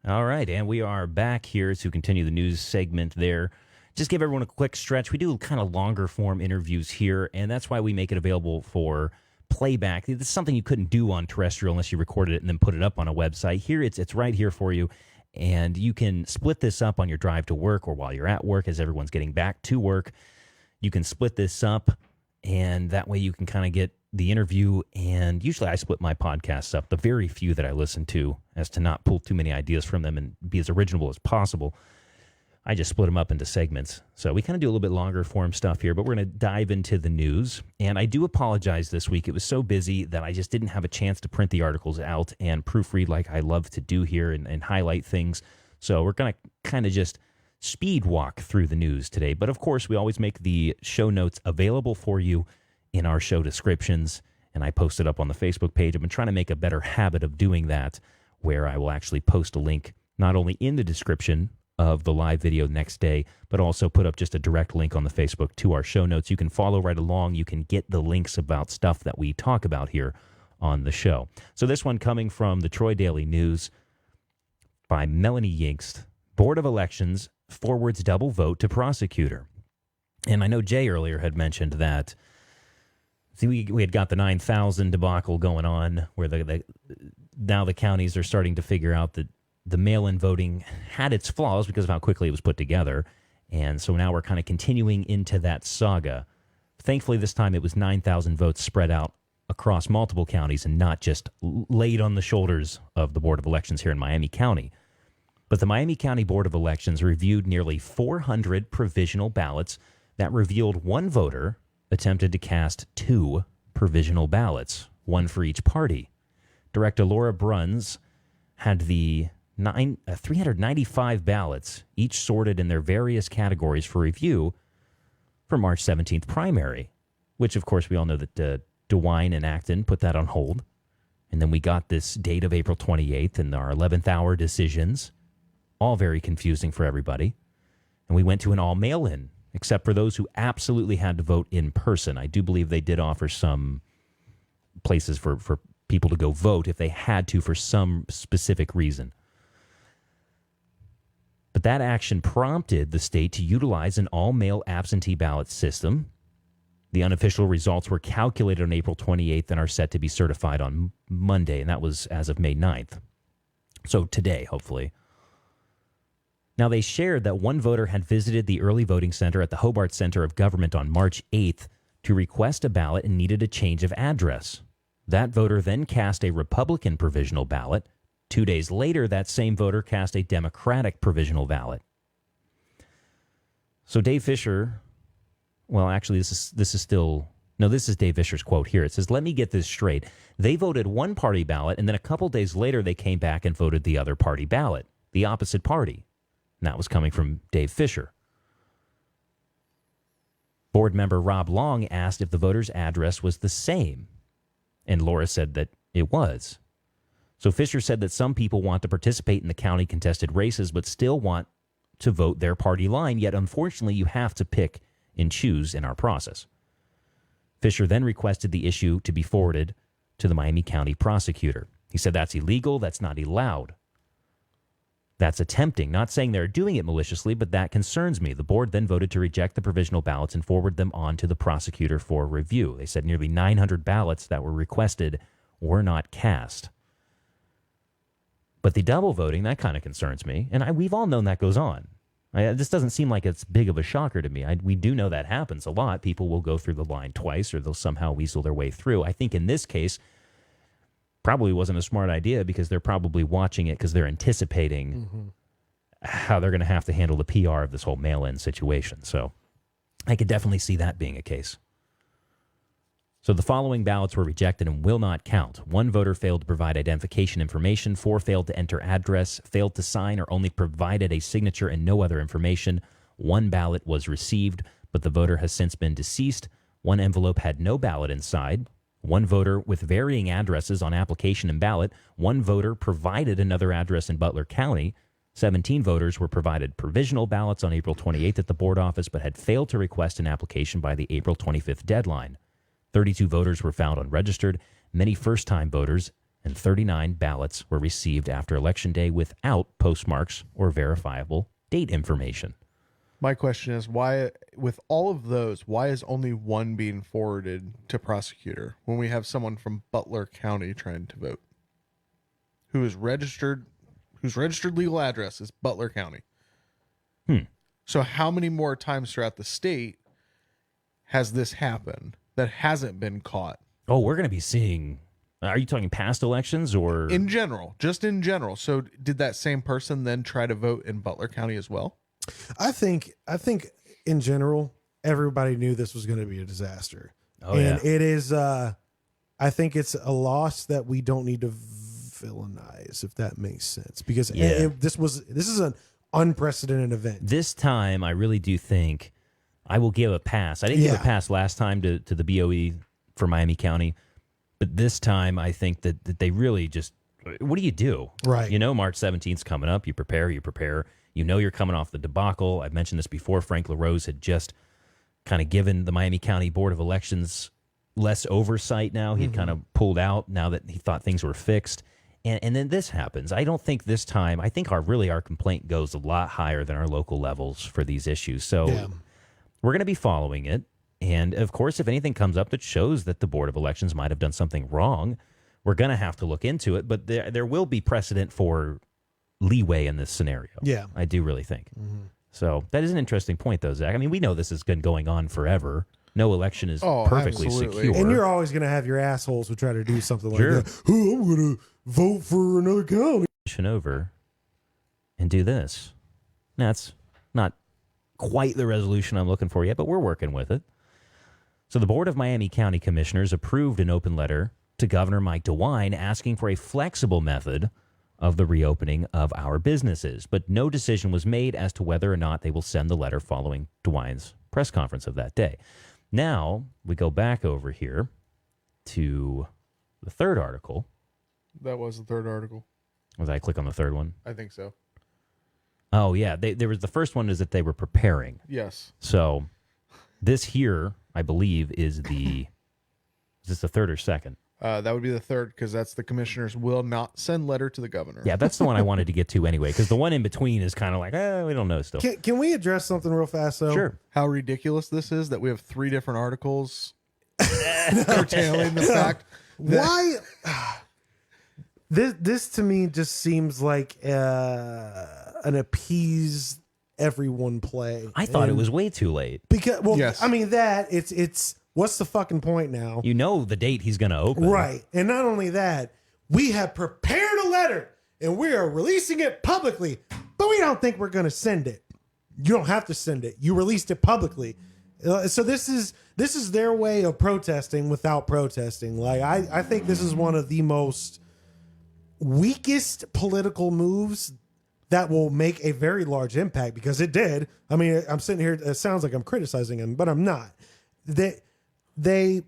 All right, and we are back here to continue the news segment there. Just give everyone a quick stretch. We do kind of longer form interviews here, and that's why we make it available for playback. This is something you couldn't do on terrestrial unless you recorded it and then put it up on a website. Here, it's right here for you, and you can split this up on your drive to work or while you're at work as everyone's getting back to work. You can split this up, and that way you can kind of get the interview. And usually I split my podcasts up, the very few that I listen to, as to not pull too many ideas from them and be as original as possible. I just split them up into segments. So we kind of do a little bit longer form stuff here, but we're going to dive into the news. And I do apologize this week. It was so busy that I just didn't have a chance to print the articles out and proofread like I love to do here and highlight things. So we're going to kind of just speed walk through the news today. But of course, we always make the show notes available for you in our show descriptions, and I post it up on the Facebook page. I've been trying to make a better habit of doing that, where I will actually post a link not only in the description of the live video next day, but also put up just a direct link on the Facebook to our show notes. You can follow right along. You can get the links about stuff that we talk about here on the show. So this one coming from the Troy Daily News by Melanie Yinkst. Board of Elections forwards double vote to prosecutor. And I know Jay earlier had mentioned that we had got the 9,000 debacle going on, where now the counties are starting to figure out that the mail-in voting had its flaws because of how quickly it was put together. And so now we're kind of continuing into that saga. Thankfully, this time it was 9,000 votes spread out across multiple counties and not just laid on the shoulders of the Board of Elections here in Miami County. But the Miami County Board of Elections reviewed nearly 400 provisional ballots that revealed one voter attempted to cast 2 provisional ballots, one for each party. Director Laura Bruns had the 395 ballots, each sorted in their various categories for review for March 17th primary, which, of course, we all know that DeWine and Acton put that on hold. And then we got this date of April 28th and our 11th hour decisions, all very confusing for everybody. And we went to an all mail-in, except for those who absolutely had to vote in person. I do believe they did offer some places for people to go vote if they had to for some specific reason. But that action prompted the state to utilize an all-mail absentee ballot system. The unofficial results were calculated on April 28th and are set to be certified on Monday, and that was as of May 9th. So today, hopefully. Now, they shared that one voter had visited the early voting center at the Hobart Center of Government on March 8th to request a ballot and needed a change of address. That voter then cast a Republican provisional ballot. 2 days later, that same voter cast a Democratic provisional ballot. So Dave Fisher, well, actually, this is Dave Fisher's quote here. It says, "Let me get this straight. They voted one party ballot, and then a couple days later, they came back and voted the other party ballot, the opposite party." And that was coming from Dave Fisher. Board member Rob Long asked if the voter's address was the same, and Laura said that it was. So Fisher said that some people want to participate in the county contested races but still want to vote their party line, yet unfortunately you have to pick and choose in our process. Fisher then requested the issue to be forwarded to the Miami County prosecutor. He said that's illegal, that's not allowed. That's attempting, not saying they're doing it maliciously, but that concerns me. The board then voted to reject the provisional ballots and forward them on to the prosecutor for review. They said nearly 900 ballots that were requested were not cast. But the double voting, that kind of concerns me. And we've all known that goes on. This doesn't seem like it's big of a shocker to me. We do know that happens a lot. People will go through the line twice or they'll somehow weasel their way through. I think in this case, probably wasn't a smart idea because they're probably watching it because they're anticipating how they're going to have to handle the PR of this whole mail-in situation. So I could definitely see that being a case. So the following ballots were rejected and will not count. One voter failed to provide identification information. 4 failed to enter address, failed to sign, or only provided a signature and no other information. 1 ballot was received, but the voter has since been deceased. 1 envelope had no ballot inside. 1 voter with varying addresses on application and ballot. 1 voter provided another address in Butler County. 17 voters were provided provisional ballots on April 28th at the board office, but had failed to request an application by the April 25th deadline. 32 voters were found unregistered, many first-time voters, and 39 ballots were received after Election Day without postmarks or verifiable date information. My question is, why, with all of those, why is only 1 being forwarded to prosecutor when we have someone from Butler County trying to vote? Whose registered legal address is Butler County. So how many more times throughout the state has this happened that hasn't been caught? Oh, we're going to be seeing, are you talking past elections or? In general, just in general. So did that same person then try to vote in Butler County as well? I think in general, everybody knew this was going to be a disaster. Oh, and yeah. it is, I think it's a loss that we don't need to villainize, if that makes sense, because this is an unprecedented event. This time, I really do think I will give a pass. I didn't give a pass last time to the BOE for Miami County, but this time I think that they really just, what do you do? Right. You know, March 17th is coming up. You prepare. You know you're coming off the debacle. I've mentioned this before. Frank LaRose had just kind of given the Miami County Board of Elections less oversight now. He'd kind of pulled out now that he thought things were fixed. And then this happens. I don't think this time, I think our complaint goes a lot higher than our local levels for these issues. So we're going to be following it. And of course, if anything comes up that shows that the Board of Elections might have done something wrong, we're going to have to look into it. But there will be precedent for leeway in this scenario. Yeah. I do really think. So that is an interesting point, though, Zach. I mean, we know this has been going on forever. No election is perfectly absolutely. secure. And you're always going to have your assholes who try to do something like Sure. that. Oh, I'm going to vote for another county. Over and do this. That's not quite the resolution I'm looking for yet, but we're working with it. So the Board of Miami County Commissioners approved an open letter to Governor Mike DeWine asking for a flexible method of the reopening of our businesses, but no decision was made as to whether or not they will send the letter following DeWine's press conference of that day. Now we go back over here to the third article That was the third article. Was I click on the third one? I think so. Oh yeah, there was the first one is that they were preparing. Yes. So this here, I believe, is this the third or second? That would be the third, because that's the commissioners will not send letter to the governor. Yeah, that's the one I wanted to get to anyway, because the one in between is kind of like, we don't know still. Can we address something real fast though? Sure. How ridiculous this is that we have 3 different articles curtailing the fact that Why? This to me just seems like an appease everyone play. I thought it And was way too late. because Yes. I mean that it's what's the fucking point now? You know the date he's going to open. Right. And not only that, we have prepared a letter and we are releasing it publicly, but we don't think we're going to send it. You don't have to send it. You released it publicly. So this is their way of protesting without protesting. Like I think this is one of the most weakest political moves that will make a very large impact, because it did. I mean, I'm sitting here, it sounds like I'm criticizing him, but I'm not. They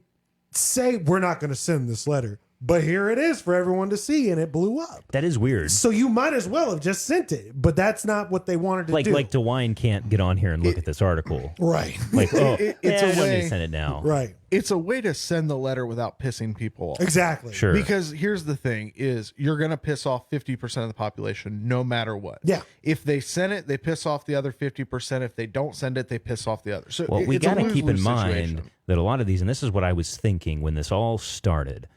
say we're not going to send this letter, but here it is for everyone to see, and it blew up. That is weird. So you might as well have just sent it, but that's not what they wanted to do. Like DeWine can't get on here and look at this article. Right. Like, oh, it's I a don't need way- to send it now. Right. it's a way to send the letter without pissing people off. Exactly. Sure. Because here's the thing is you're going to piss off 50% of the population no matter what. Yeah. If they send it, they piss off the other 50%. If they don't send it, they piss off the other. So Well, we it's a got to keep in lose-lose mind situation. that a lot of these, and this is what I was thinking when this all started,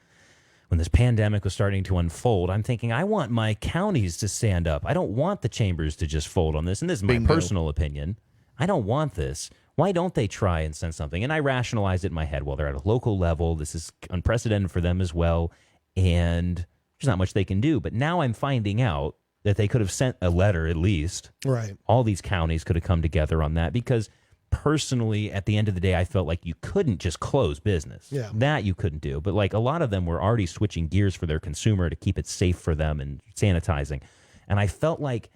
when this pandemic was starting to unfold, I'm thinking, I want my counties to stand up. I don't want the chambers to just fold on this. And this is my Bingo. personal opinion. I don't want this. Why don't they try and send something? And I rationalized it in my head. Well, they're at a local level. This is unprecedented for them as well. And there's not much they can do. But now I'm finding out that they could have sent a letter at least. Right. All these counties could have come together on that, because personally, at the end of the day, I felt like you couldn't just close business. Yeah. That you couldn't do. But like a lot of them were already switching gears for their consumer to keep it safe for them and sanitizing. And I felt like,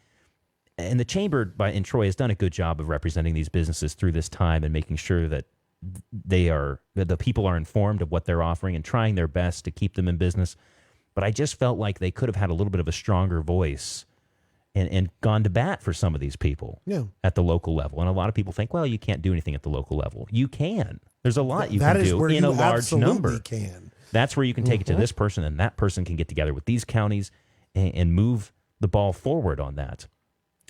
and the chamber in Troy has done a good job of representing these businesses through this time and making sure that that the people are informed of what they're offering and trying their best to keep them in business. But I just felt like they could have had a little bit of a stronger voice and gone to bat for some of these people Yeah. at the local level. And a lot of people think, well, you can't do anything at the local level. You can. There's a lot you That can is do where in you a large absolutely number. can. That's where you can take it to this person, and that person can get together with these counties and move the ball forward on that.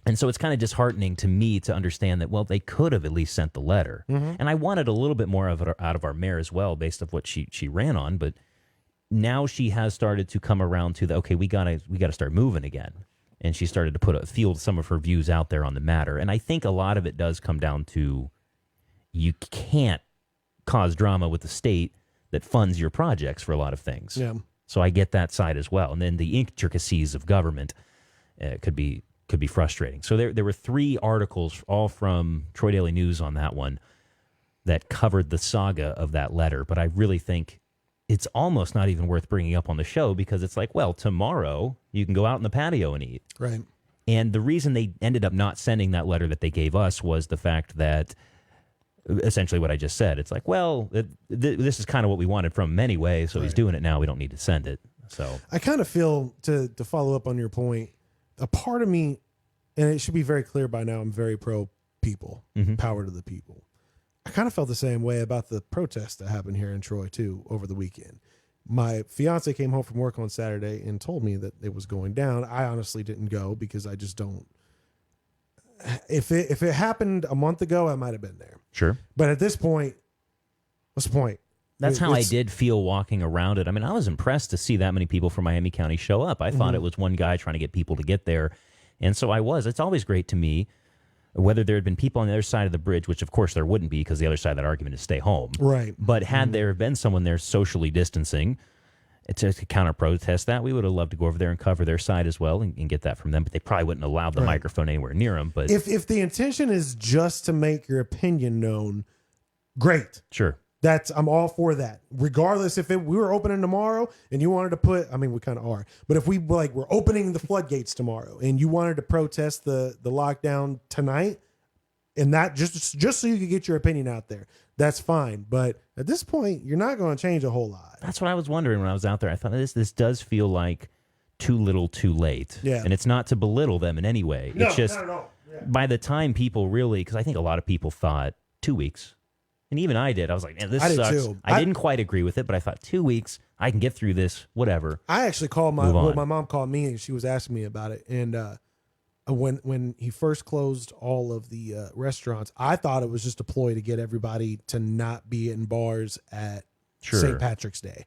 And so it's kind of disheartening to me to understand that, well, they could have at least sent the letter. And I wanted a little bit more of it out of our mayor as well, based on what she ran on. But now she has started to come around to the, okay, we gotta start moving again. And she started to field some of her views out there on the matter. And I think a lot of it does come down to you can't cause drama with the state that funds your projects for a lot of things. Yeah. So I get that side as well. And then the intricacies of government could be frustrating. So there were 3 articles, all from Troy Daily News on that one, that covered the saga of that letter. But I really think it's almost not even worth bringing up on the show, because it's like, well, tomorrow you can go out in the patio and eat. Right. And the reason they ended up not sending that letter that they gave us was the fact that, essentially what I just said, it's like, well, this is kind of what we wanted from him anyway, so he's doing it now. We don't need to send it. So I kind of feel, to follow up on your point, a part of me, and it should be very clear by now, I'm very pro people, power to the people. I kind of felt the same way about the protests that happened here in Troy too over the weekend. My fiance came home from work on Saturday and told me that it was going down. I honestly didn't go because I just don't. If it happened a month ago, I might have been there. sure. But at this point, what's the point? That's how I It's- did feel walking around it. I mean, I was impressed to see that many people from Miami County show up. I thought it was one guy trying to get people to get there. And so I was. It's always great to me, whether there had been people on the other side of the bridge, which of course there wouldn't be, because the other side of that argument is stay home. Right. But had there been someone there socially distancing to counter protest that, we would have loved to go over there and cover their side as well and get that from them. But they probably wouldn't allow the microphone anywhere near them. But If the intention is just to make your opinion known, great. sure. I'm all for that. Regardless if we were opening tomorrow and you wanted to put, I mean, we kind of are, but if we were we're opening the floodgates tomorrow and you wanted to protest the lockdown tonight, and that just so you could get your opinion out there, that's fine. But at this point, you're not going to change a whole lot. That's what I was wondering when I was out there. I thought this does feel like too little too late. Yeah. And it's not to belittle them in any way. No, it's just not at all. Yeah. by the time people really, because I think a lot of people thought 2 weeks. And even I did. I was like, man, this I did sucks. too. I didn't quite agree with it, but I thought 2 weeks, I can get through this, whatever. I actually called Move on. my mom called me and she was asking me about it. And when he first closed all of the restaurants, I thought it was just a ploy to get everybody to not be in bars at Sure. St. Patrick's Day.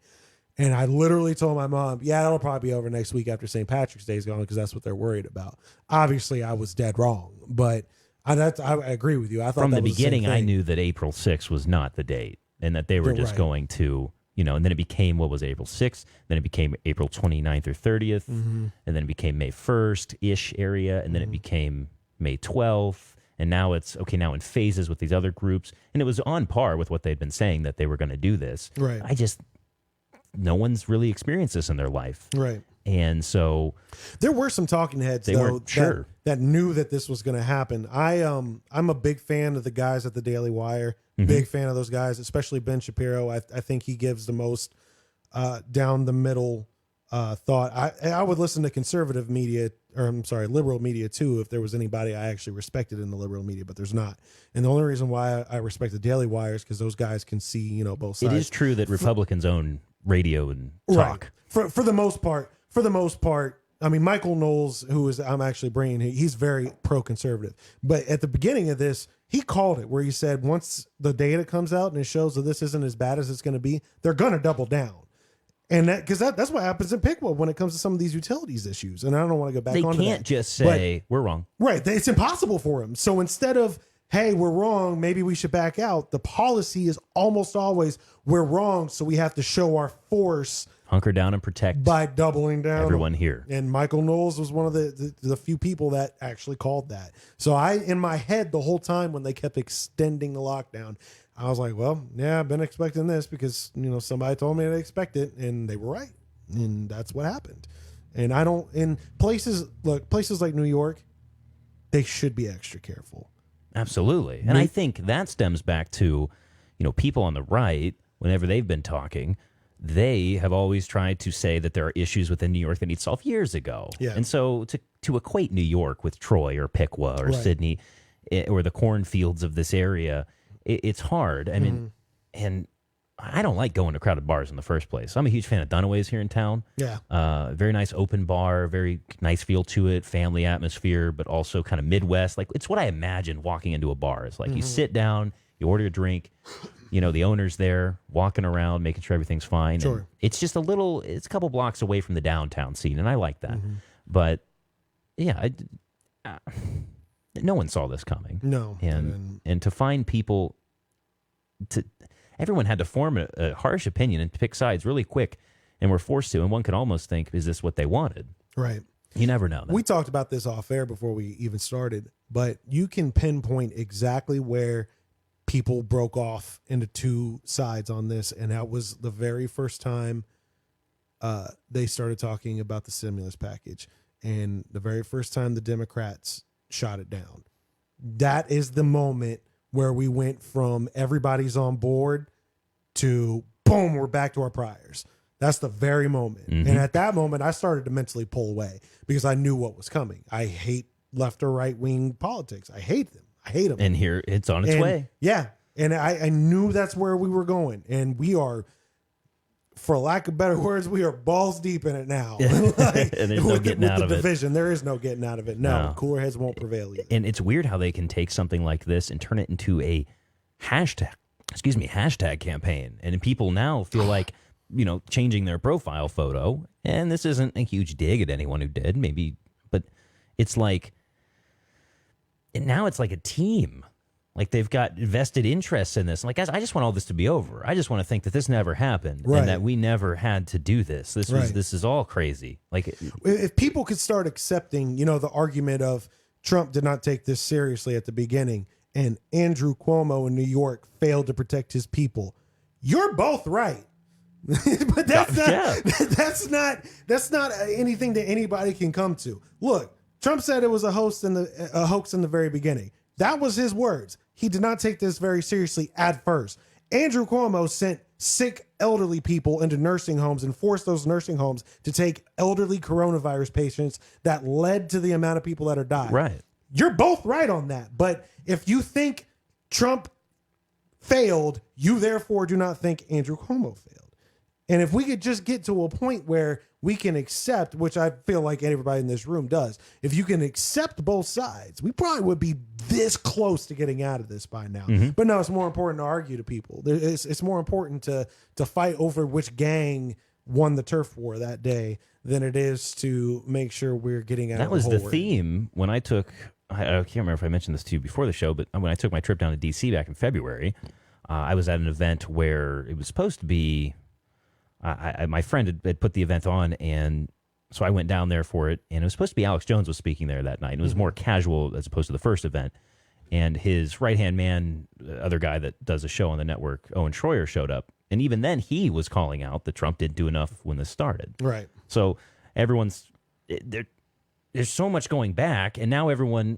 And I literally told my mom, yeah, it'll probably be over next week after St. Patrick's Day is gone because that's what they're worried about. Obviously, I was dead wrong, but I agree with you. I thought From that the was same beginning, I thing. knew that April 6th was not the date and that they were You're just right. going to, and then it became, what was April 6th? Then it became April 29th or 30th. Mm-hmm. And then it became May 1st-ish area. And then it became May 12th. And now it's, okay, now in phases with these other groups. And it was on par with what they'd been saying that they were going to do this. Right. No one's really experienced this in their life. Right. And so There were some talking heads They though weren't sure. that knew that this was going to happen. I'm a big fan of the guys at the Daily Wire. Mm-hmm. Big fan of those guys, especially Ben Shapiro. I think he gives the most down the middle thought. I would listen to conservative media, or I'm sorry, liberal media too, if there was anybody I actually respected in the liberal media, but there's not. And the only reason why I respect the Daily Wire is because those guys can see, both sides. it is true that Republicans own radio and talk. Right. For the most part. I mean, Michael Knowles, I'm actually bringing, he's very pro-conservative. But at the beginning of this, he called it where he said once the data comes out and it shows that this isn't as bad as it's going to be, they're going to double down. And that's what happens in Piqua when it comes to some of these utilities issues. And I don't want to go back They on can't that. just say, we're wrong. Right. It's impossible for them. So instead of, hey, we're wrong, maybe we should back out, the policy is almost always, we're wrong, so we have to show our force Hunker down and protect by doubling down. everyone here. And Michael Knowles was one of the few people that actually called that. So in my head, the whole time when they kept extending the lockdown, I was like, well, yeah, I've been expecting this because, somebody told me to expect it and they were right. And that's what happened. And in places like New York, they should be extra careful. Absolutely. And I think that stems back to, people on the right, whenever they've been talking, they have always tried to say that there are issues within New York that need solved years ago. Yeah. And so to equate New York with Troy or Piqua or Right. Sydney or the cornfields of this area, it's hard. I mean, and I don't like going to crowded bars in the first place. I'm a huge fan of Dunaway's here in town. Yeah. Very nice open bar, very nice feel to it, family atmosphere, but also kind of Midwest. Like it's what I imagine walking into a bar. It's like you sit down, you order a drink, the owner's there walking around, making sure everything's fine. Sure. And it's just it's a couple blocks away from the downtown scene, and I like that. But yeah, no one saw this coming. No. And to find people everyone had to form a harsh opinion and pick sides really quick, and were forced to. And one could almost think, is this what they wanted? Right. You never know. We talked about this off air before we even started, but you can pinpoint exactly where people broke off into two sides on this. And that was the very first time they started talking about the stimulus package, and the very first time the Democrats shot it down. That is the moment where we went from everybody's on board to boom, we're back to our priors. That's the very moment. And at that moment, I started to mentally pull away because I knew what was coming. I hate left or right wing politics. I hate them. I hate them. And here it's on its way. Yeah. And I knew that's where we were going. And we are, for lack of better words, we are balls deep in it now. Like, And there's no getting out of it. division, there is no getting out of it. No. Cooler heads won't prevail either. And it's weird how they can take something like this and turn it into a hashtag campaign. And people now feel like, changing their profile photo. And this isn't a huge dig at anyone who did, maybe, but it's like, now it's like a team. Like they've got vested interests in this. Like, guys, I just want all this to be over. I just want to think that this never happened Right. and that we never had to do this. Right. This is all crazy. Like, If people could start accepting, the argument of Trump did not take this seriously at the beginning and Andrew Cuomo in New York failed to protect his people, you're both right. But that's not anything that anybody can come to. Look, Trump said it was a hoax in the very beginning. That was his words. He did not take this very seriously at first. Andrew Cuomo sent sick elderly people into nursing homes and force those nursing homes to take elderly coronavirus patients that led to the amount of people that are dying. Right. You're both right on that. But if you think Trump failed, you therefore do not think Andrew Cuomo failed. And if we could just get to a point where we can accept, which I feel like everybody in this room does, if you can accept both sides, we probably would be this close to getting out of this by now. But no, it's more important to argue to people. It's more important to fight over which gang won the turf war that day than it is to make sure we're getting out That of was the the hole we're in. theme when I took, I can't remember if I mentioned this to you before the show, but when I took my trip down to D.C. back in February, I was at an event where it was supposed to be, my friend had put the event on, and so I went down there for it, and it was supposed to be Alex Jones was speaking there that night. It was more casual as opposed to the first event, and his right-hand man, the other guy that does a show on the network, Owen Schroyer, showed up, and even then he was calling out that Trump didn't do enough when this started. Right. So everyone's there's so much going back, and now everyone,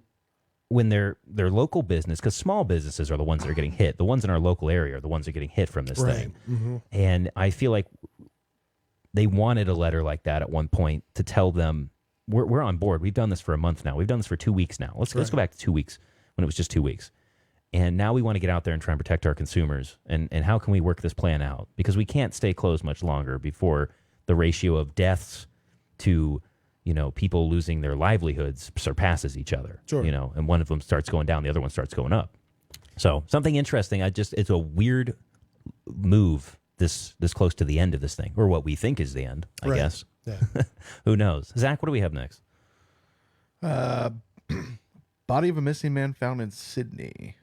when their local business, because small businesses are the ones that are getting hit. The ones in our local area are the ones that are getting hit from this thing. And I feel like they wanted a letter like that at one point to tell them, we're on board. We've done this for a month now. We've done this for 2 weeks now. Let's go back to 2 weeks when it was just 2 weeks. And now we want to get out there and try and protect our consumers. And how can we work this plan out? Because we can't stay closed much longer before the ratio of deaths to, people losing their livelihoods surpasses each other. Sure. And one of them starts going down, the other one starts going up. So something interesting. It's a weird move this close to the end of this thing, or what we think is the end, I guess. Yeah. Who knows? Zach, what do we have next? Body of a missing man found in Sydney.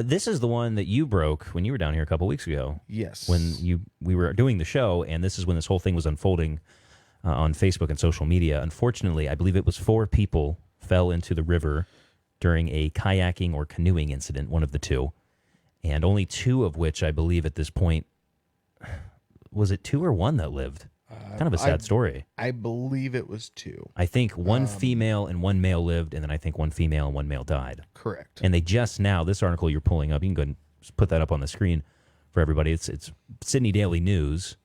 This is the one that you broke when you were down here a couple weeks ago. Yes. When we were doing the show, and this is when this whole thing was unfolding on Facebook and social media. Unfortunately, I believe it was 4 people fell into the river during a kayaking or canoeing incident, one of the two, and only 2 of which I believe at this point, was it 2 or 1 that lived? Kind of a sad story. I believe it was 2. I think 1 female and 1 male lived, and then I think 1 female and 1 male died. Correct. And they just now, this article you're pulling up, you can go and put that up on the screen for everybody. It's Sydney Daily News,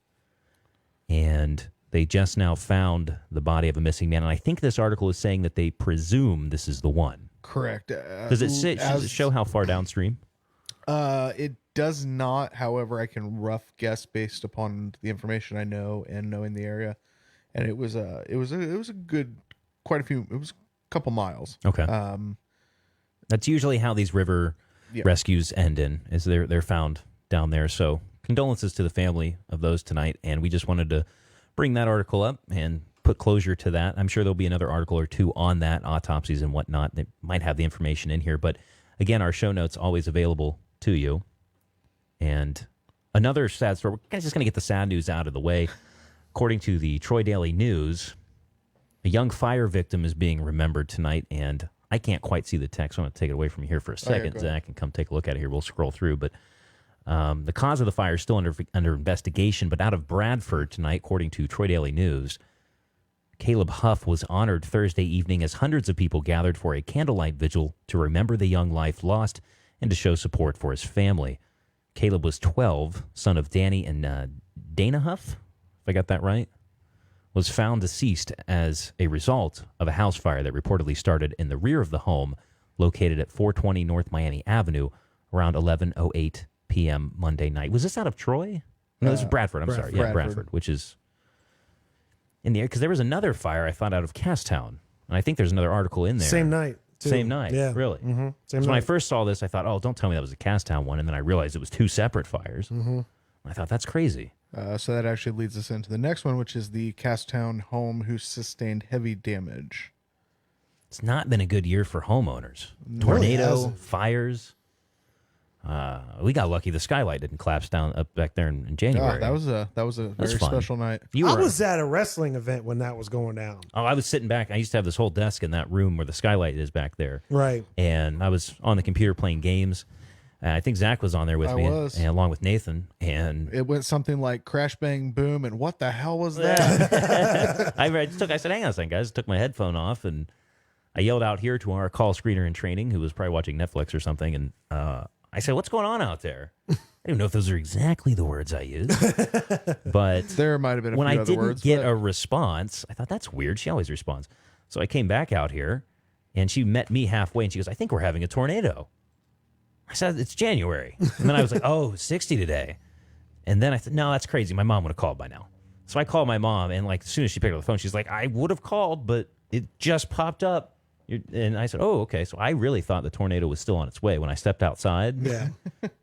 and they just now found the body of a missing man. And I think this article is saying that they presume this is the one. Correct. Does it show how far downstream? It does not. However, I can rough guess based upon the information I know and knowing the area. And it was a good, quite a few. It was a couple miles. Okay. That's usually how these river rescues end is they're found down there. So condolences to the family of those tonight. And we just wanted to bring that article up and put closure to that. I'm sure there'll be another article or 2 on that, autopsies and whatnot. They might have the information in here. But again, our show notes always available to you. And another sad story. We're just going to get the sad news out of the way. According to the Troy Daily News, a young fire victim is being remembered tonight, and I can't quite see the text, so I'm going to take it away from you here for a second, Zach, and come take a look at it here. We'll scroll through, but the cause of the fire is still under investigation, but out of Bradford tonight, according to Troy Daily News, Caleb Huff was honored Thursday evening as hundreds of people gathered for a candlelight vigil to remember the young life lost and to show support for his family. Caleb was 12, son of Danny and Dana Huff, if I got that right, was found deceased as a result of a house fire that reportedly started in the rear of the home located at 420 North Miami Avenue around 11:08 p.m. Monday night. Was this out of Troy? No, this is Bradford. I'm sorry. Yeah, Bradford, which is in the air. Because there was another fire I found out of Casstown, and I think there's another article in there. Same night. too. Same night. Yeah. Really? Mm-hmm. So when I first saw this, I thought, oh, don't tell me that was a Casstown one. And then I realized it was 2 separate fires. Mm-hmm. I thought, that's crazy. So that actually leads us into the next one, which is the Casstown home who sustained heavy damage. It's not been a good year for homeowners. No, it Tornado, hasn't. fires. We got lucky the skylight didn't collapse down up back there in January. That was a very fun. special night. I was at a wrestling event when that was going down. I was sitting back. I used to have this whole desk in that room where the skylight is back there. Right. And I was on the computer playing games. I think Zach was on there with me, and along with Nathan. And it went something like crash, bang, boom, and what the hell was that? I said, hang on a second, guys. I took my headphone off, and I yelled out here to our call screener in training, who was probably watching Netflix or something, and I said, what's going on out there? I don't know if those are exactly the words I used, but There might have been a when few I other didn't words. get but- a response, I thought that's weird. She always responds. So I came back out here, and she met me halfway, and she goes, "I think we're having a tornado." I said, "It's January," and then I was like, "Oh, 60 today," and then I said, "No, that's crazy. My mom would have called by now." So I called my mom, and like as soon as she picked up the phone, she's like, "I would have called, but it just popped up." And I said, "Oh, okay." So I really thought the tornado was still on its way when I stepped outside. Yeah.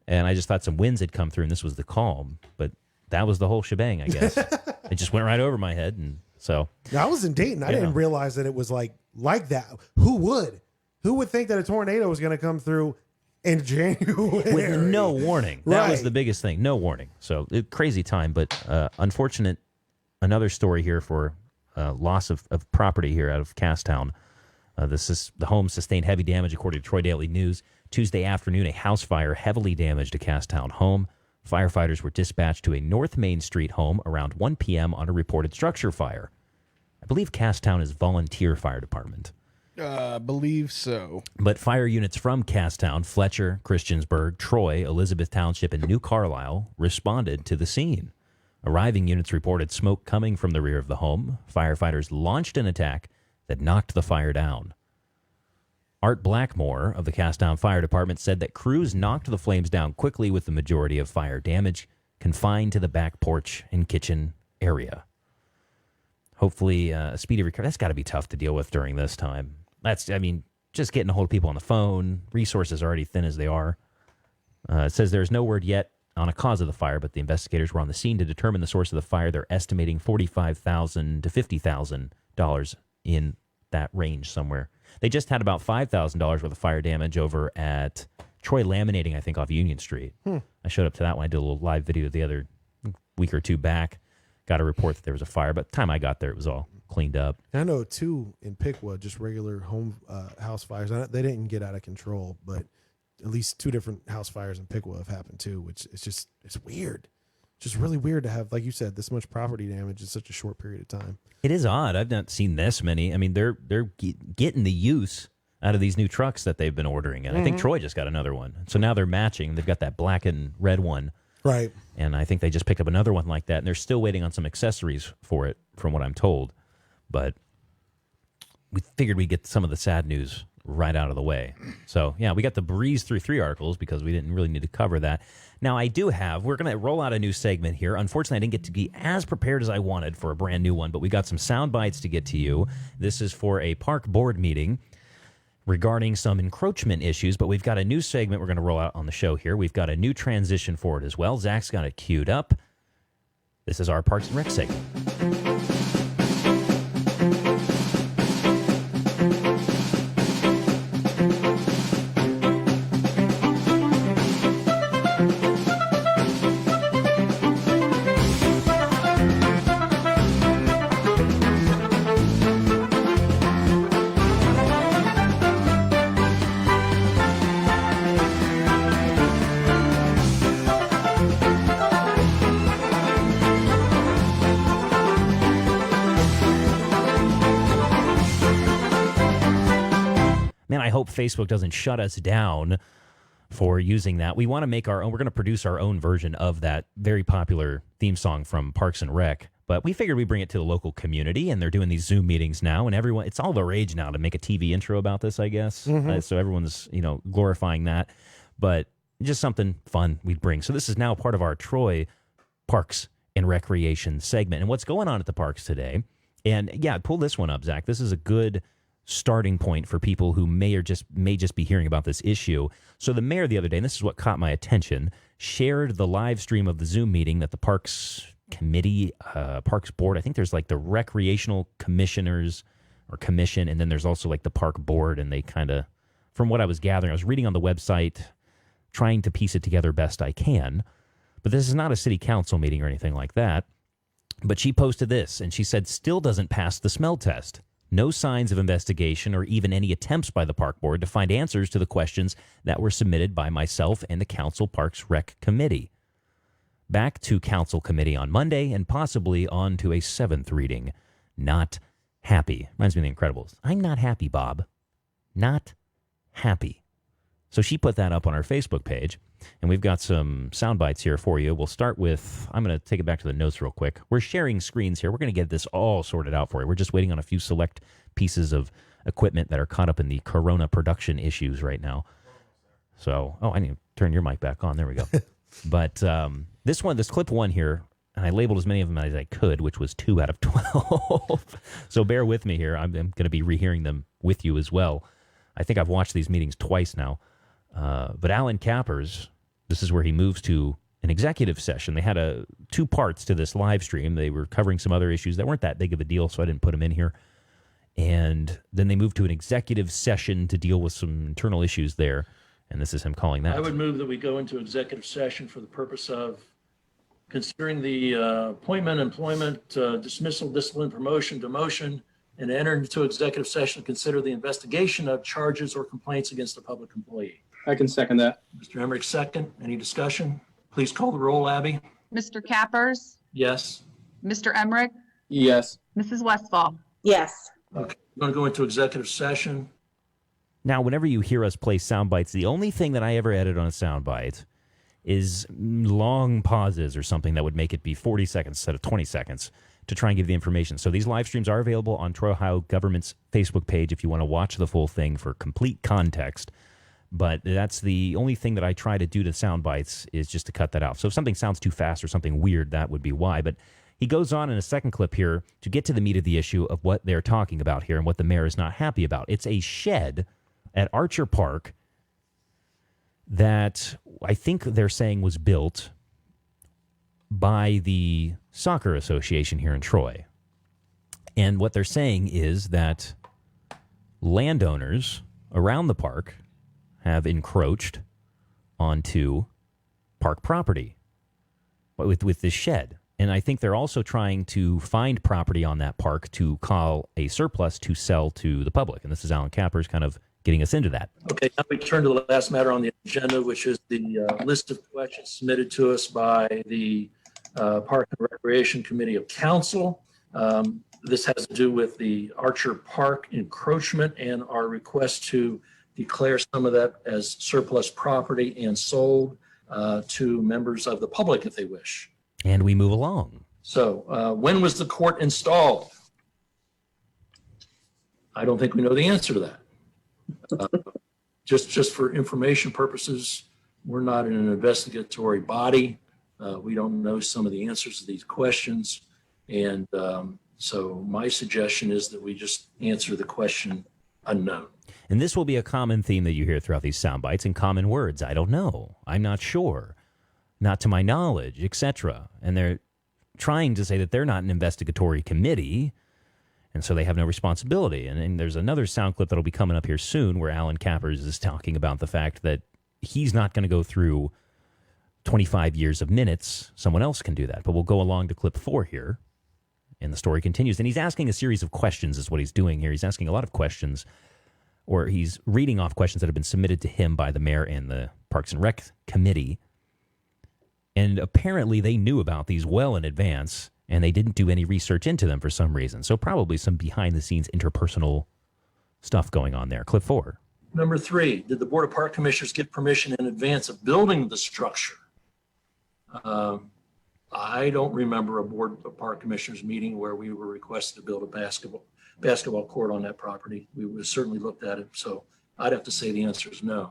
And I just thought some winds had come through, and this was the calm. But that was the whole shebang, I guess. It just went right over my head, and so Now, I was in Dayton. I Yeah. didn't realize that it was like that. Who would? Who would think that a tornado was going to come through in January with no warning. That was Right. the biggest thing. No warning. So crazy time, but unfortunate. Another story here for loss of property here out of Casstown. The home sustained heavy damage, according to Troy Daily News. Tuesday afternoon, a house fire heavily damaged a Casstown home. Firefighters were dispatched to a North Main Street home around 1 p.m. on a reported structure fire. I believe Casstown is volunteer fire department. believe so. But fire units from Casstown, Fletcher, Christiansburg, Troy, Elizabeth Township, and New Carlisle responded to the scene. Arriving units reported smoke coming from the rear of the home. Firefighters launched an attack that knocked the fire down. Art Blackmore of the Casstown Fire Department said that crews knocked the flames down quickly, with the majority of fire damage confined to the back porch and kitchen area. Hopefully, a speedy recovery. That's got to be tough to deal with during this time. Just getting a hold of people on the phone. Resources are already thin as they are. It says there's no word yet on a cause of the fire, but the investigators were on the scene to determine the source of the fire. They're estimating $45,000 to $50,000 in that range somewhere. They just had about $5,000 worth of fire damage over at Troy Laminating, I think, off Union Street. I showed up to that one. I did a little live video the other week or two back. Got a report that there was a fire, but the time I got there, it was all cleaned up. I know two in Piqua, just regular home house fires. They didn't get out of control, but at least two different house fires in Piqua have happened too, which it's weird. Just really weird to have, like you said, this much property damage in such a short period of time. It is odd. I've not seen this many. I mean, they're getting the use out of these new trucks that they've been ordering, and I think Troy just got another one. So now they're matching. They've got that black and red one, Right. and I think they just picked up another one like that, and they're still waiting on some accessories for it, from what I'm told. But we figured we'd get some of the sad news right out of the way. So, yeah, we got to breeze through 3 articles because we didn't really need to cover that. Now, we're going to roll out a new segment here. Unfortunately, I didn't get to be as prepared as I wanted for a brand new one, but we got some sound bites to get to you. This is for a park board meeting regarding some encroachment issues, but we've got a new segment we're going to roll out on the show here. We've got a new transition for it as well. Zach's got it queued up. This is our Parks and Rec segment. Man, I hope Facebook doesn't shut us down for using that. We want to make our own. We're going to produce our own version of that very popular theme song from Parks and Rec. But we figured we'd bring it to the local community, and they're doing these Zoom meetings now, and everyone, it's all the rage now to make a TV intro about this, I guess. So everyone's, glorifying that. But just something fun we'd bring. So this is now part of our Troy Parks and Recreation segment. And what's going on at the parks today? And yeah, pull this one up, Zach. This is a good starting point for people who may just be hearing about this issue. So the mayor the other day, and this is what caught my attention, shared the live stream of the Zoom meeting that the Parks Committee, Parks Board, I think there's like the recreational commissioners or commission, and then there's also like the park board, and they kind of, from what I was gathering, I was reading on the website, trying to piece it together best I can. But this is not a city council meeting or anything like that. But she posted this, and she said, still doesn't pass the smell test. No signs of investigation or even any attempts by the park board to find answers to the questions that were submitted by myself and the Council Parks Rec Committee. Back to Council Committee on Monday and possibly on to a 7th reading. Not happy. Reminds me of The Incredibles. I'm not happy, Bob. Not happy. So she put that up on our Facebook page. And we've got some sound bites here for you. We'll start with, I'm going to take it back to the notes real quick. We're sharing screens here. We're going to get this all sorted out for you. We're just waiting on a few select pieces of equipment that are caught up in the Corona production issues right now. So, I need to turn your mic back on. There we go. But this clip one here, and I labeled as many of them as I could, which was 2 out of 12. So bear with me here. I'm going to be rehearing them with you as well. I think I've watched these meetings twice now. But Alan Kappers, this is where he moves to an executive session. They had 2 parts to this live stream. They were covering some other issues that weren't that big of a deal, so I didn't put them in here. And then they moved to an executive session to deal with some internal issues there. And this is him calling that. I would move that we go into executive session for the purpose of considering the appointment, employment, dismissal, discipline, promotion, demotion, and enter into executive session to consider the investigation of charges or complaints against a public employee. I can second that. Mr. Emmerich, second. Any discussion? Please call the roll, Abby. Mr. Kappers, Yes. Mr. Emmerich, Yes. Mrs. Westfall. Yes. Okay. We're going to go into executive session. Now, whenever you hear us play sound bites, the only thing that I ever edit on a sound bite is long pauses or something that would make it be 40 seconds instead of 20 seconds to try and give the information. So these live streams are available on Troy Ohio Government's Facebook page if you want to watch the full thing for complete context. But that's the only thing that I try to do to sound bites is just to cut that out. So if something sounds too fast or something weird, that would be why. But he goes on in a second clip here to get to the meat of the issue of what they're talking about here and what the mayor is not happy about. It's a shed at Archer Park that I think they're saying was built by the soccer association here in Troy. And what they're saying is that landowners around the park have encroached onto park property with this shed. And I think they're also trying to find property on that park to call a surplus to sell to the public. And this is Alan Kappers kind of getting us into that. Okay, now we turn to the last matter on the agenda, which is the list of questions submitted to us by the Park and Recreation Committee of Council. This has to do with the Archer Park encroachment and our request to declare some of that as surplus property and sold to members of the public if they wish. And we move along. So when was the court installed? I don't think we know the answer to that. Just for information purposes, we're not an investigatory body. We don't know some of the answers to these questions. And so my suggestion is that we just answer the question unknown. And this will be a common theme that you hear throughout these sound bites and common words. I don't know. I'm not sure. Not to my knowledge, etc. And they're trying to say that they're not an investigatory committee, and so they have no responsibility. And there's another sound clip that'll be coming up here soon where Alan Kappers is talking about the fact that he's not going to go through 25 years of minutes. Someone else can do that. But we'll go along to clip 4 here, and the story continues. And he's asking a series of questions is what he's doing here. He's asking a lot of questions, or he's reading off questions that have been submitted to him by the mayor and the Parks and Rec Committee. And apparently they knew about these well in advance, and they didn't do any research into them for some reason. So probably some behind-the-scenes interpersonal stuff going on there. Clip 4. Number 3, did the Board of Park Commissioners get permission in advance of building the structure? I don't remember a Board of Park Commissioners meeting where we were requested to build a basketball court on that property. We certainly looked at it. So I'd have to say the answer is no.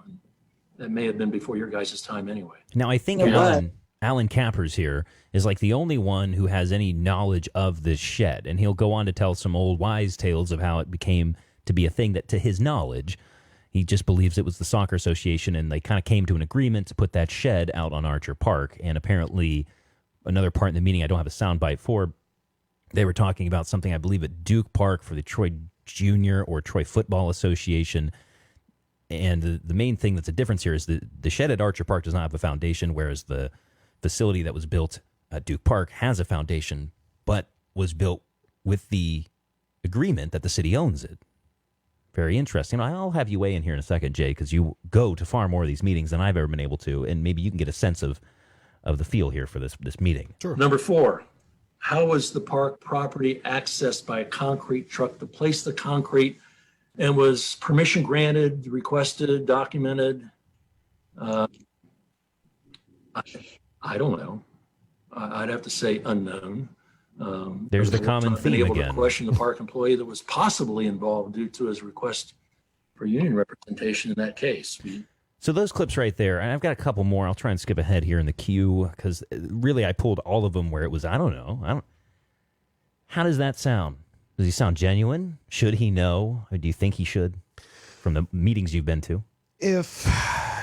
That may have been before your guys' time anyway. Now, I think Alan Kappers here is like the only one who has any knowledge of this shed, and he'll go on to tell some old wise tales of how it became to be a thing that, to his knowledge, he just believes it was the soccer association, and they kind of came to an agreement to put that shed out on Archer Park. And apparently another part in the meeting I don't have a soundbite for, they were talking about something, I believe, at Duke Park for the Troy Junior or Troy Football Association. And the main thing that's a difference here is the shed at Archer Park does not have a foundation, whereas the facility that was built at Duke Park has a foundation, but was built with the agreement that the city owns it. Very interesting. I'll have you weigh in here in a second, Jay, because you go to far more of these meetings than I've ever been able to, and maybe you can get a sense of the feel here for this meeting. Sure. Number 4, how was the park property accessed by a concrete truck to place the concrete, and was permission granted, requested, documented? I don't know. I'd have to say unknown. There's the There was one common time I've been theme able again. to question the park employee that was possibly involved due to his request for union representation in that case. So those clips right there, and I've got a couple more. I'll try and skip ahead here in the queue because really I pulled all of them where it was, I don't know. How does that sound? Does he sound genuine? Should he know? Or do you think he should from the meetings you've been to? If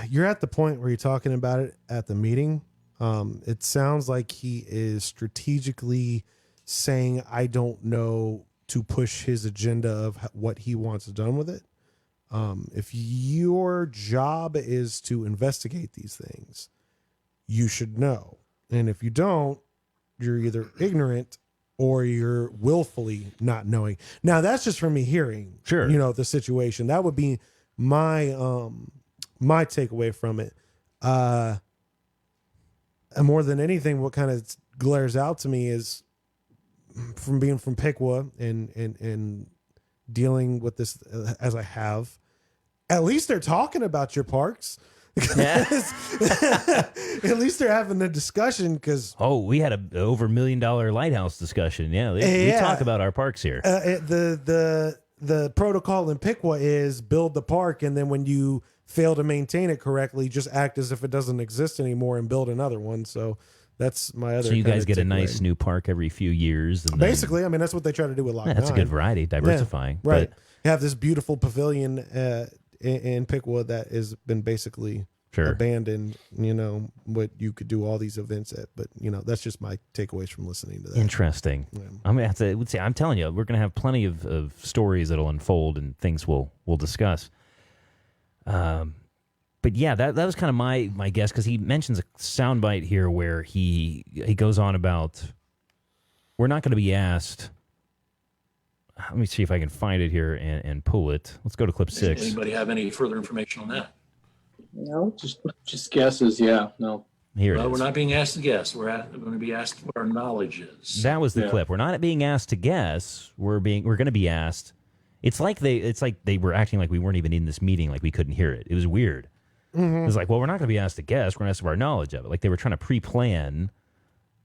you're at the point where you're talking about it at the meeting, it sounds like he is strategically saying, I don't know, to push his agenda of what he wants done with it. If your job is to investigate these things, you should know. And if you don't, you're either ignorant or you're willfully not knowing. Now, that's just from me hearing, Sure, the situation. That would be my my takeaway from it. And more than anything, what kind of glares out to me is from being from Piqua and dealing with this as I have. At least they're talking about your parks. Yeah. At least they're having a discussion because We had a over $1 million lighthouse discussion. Yeah, we talk about our parks here. The protocol in Piqua is build the park, and then when you fail to maintain it correctly, just act as if it doesn't exist anymore and build another one. So that's my other. So you kind guys of get a takeaway. nice new park every few years. And Basically, I mean that's what they try to do with Lock that's a 9. good variety, diversifying. Yeah, right. But You have this beautiful pavilion in Piqua that has been basically Sure. abandoned. What you could do all these events at, but that's just my takeaways from listening to that. interesting. Yeah. I'm gonna have to. I'm telling you, we're gonna have plenty of stories that'll unfold and things we'll discuss. But yeah, that was kind of my guess because he mentions a soundbite here where he goes on about we're not going to be asked. Let me see if I can find it here and pull it. Let's go to clip 6. Anybody have any further information on that? No, just guesses. Yeah, no. Here it Well, is. we're not being asked to guess. We're going to be asked what our knowledge is. That was the Yeah. clip. We're not being asked to guess. We're going to be asked. It's like they were acting like we weren't even in this meeting, like we couldn't hear it. It was weird. Mm-hmm. It was like, well, we're not going to be asked to guess. We're going to ask for our knowledge of it. Like they were trying to pre-plan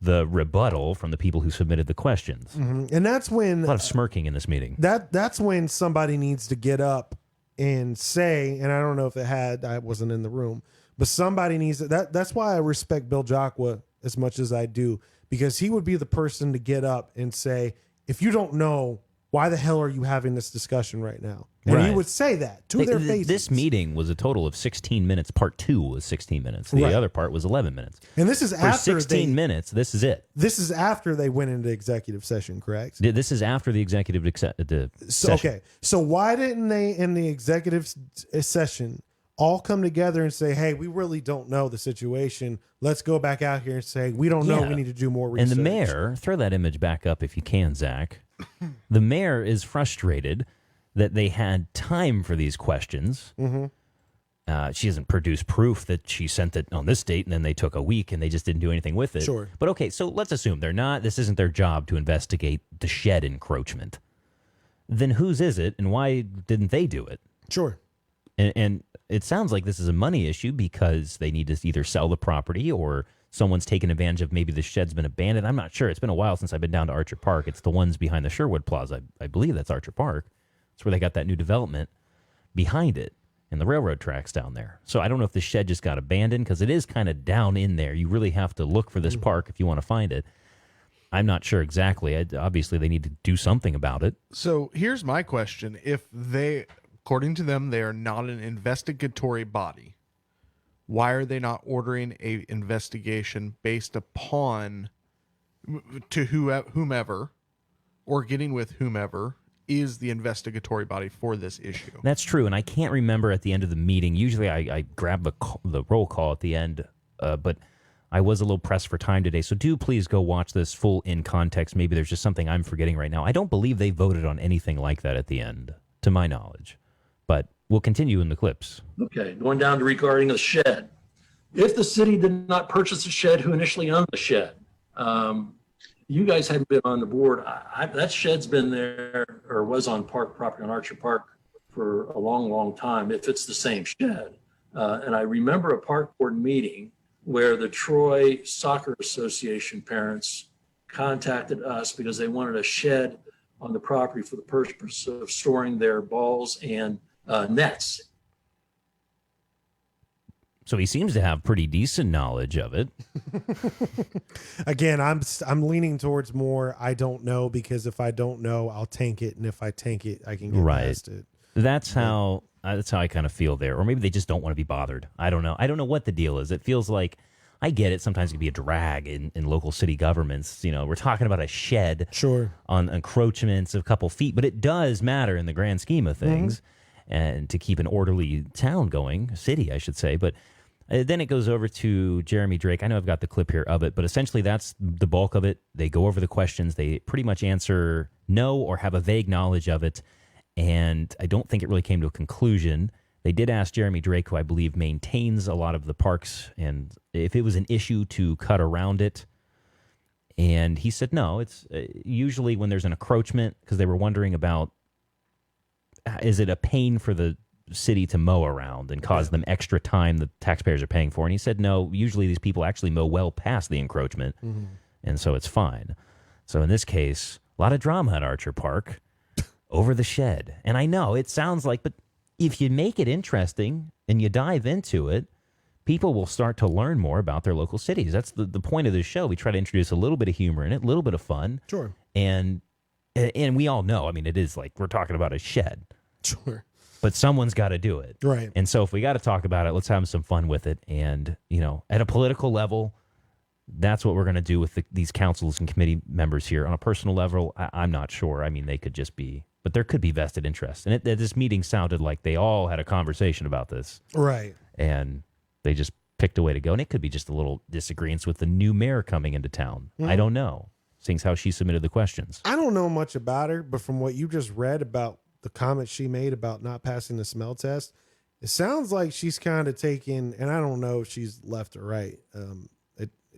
the rebuttal from the people who submitted the questions. And that's when A lot of smirking in this meeting. that's when somebody needs to get up and say, and I don't know if I wasn't in the room, but somebody needs to, that's why I respect Bill Jacqua as much as I do, because he would be the person to get up and say, if you don't know, why the hell are you having this discussion right now? And he Right. would say that to their faces. This meeting was a total of 16 minutes. Part 2 was 16 minutes. The Right. other part was 11 minutes. And this is For after 16 minutes, this is it. This is after they went into executive session, correct? This is after the executive So, session. okay. So why didn't they in the executive session all come together and say, hey, we really don't know the situation. Let's go back out here and say, we don't know. Yeah. We need to do more research. And the mayor, throw that image back up if you can, Zach. The mayor is frustrated that they had time for these questions. Mm-hmm. She hasn't produced proof that she sent it on this date and then they took a week and they just didn't do anything with it. Sure. But okay, so let's assume this isn't their job to investigate the shed encroachment. Then whose is it and why didn't they do it? Sure. And it sounds like this is a money issue because they need to either sell the property or someone's taken advantage of maybe the shed's been abandoned. I'm not sure. It's been a while since I've been down to Archer Park. It's the ones behind the Sherwood Plaza. I believe that's Archer Park. That's where they got that new development behind it and the railroad tracks down there. So I don't know if the shed just got abandoned because it is kind of down in there. You really have to look for this park if you want to find it. I'm not sure exactly. Obviously, they need to do something about it. So here's my question. If they, according to them, they are not an investigatory body, why are they not ordering a investigation based upon to whomever or getting with whomever is the investigatory body for this issue? That's true, and I can't remember at the end of the meeting. Usually I grab the roll call at the end, but I was a little pressed for time today, so do please go watch this full in context. Maybe there's just something I'm forgetting right now. I don't believe they voted on anything like that at the end, to my knowledge, but we'll continue in the clips. Okay, going down to regarding the shed. If the city did not purchase the shed, who initially owned the shed? You guys hadn't been on the board. That shed's been there or was on park property on Archer Park for a long, long time, if it's the same shed. And I remember a park board meeting where the Troy Soccer Association parents contacted us because they wanted a shed on the property for the purpose of storing their balls and nets. So he seems to have pretty decent knowledge of it. Again, I'm leaning towards more I don't know, because if I don't know, I'll tank it, and if I tank it, I can get past it. That's how I kind of feel there. Or maybe they just don't want to be bothered. I don't know. I don't know what the deal is. It feels like, I get it. Sometimes it can be a drag in local city governments. You know, we're talking about a shed on encroachments of a couple feet, but it does matter in the grand scheme of things, and to keep an orderly town going, city, I should say. But then it goes over to Jeremy Drake. I know I've got the clip here of it, but essentially that's the bulk of it. They go over the questions. They pretty much answer no or have a vague knowledge of it. And I don't think it really came to a conclusion. They did ask Jeremy Drake, who I believe maintains a lot of the parks, and if it was an issue to cut around it. And he said no. It's usually when there's an encroachment, because they were wondering about, is it a pain for the city to mow around and cause them extra time the taxpayers are paying for? And he said no, usually these people actually mow well past the encroachment, and so it's fine. So in this case, a lot of drama at Archer Park over the shed. And I know it sounds like, but if you make it interesting and you dive into it, people will start to learn more about their local cities. That's the point of this show. We try to introduce a little bit of humor in it, a little bit of fun. Sure. And we all know, I mean, it is like we're talking about a shed. Sure. But someone's got to do it. Right. And so if we got to talk about it, let's have some fun with it. And, you know, at a political level, that's what we're going to do with these councils and committee members here. On a personal level, I'm not sure. I mean, they could just be, but there could be vested interest. And this meeting sounded like they all had a conversation about this. Right. And they just picked a way to go. And it could be just a little disagreements with the new mayor coming into town. I don't know, seeing how she submitted the questions. I don't know much about her, but from what you just read about the comments she made about not passing the smell test, it sounds like she's kind of taking, and I don't know if she's left or right.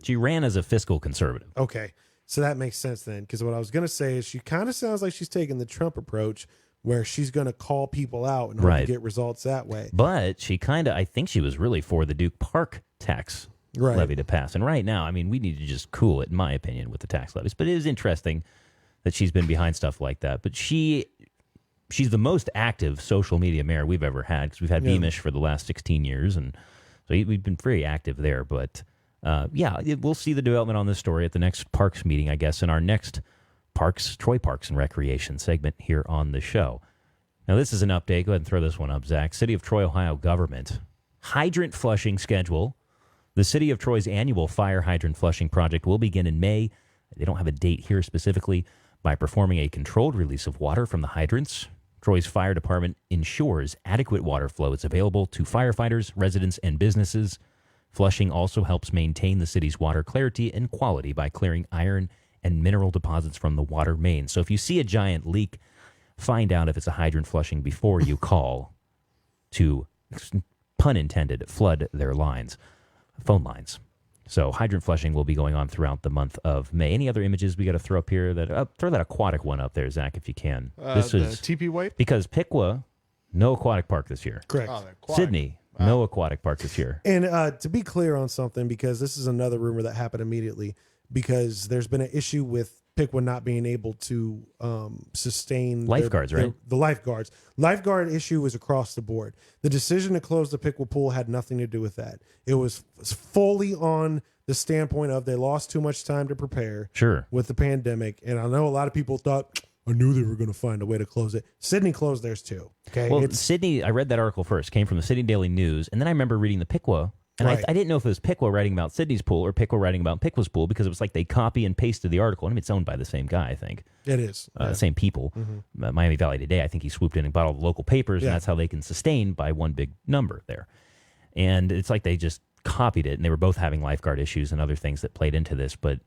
She ran as a fiscal conservative. Okay. So that makes sense then, because what I was going to say is she kind of sounds like she's taking the Trump approach, where she's going to call people out and hope to get results that way. But she kind of, I think she was really for the Duke Park tax levy to pass. And right now, I mean, we need to just cool it, in my opinion, with the tax levies. But it is interesting that she's been behind stuff like that. But she's the most active social media mayor we've ever had, because we've had Beamish for the last 16 years. And so we've been very active there. But we'll see the development on this story at the next Parks meeting, I guess, in our next Troy Parks and Recreation segment here on the show. Now, this is an update. Go ahead and throw this one up, Zach. City of Troy, Ohio government. Hydrant flushing schedule. The City of Troy's annual fire hydrant flushing project will begin in May. They don't have a date here specifically. By performing a controlled release of water from the hydrants, Troy's fire department ensures adequate water flow is available to firefighters, residents, and businesses. Flushing also helps maintain the city's water clarity and quality by clearing iron and mineral deposits from the water main. So if you see a giant leak, find out if it's a hydrant flushing before you call to, pun intended, flood their phone lines. So hydrant flushing will be going on throughout the month of May. Any other images we got to throw up here? Throw that aquatic one up there, Zach, if you can. This is TP Wipe? Because Piqua, no aquatic park this year. Correct. Sydney, no aquatic park this year. And to be clear on something, because this is another rumor that happened immediately, because there's been an issue with Piqua not being able to sustain lifeguards, right? The lifeguards. Lifeguard issue was across the board. The decision to close the Piqua pool had nothing to do with that. It was fully on the standpoint of they lost too much time to prepare with the pandemic. And I know a lot of people thought, I knew they were going to find a way to close it. Sydney closed theirs too. Okay. Well, Sydney, I read that article first, came from the Sydney Daily News. And then I remember reading the Piqua. And I didn't know if it was Piqua writing about Sydney's pool or Piqua writing about Piqua's pool, because it was like they copy and pasted the article. I mean, it's owned by the same guy, I think. It is. Same people. Miami Valley Today, I think he swooped in and bought all the local papers, and that's how they can sustain by one big number there. And it's like they just copied it, and they were both having lifeguard issues and other things that played into this. But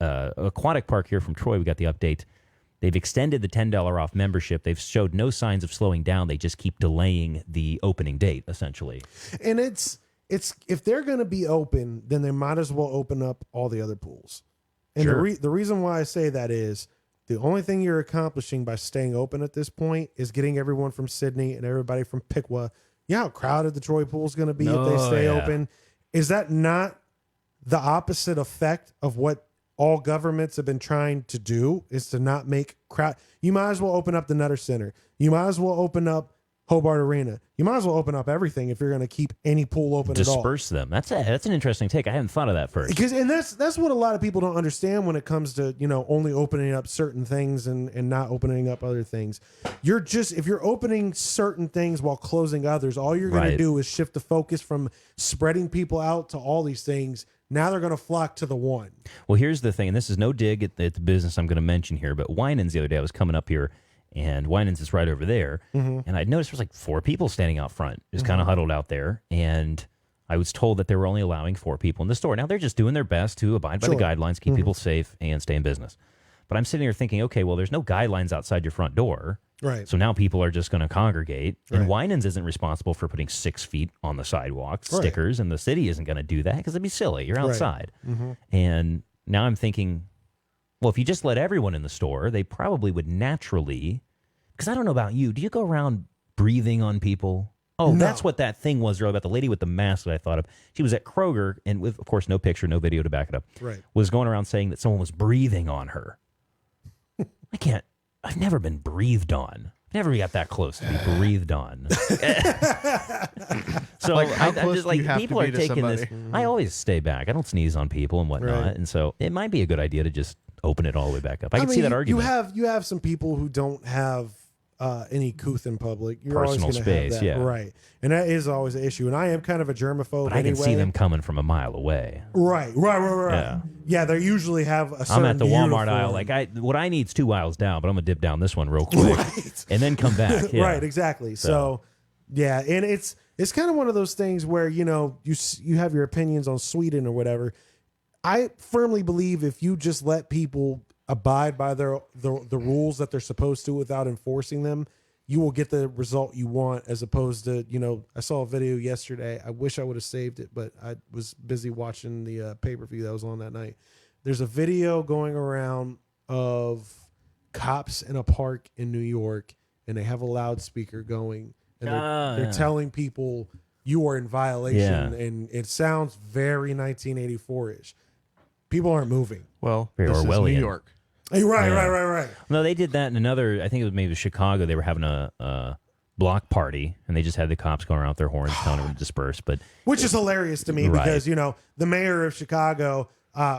Aquatic Park here from Troy, we got the update. They've extended the $10 off membership. They've showed no signs of slowing down. They just keep delaying the opening date, essentially. And it's if they're going to be open, then they might as well open up all the other pools. And the reason why I say that is the only thing you're accomplishing by staying open at this point is getting everyone from Sydney and everybody from Piqua. You know how crowded the Troy pool is going to be if they stay open. Is that not the opposite effect of what all governments have been trying to do, is to not make crowd. You might as well open up the Nutter Center. You might as well open up Hobart Arena. You might as well open up everything if you're going to keep any pool open at all. Disperse them. That's an interesting take. I hadn't thought of that first. And that's what a lot of people don't understand when it comes to, only opening up certain things and not opening up other things. If you're opening certain things while closing others, all you're going to do is shift the focus from spreading people out to all these things. Now they're going to flock to the one. Well, here's the thing, and this is no dig at the business I'm going to mention here, but Winans the other day, I was coming up here, and Winans is right over there, and I'd noticed there was like 4 people standing out front, just kind of huddled out there, and I was told that they were only allowing 4 people in the store. Now, they're just doing their best to abide by the guidelines, keep people safe, and stay in business. But I'm sitting here thinking, okay, well, there's no guidelines outside your front door. Right. So now people are just going to congregate. And Winans isn't responsible for putting 6 feet on the sidewalk, stickers, and the city isn't going to do that because it'd be silly. You're outside. And now I'm thinking, well, if you just let everyone in the store, they probably would naturally, because I don't know about you, do you go around breathing on people? Oh, No. That's what that thing was earlier about the lady with the mask that I thought of. She was at Kroger, and with, of course, no picture, no video to back it up, was going around saying that someone was breathing on her. I've never been breathed on. Never got that close to be breathed on. So Like, how I'm close just do you like, have to people are be to taking this. somebody? I always stay back. I don't sneeze on people and whatnot. Right. And so it might be a good idea to just open it all the way back up. I can see that argument. You have some people who don't have any couth in public. You're Personal always going to have space, that, yeah. right? And that is always an issue. And I am kind of a germaphobe. But I can see them coming from a mile away. Right. Yeah, they usually have a certain I'm at the Walmart uniform. aisle. Like what I need's 2 aisles down, but I'm gonna dip down this one real quick and then come back. Yeah. Right, exactly. So, yeah, and it's kind of one of those things where you have your opinions on Sweden or whatever. I firmly believe if you just let people abide by the rules that they're supposed to without enforcing them, you will get the result you want, as opposed to, I saw a video yesterday. I wish I would have saved it, but I was busy watching the pay-per-view that was on that night. There's a video going around of cops in a park in New York, and they have a loudspeaker going, and they're telling people you are in violation, and it sounds very 1984-ish. People aren't moving. Well, Very this is New Orwellian. York. Hey, right. No, they did that in another. I think it was maybe Chicago. They were having a block party, and they just had the cops going around with their horns telling them to disperse. But which is hilarious to me Right. because the mayor of Chicago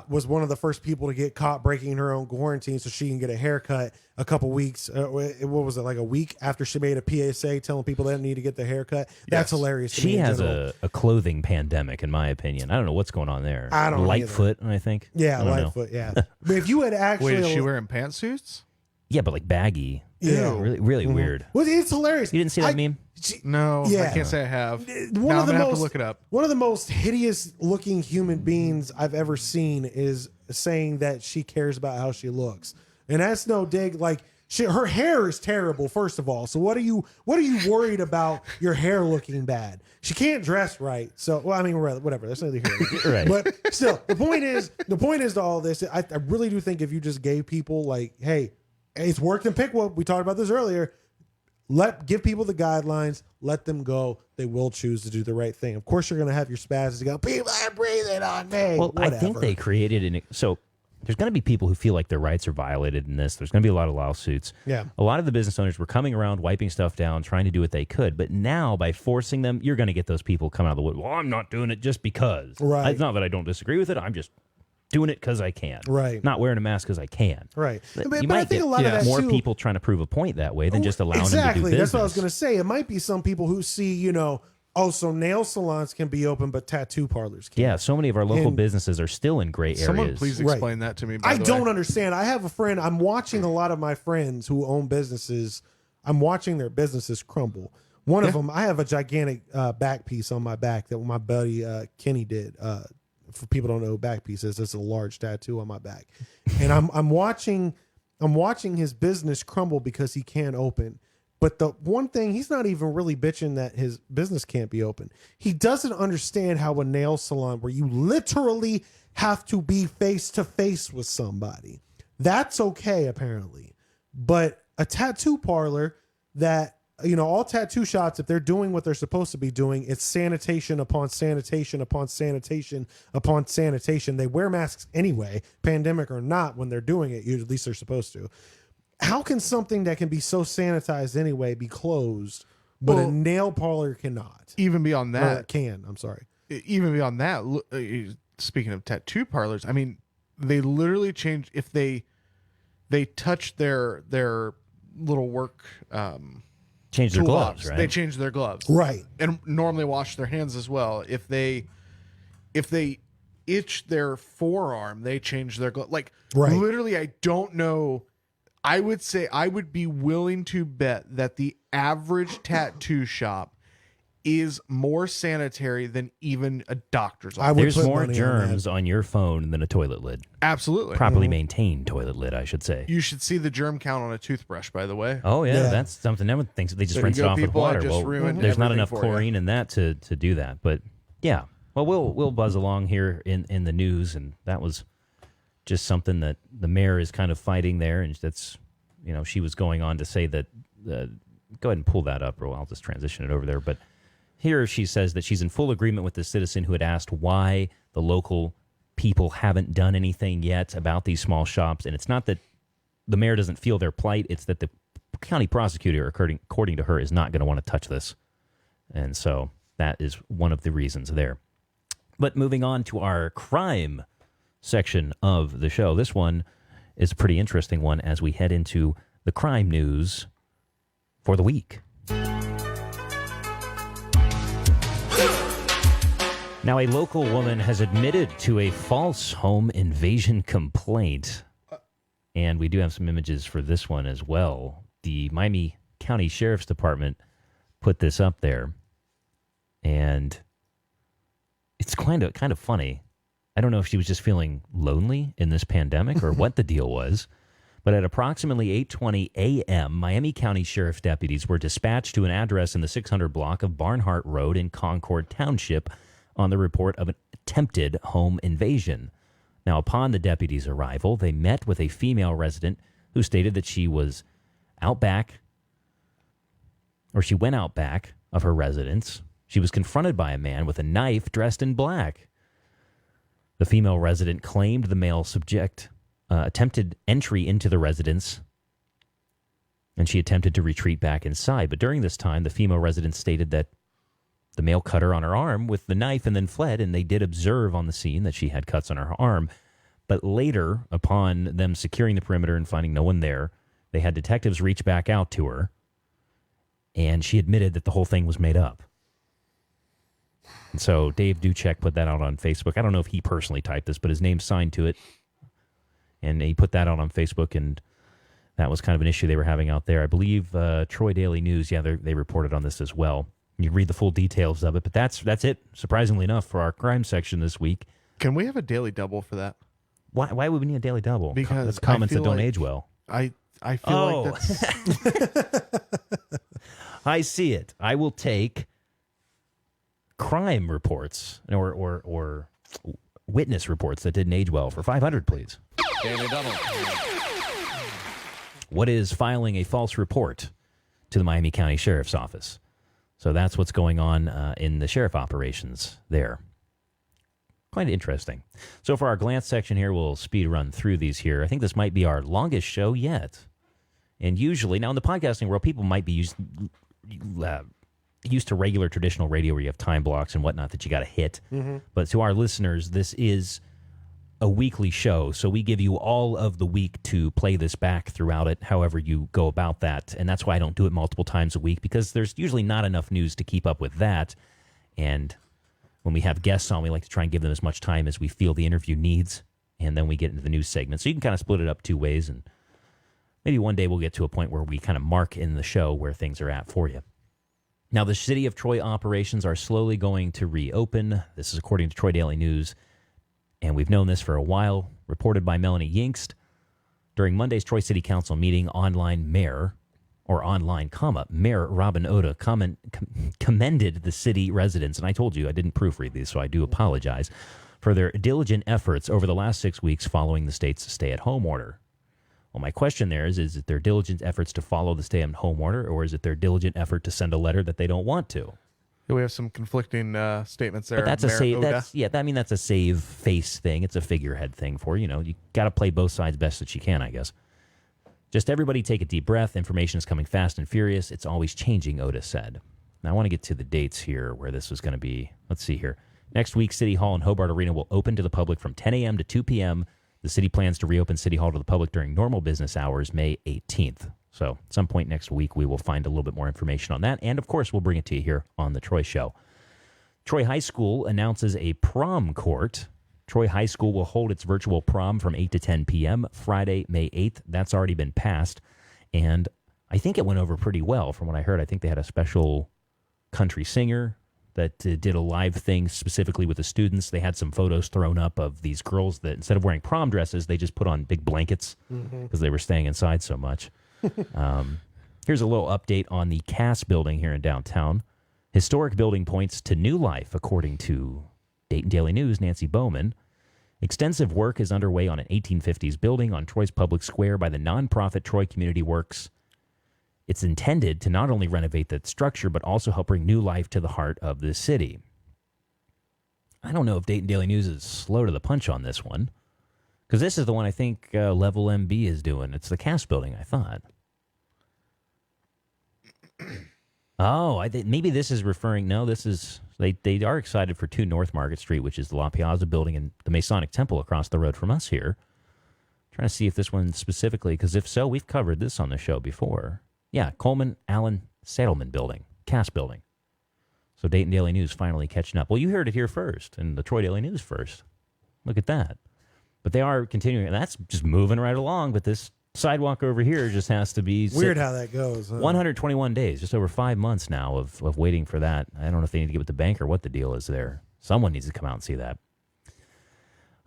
was one of the first people to get caught breaking her own quarantine so she can get a haircut a couple weeks. What was it, like a week after she made a PSA telling people they didn't need to get the haircut? That's hilarious to me. she in has general. a clothing pandemic, in my opinion. I don't know what's going on there. I don't know Lightfoot, I think. Yeah, I don't know. Lightfoot, yeah. But if you had actually... Wait, is she wearing pantsuits? Yeah, but like baggy. Yeah. Really, really weird. Well, it's hilarious. You didn't see that meme? No, Yeah. I can't say I have. One Now of I'm the gonna have most to look it up. One of the most hideous looking human beings I've ever seen is saying that she cares about how she looks, and that's no dig. Like her hair is terrible, first of all. So what are you worried about your hair looking bad? She can't dress right. So well, I mean, whatever. That's neither here. nor there. Right. But still, the point is to all this. I really do think if you just gave people like, hey, it's worked in Piqua. We talked about this earlier. Give people the guidelines, let them go. They will choose to do the right thing. Of course, you're going to have your spazzes go, people are breathing on me. Well, I think they created so there's going to be people who feel like their rights are violated in this. There's going to be a lot of lawsuits. Yeah. A lot of the business owners were coming around, wiping stuff down, trying to do what they could. But now, by forcing them, you're going to get those people come out of the wood. Well, I'm not doing it just because. Right. It's not that I don't disagree with it. I'm just doing it because I can. Right. Not wearing a mask because I can. Right. But But you I might think get a lot of that more too- people trying to prove a point that way than just allowing them to do Exactly. business. That's what I was going to say. It might be some people who see, so nail salons can be open, but tattoo parlors can't. Yeah, so many of our local And- businesses are still in gray areas. Someone please Right. explain that to me. By I the don't way. understand. I have a friend. I'm watching a lot of my friends who own businesses. I'm watching their businesses crumble. One of them, I have a gigantic back piece on my back that my buddy Kenny did. For people who don't know who back piece is, it's a large tattoo on my back, and I'm watching his business crumble because he can't open. But the one thing, he's not even really bitching that his business can't be open. He doesn't understand how a nail salon, where you literally have to be face to face with somebody, that's okay apparently. But a tattoo parlor that all tattoo shops, if they're doing what they're supposed to be doing, it's sanitation upon sanitation upon sanitation upon sanitation. They wear masks anyway, pandemic or not, when they're doing it. At least they're supposed to. How can something that can be so sanitized anyway be closed, but a nail parlor cannot? Even beyond that, I'm sorry. Even beyond that, speaking of tattoo parlors, I mean, they literally change if they touch their little work. Change their gloves, right? They change their gloves, right? And normally wash their hands as well. If they itch their forearm, they change their glove. Like literally, I don't know. I would say I would be willing to bet that the average tattoo shop is more sanitary than even a doctor's office. There's more germs on your phone than a toilet lid. Absolutely. Properly maintained toilet lid, I should say. You should see the germ count on a toothbrush, by the way. Oh, yeah. That's something everyone thinks. They just rinse it off with water. There's not enough chlorine in that to do that. But, yeah. Well, we'll buzz along here in the news, and that was just something that the mayor is kind of fighting there, and that's, she was going on to say that, go ahead and pull that up, or I'll just transition it over there, but here she says that she's in full agreement with the citizen who had asked why the local people haven't done anything yet about these small shops. And it's not that the mayor doesn't feel their plight. It's that the county prosecutor, according to her, is not going to want to touch this. And so that is one of the reasons there. But moving on to our crime section of the show. This one is a pretty interesting one as we head into the crime news for the week. Now, a local woman has admitted to a false home invasion complaint. And we do have some images for this one as well. The Miami County Sheriff's Department put this up there. And it's kind of funny. I don't know if she was just feeling lonely in this pandemic or what the deal was. But at approximately 8:20 a.m., Miami County Sheriff's deputies were dispatched to an address in the 600 block of Barnhart Road in Concord Township on the report of an attempted home invasion. Now, upon the deputies' arrival, they met with a female resident who stated that she was out back, or she went out back of her residence. She was confronted by a man with a knife dressed in black. The female resident claimed the male subject attempted entry into the residence, and she attempted to retreat back inside. But during this time, the female resident stated that the male cut her on her arm with the knife and then fled, and they did observe on the scene that she had cuts on her arm. But later, upon them securing the perimeter and finding no one there, they had detectives reach back out to her, and she admitted that the whole thing was made up. And so Dave Duchek put that out on Facebook. I don't know if he personally typed this, but his name's signed to it. And he put that out on Facebook, and that was kind of an issue they were having out there. I believe Troy Daily News, they reported on this as well. You read the full details of it, but that's it, surprisingly enough, for our crime section this week. Can we have a daily double for that? Why would we need a daily double? Because that's comments that don't age well. I feel like that's... I see it. I will take crime reports or witness reports that didn't age well for 500, please. Daily double. What is filing a false report to the Miami County Sheriff's Office? So that's what's going on in the sheriff operations there. Quite interesting. So for our glance section here, we'll speed run through these here. I think this might be our longest show yet. And usually, now in the podcasting world, people might be used to regular traditional radio where you have time blocks and whatnot that you got to hit. Mm-hmm. But to our listeners, this is a weekly show, so we give you all of the week to play this back throughout it, however you go about that. And that's why I don't do it multiple times a week, because there's usually not enough news to keep up with that. And when we have guests on, we like to try and give them as much time as we feel the interview needs, and then we get into the news segment. So you can kind of split it up two ways, and maybe one day we'll get to a point where we kind of mark in the show where things are at for you. Now, the City of Troy operations are slowly going to reopen. This is according to Troy Daily News. And we've known this for a while, reported by Melanie Yingst. During Monday's Troy City Council meeting, Mayor Robin Oda commended the city residents, and I told you I didn't proofread these, so I do apologize, for their diligent efforts over the last 6 weeks following the state's stay-at-home order. Well, my question there is it their diligent efforts to follow the stay-at-home order, or is it their diligent effort to send a letter that they don't want to? We have some conflicting statements there. But that's a Mayor save. Oda. That's a save face thing. It's a figurehead thing for you. You got to play both sides best that you can, I guess. Just everybody take a deep breath. Information is coming fast and furious. It's always changing, Oda said. Now I want to get to the dates here where this was going to be. Let's see here. Next week, City Hall and Hobart Arena will open to the public from 10 a.m. to 2 p.m. The city plans to reopen City Hall to the public during normal business hours, May 18th. So at some point next week, we will find a little bit more information on that. And, of course, we'll bring it to you here on The Troy Show. Troy High School announces a prom court. Troy High School will hold its virtual prom from 8 to 10 p.m. Friday, May 8th. That's already been passed. And I think it went over pretty well from what I heard. I think they had a special country singer that did a live thing specifically with the students. They had some photos thrown up of these girls that instead of wearing prom dresses, they just put on big blankets because they were staying inside so much. Here's a little update on the Cass building here in downtown. Historic building points to new life, according to Dayton Daily News' Nancy Bowman. Extensive work is underway on an 1850s building on Troy's Public Square by the nonprofit Troy Community Works. It's intended to not only renovate the structure, but also help bring new life to the heart of the city. I don't know if Dayton Daily News is slow to the punch on this one, because this is the one I think Level MB is doing. It's the Cass building, I thought. Oh, maybe this is referring. No, this is they are excited for 2 North Market Street, which is the La Piazza building and the Masonic Temple across the road from us here. Trying to see if this one specifically, because if so, we've covered this on the show before. Yeah, Coleman Allen Saddleman building, Cass building. So Dayton Daily News finally catching up. Well, you heard it here first, and the Troy Daily News first. Look at that. But they are continuing, and that's just moving right along. But this sidewalk over here just has to be weird how that goes. Huh? 121 days, just over 5 months now of waiting for that. I don't know if they need to get with the bank or what the deal is there. Someone needs to come out and see that.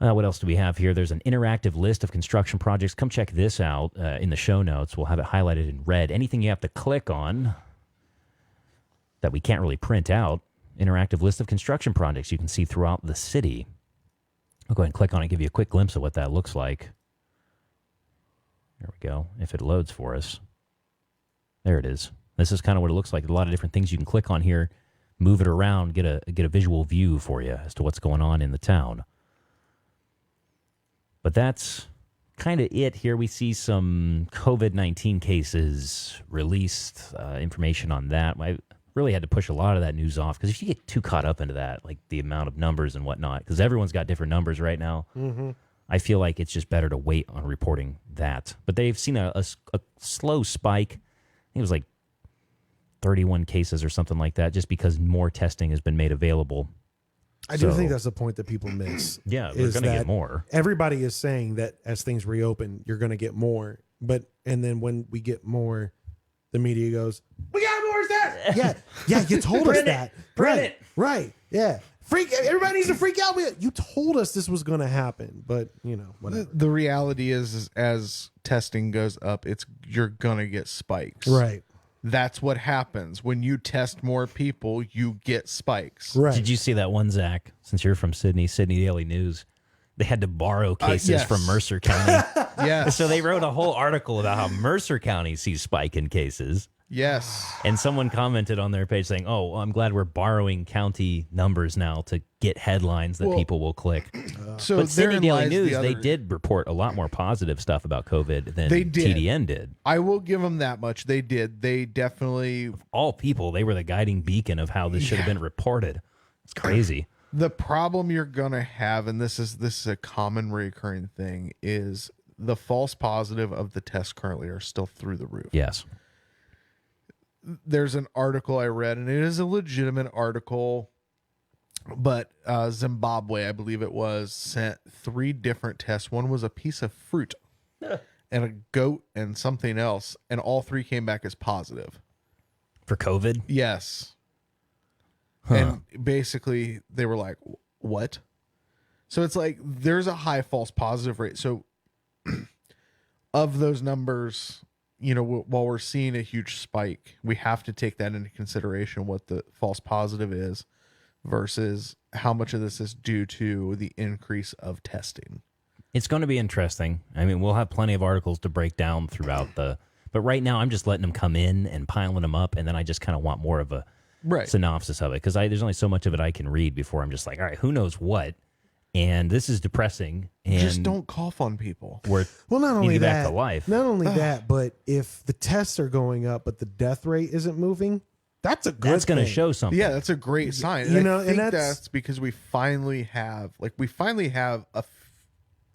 What else do we have here? There's an interactive list of construction projects. Come check this out in the show notes. We'll have it highlighted in red. Anything you have to click on that we can't really print out, interactive list of construction projects you can see throughout the city. I'll go ahead and click on it, give you a quick glimpse of what that looks like. There we go, if it loads for us. There it is. This is kind of what it looks like. A lot of different things you can click on here, move it around, get a visual view for you as to what's going on in the town. But that's kind of it here. We see some COVID-19 cases released, information on that. I really had to push a lot of that news off because if you get too caught up into that, like the amount of numbers and whatnot, because everyone's got different numbers right now, I feel like it's just better to wait on reporting that. But they've seen a slow spike. I think it was like 31 cases or something like that, just because more testing has been made available. I do think that's the point that people miss. Yeah, we're going to get more. Everybody is saying that as things reopen, you're going to get more. And then when we get more, the media goes, "We got more tests." Yeah, you told us that. Right. Yeah. Everybody needs to freak out. You told us this was going to happen, but whatever. The reality is as testing goes up, you're going to get spikes. Right. That's what happens. When you test more people, you get spikes. Right. Did you see that one, Zach? Since you're from Sydney Daily News, they had to borrow cases from Mercer County. Yes. So they wrote a whole article about how Mercer County sees spike in cases. Yes. And someone commented on their page saying, "Oh, I'm glad we're borrowing county numbers now to get headlines that people will click." But Sydney Daily News, they did report a lot more positive stuff about COVID than TDN did. I will give them that much. They did. They definitely... Of all people, they were the guiding beacon of how this should have been reported. It's crazy. The problem you're going to have, and this is a common recurring thing, is the false positive of the tests currently are still through the roof. Yes. There's an article I read, and it is a legitimate article, but Zimbabwe, I believe it was, sent 3 different tests. One was a piece of fruit and a goat and something else, and all 3 came back as positive. For COVID? Yes. Huh. And basically, they were like, what? So it's like there's a high false positive rate. So of those numbers... while we're seeing a huge spike, we have to take that into consideration, what the false positive is versus how much of this is due to the increase of testing. It's going to be interesting. I mean, we'll have plenty of articles to break down throughout but right now I'm just letting them come in and piling them up, and then I just kind of want more of a synopsis of it, because there's only so much of it I can read before I'm just like, all right, who knows what? And this is depressing. And just don't cough on people. Well, not only back that, to life. not only that, but if the tests are going up, but the death rate isn't moving, that's a good. That's going to thing. show something. Yeah, that's a great sign. You And know, I and think that's- that's because we finally have a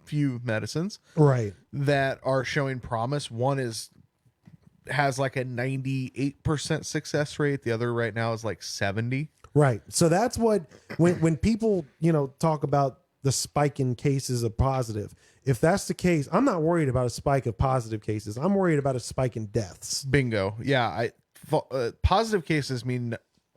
few medicines Right. that are showing promise. One has like a 98% success rate. The other right now is like 70. Right. So that's what when people, talk about the spike in cases of positive. If that's the case, I'm not worried about a spike of positive cases. I'm worried about a spike in deaths. Bingo. Yeah, positive cases mean,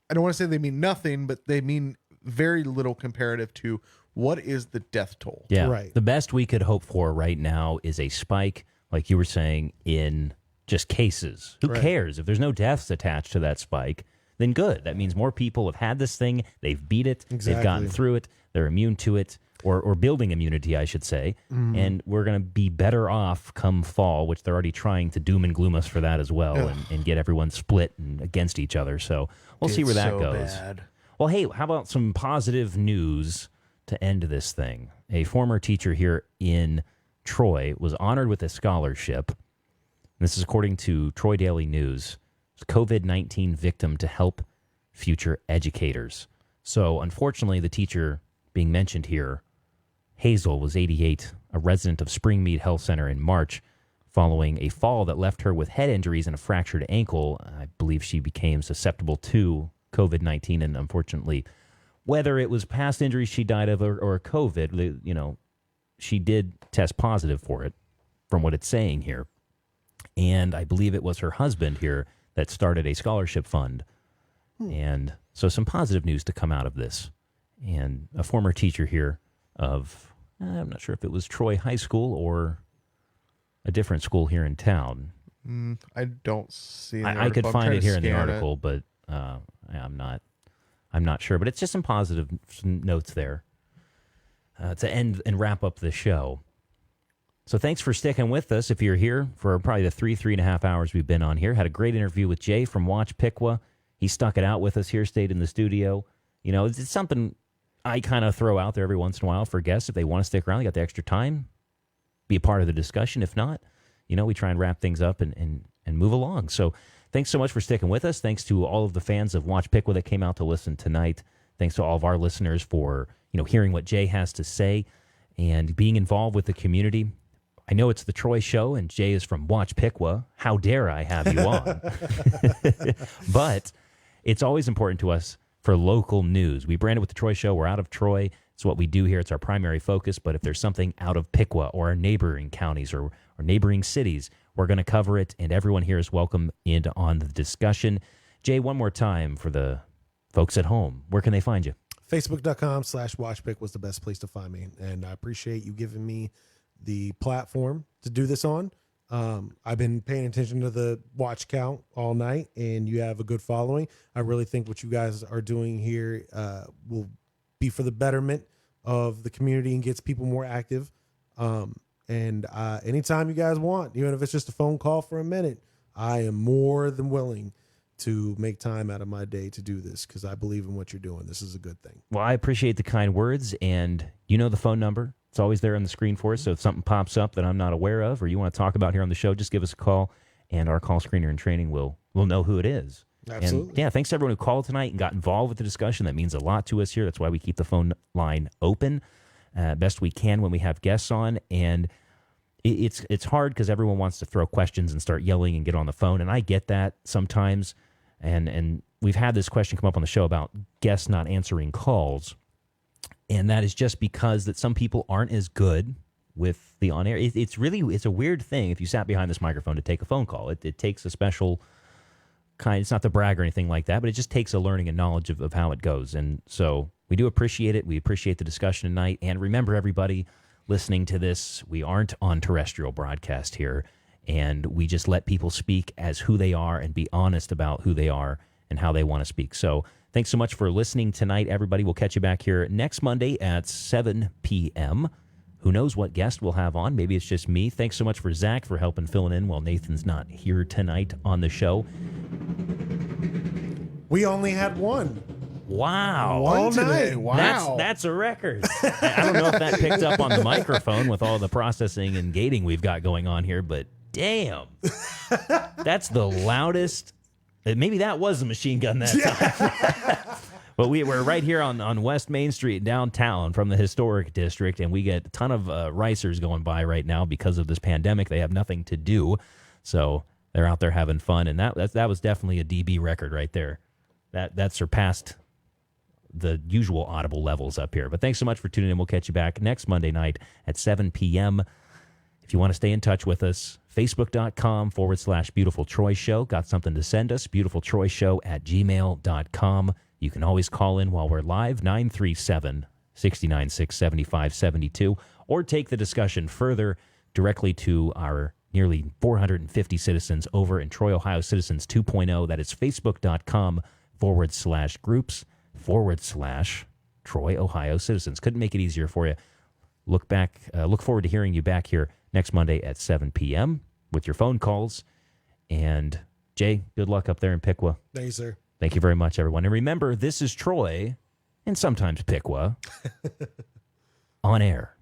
I don't want to say they mean nothing, but they mean very little comparative to what is the death toll. Yeah. Right. The best we could hope for right now is a spike, like you were saying, in just cases. Who Right. cares? If there's no deaths attached to that spike, then good. That means more people have had this thing. They've beat it. Exactly. They've gotten through it. They're immune to it, or building immunity, I should say. And we're going to be better off come fall, which they're already trying to doom and gloom us for that as well, and get everyone split and against each other. So we'll see where that so goes. bad. Well, hey, how about some positive news to end this thing? A former teacher here in Troy was honored with a scholarship. This is according to Troy Daily News. COVID-19 victim to help future educators. So, unfortunately, the teacher being mentioned here, Hazel, was 88, a resident of Springmead Health Center in March, following a fall that left her with head injuries and a fractured ankle. I believe she became susceptible to COVID-19, and unfortunately, whether it was past injuries she died of or COVID, she did test positive for it, from what it's saying here. And I believe it was her husband here that started a scholarship fund. And so some positive news to come out of this. And a former teacher here of, I'm not sure if it was Troy High School or a different school here in town. I don't see. I could find it here in the article, but I'm not sure. But it's just some positive notes there to end and wrap up the show. So thanks for sticking with us. If you're here for probably the 3.5 hours we've been on here, had a great interview with Jay from Watch Piqua. He stuck it out with us here, stayed in the studio. It's something I kind of throw out there every once in a while for guests. If they want to stick around, they got the extra time, be a part of the discussion. If not, we try and wrap things up and move along. So thanks so much for sticking with us. Thanks to all of the fans of Watch Piqua that came out to listen tonight. Thanks to all of our listeners for, hearing what Jay has to say and being involved with the community. I know it's the Troy Show, and Jay is from Watch Piqua. How dare I have you on? But it's always important to us for local news. We brand it with the Troy Show. We're out of Troy. It's what we do here. It's our primary focus. But if there's something out of Piqua or our neighboring counties or neighboring cities, we're going to cover it, and everyone here is welcome in on the discussion. Jay, one more time for the folks at home. Where can they find you? Facebook.com/WatchPick was the best place to find me. And I appreciate you giving me the platform to do this on. I've been paying attention to the watch count all night, and you have a good following. I really think what you guys are doing here will be for the betterment of the community and gets people more active. And anytime you guys want, even if it's just a phone call for a minute, I am more than willing to make time out of my day to do this, because I believe in what you're doing. This is a good thing. Well, I appreciate the kind words, and the phone number. It's always there on the screen for us, so if something pops up that I'm not aware of or you want to talk about here on the show, just give us a call, and our call screener in training will know who it is. Absolutely. And thanks to everyone who called tonight and got involved with the discussion. That means a lot to us here. That's why we keep the phone line open best we can when we have guests on. And it's hard because everyone wants to throw questions and start yelling and get on the phone, and I get that sometimes. And we've had this question come up on the show about guests not answering calls. And that is just because that some people aren't as good with the on-air. It's a weird thing if you sat behind this microphone to take a phone call. It takes a special kind, it's not to brag or anything like that, but it just takes a learning and knowledge of how it goes. And so we do appreciate it. We appreciate the discussion tonight. And remember, everybody listening to this, we aren't on terrestrial broadcast here. And we just let people speak as who they are and be honest about who they are and how they want to speak. So thanks so much for listening tonight, everybody. We'll catch you back here next Monday at 7 p.m. Who knows what guest we'll have on? Maybe it's just me. Thanks so much for Zach for helping filling in while Nathan's not here tonight on the show. We only had one. Wow. All night. Wow. That's a record. I don't know if that picked up on the microphone with all the processing and gating we've got going on here, but damn. That's the loudest. Maybe that was a machine gun that time. But we're right here on West Main Street downtown from the historic district, and we get a ton of ricers going by right now because of this pandemic. They have nothing to do, so they're out there having fun, and that was definitely a DB record right there. That surpassed the usual audible levels up here. But thanks so much for tuning in. We'll catch you back next Monday night at 7 p.m. If you want to stay in touch with us, facebook.com/Beautiful Troy Show. Got something to send us? BeautifulTroyShow@gmail.com. You can always call in while we're live, 937-696-7572, or take the discussion further directly to our nearly 450 citizens over in Troy, Ohio Citizens 2.0. That is facebook.com/groups/Troy, Ohio Citizens. Couldn't make it easier for you. Look forward to hearing you back here next Monday at 7 p.m. with your phone calls. And Jay, good luck up there in Piqua. Thank you, sir. Thank you very much, everyone. And remember, this is Troy, and sometimes Piqua, on air.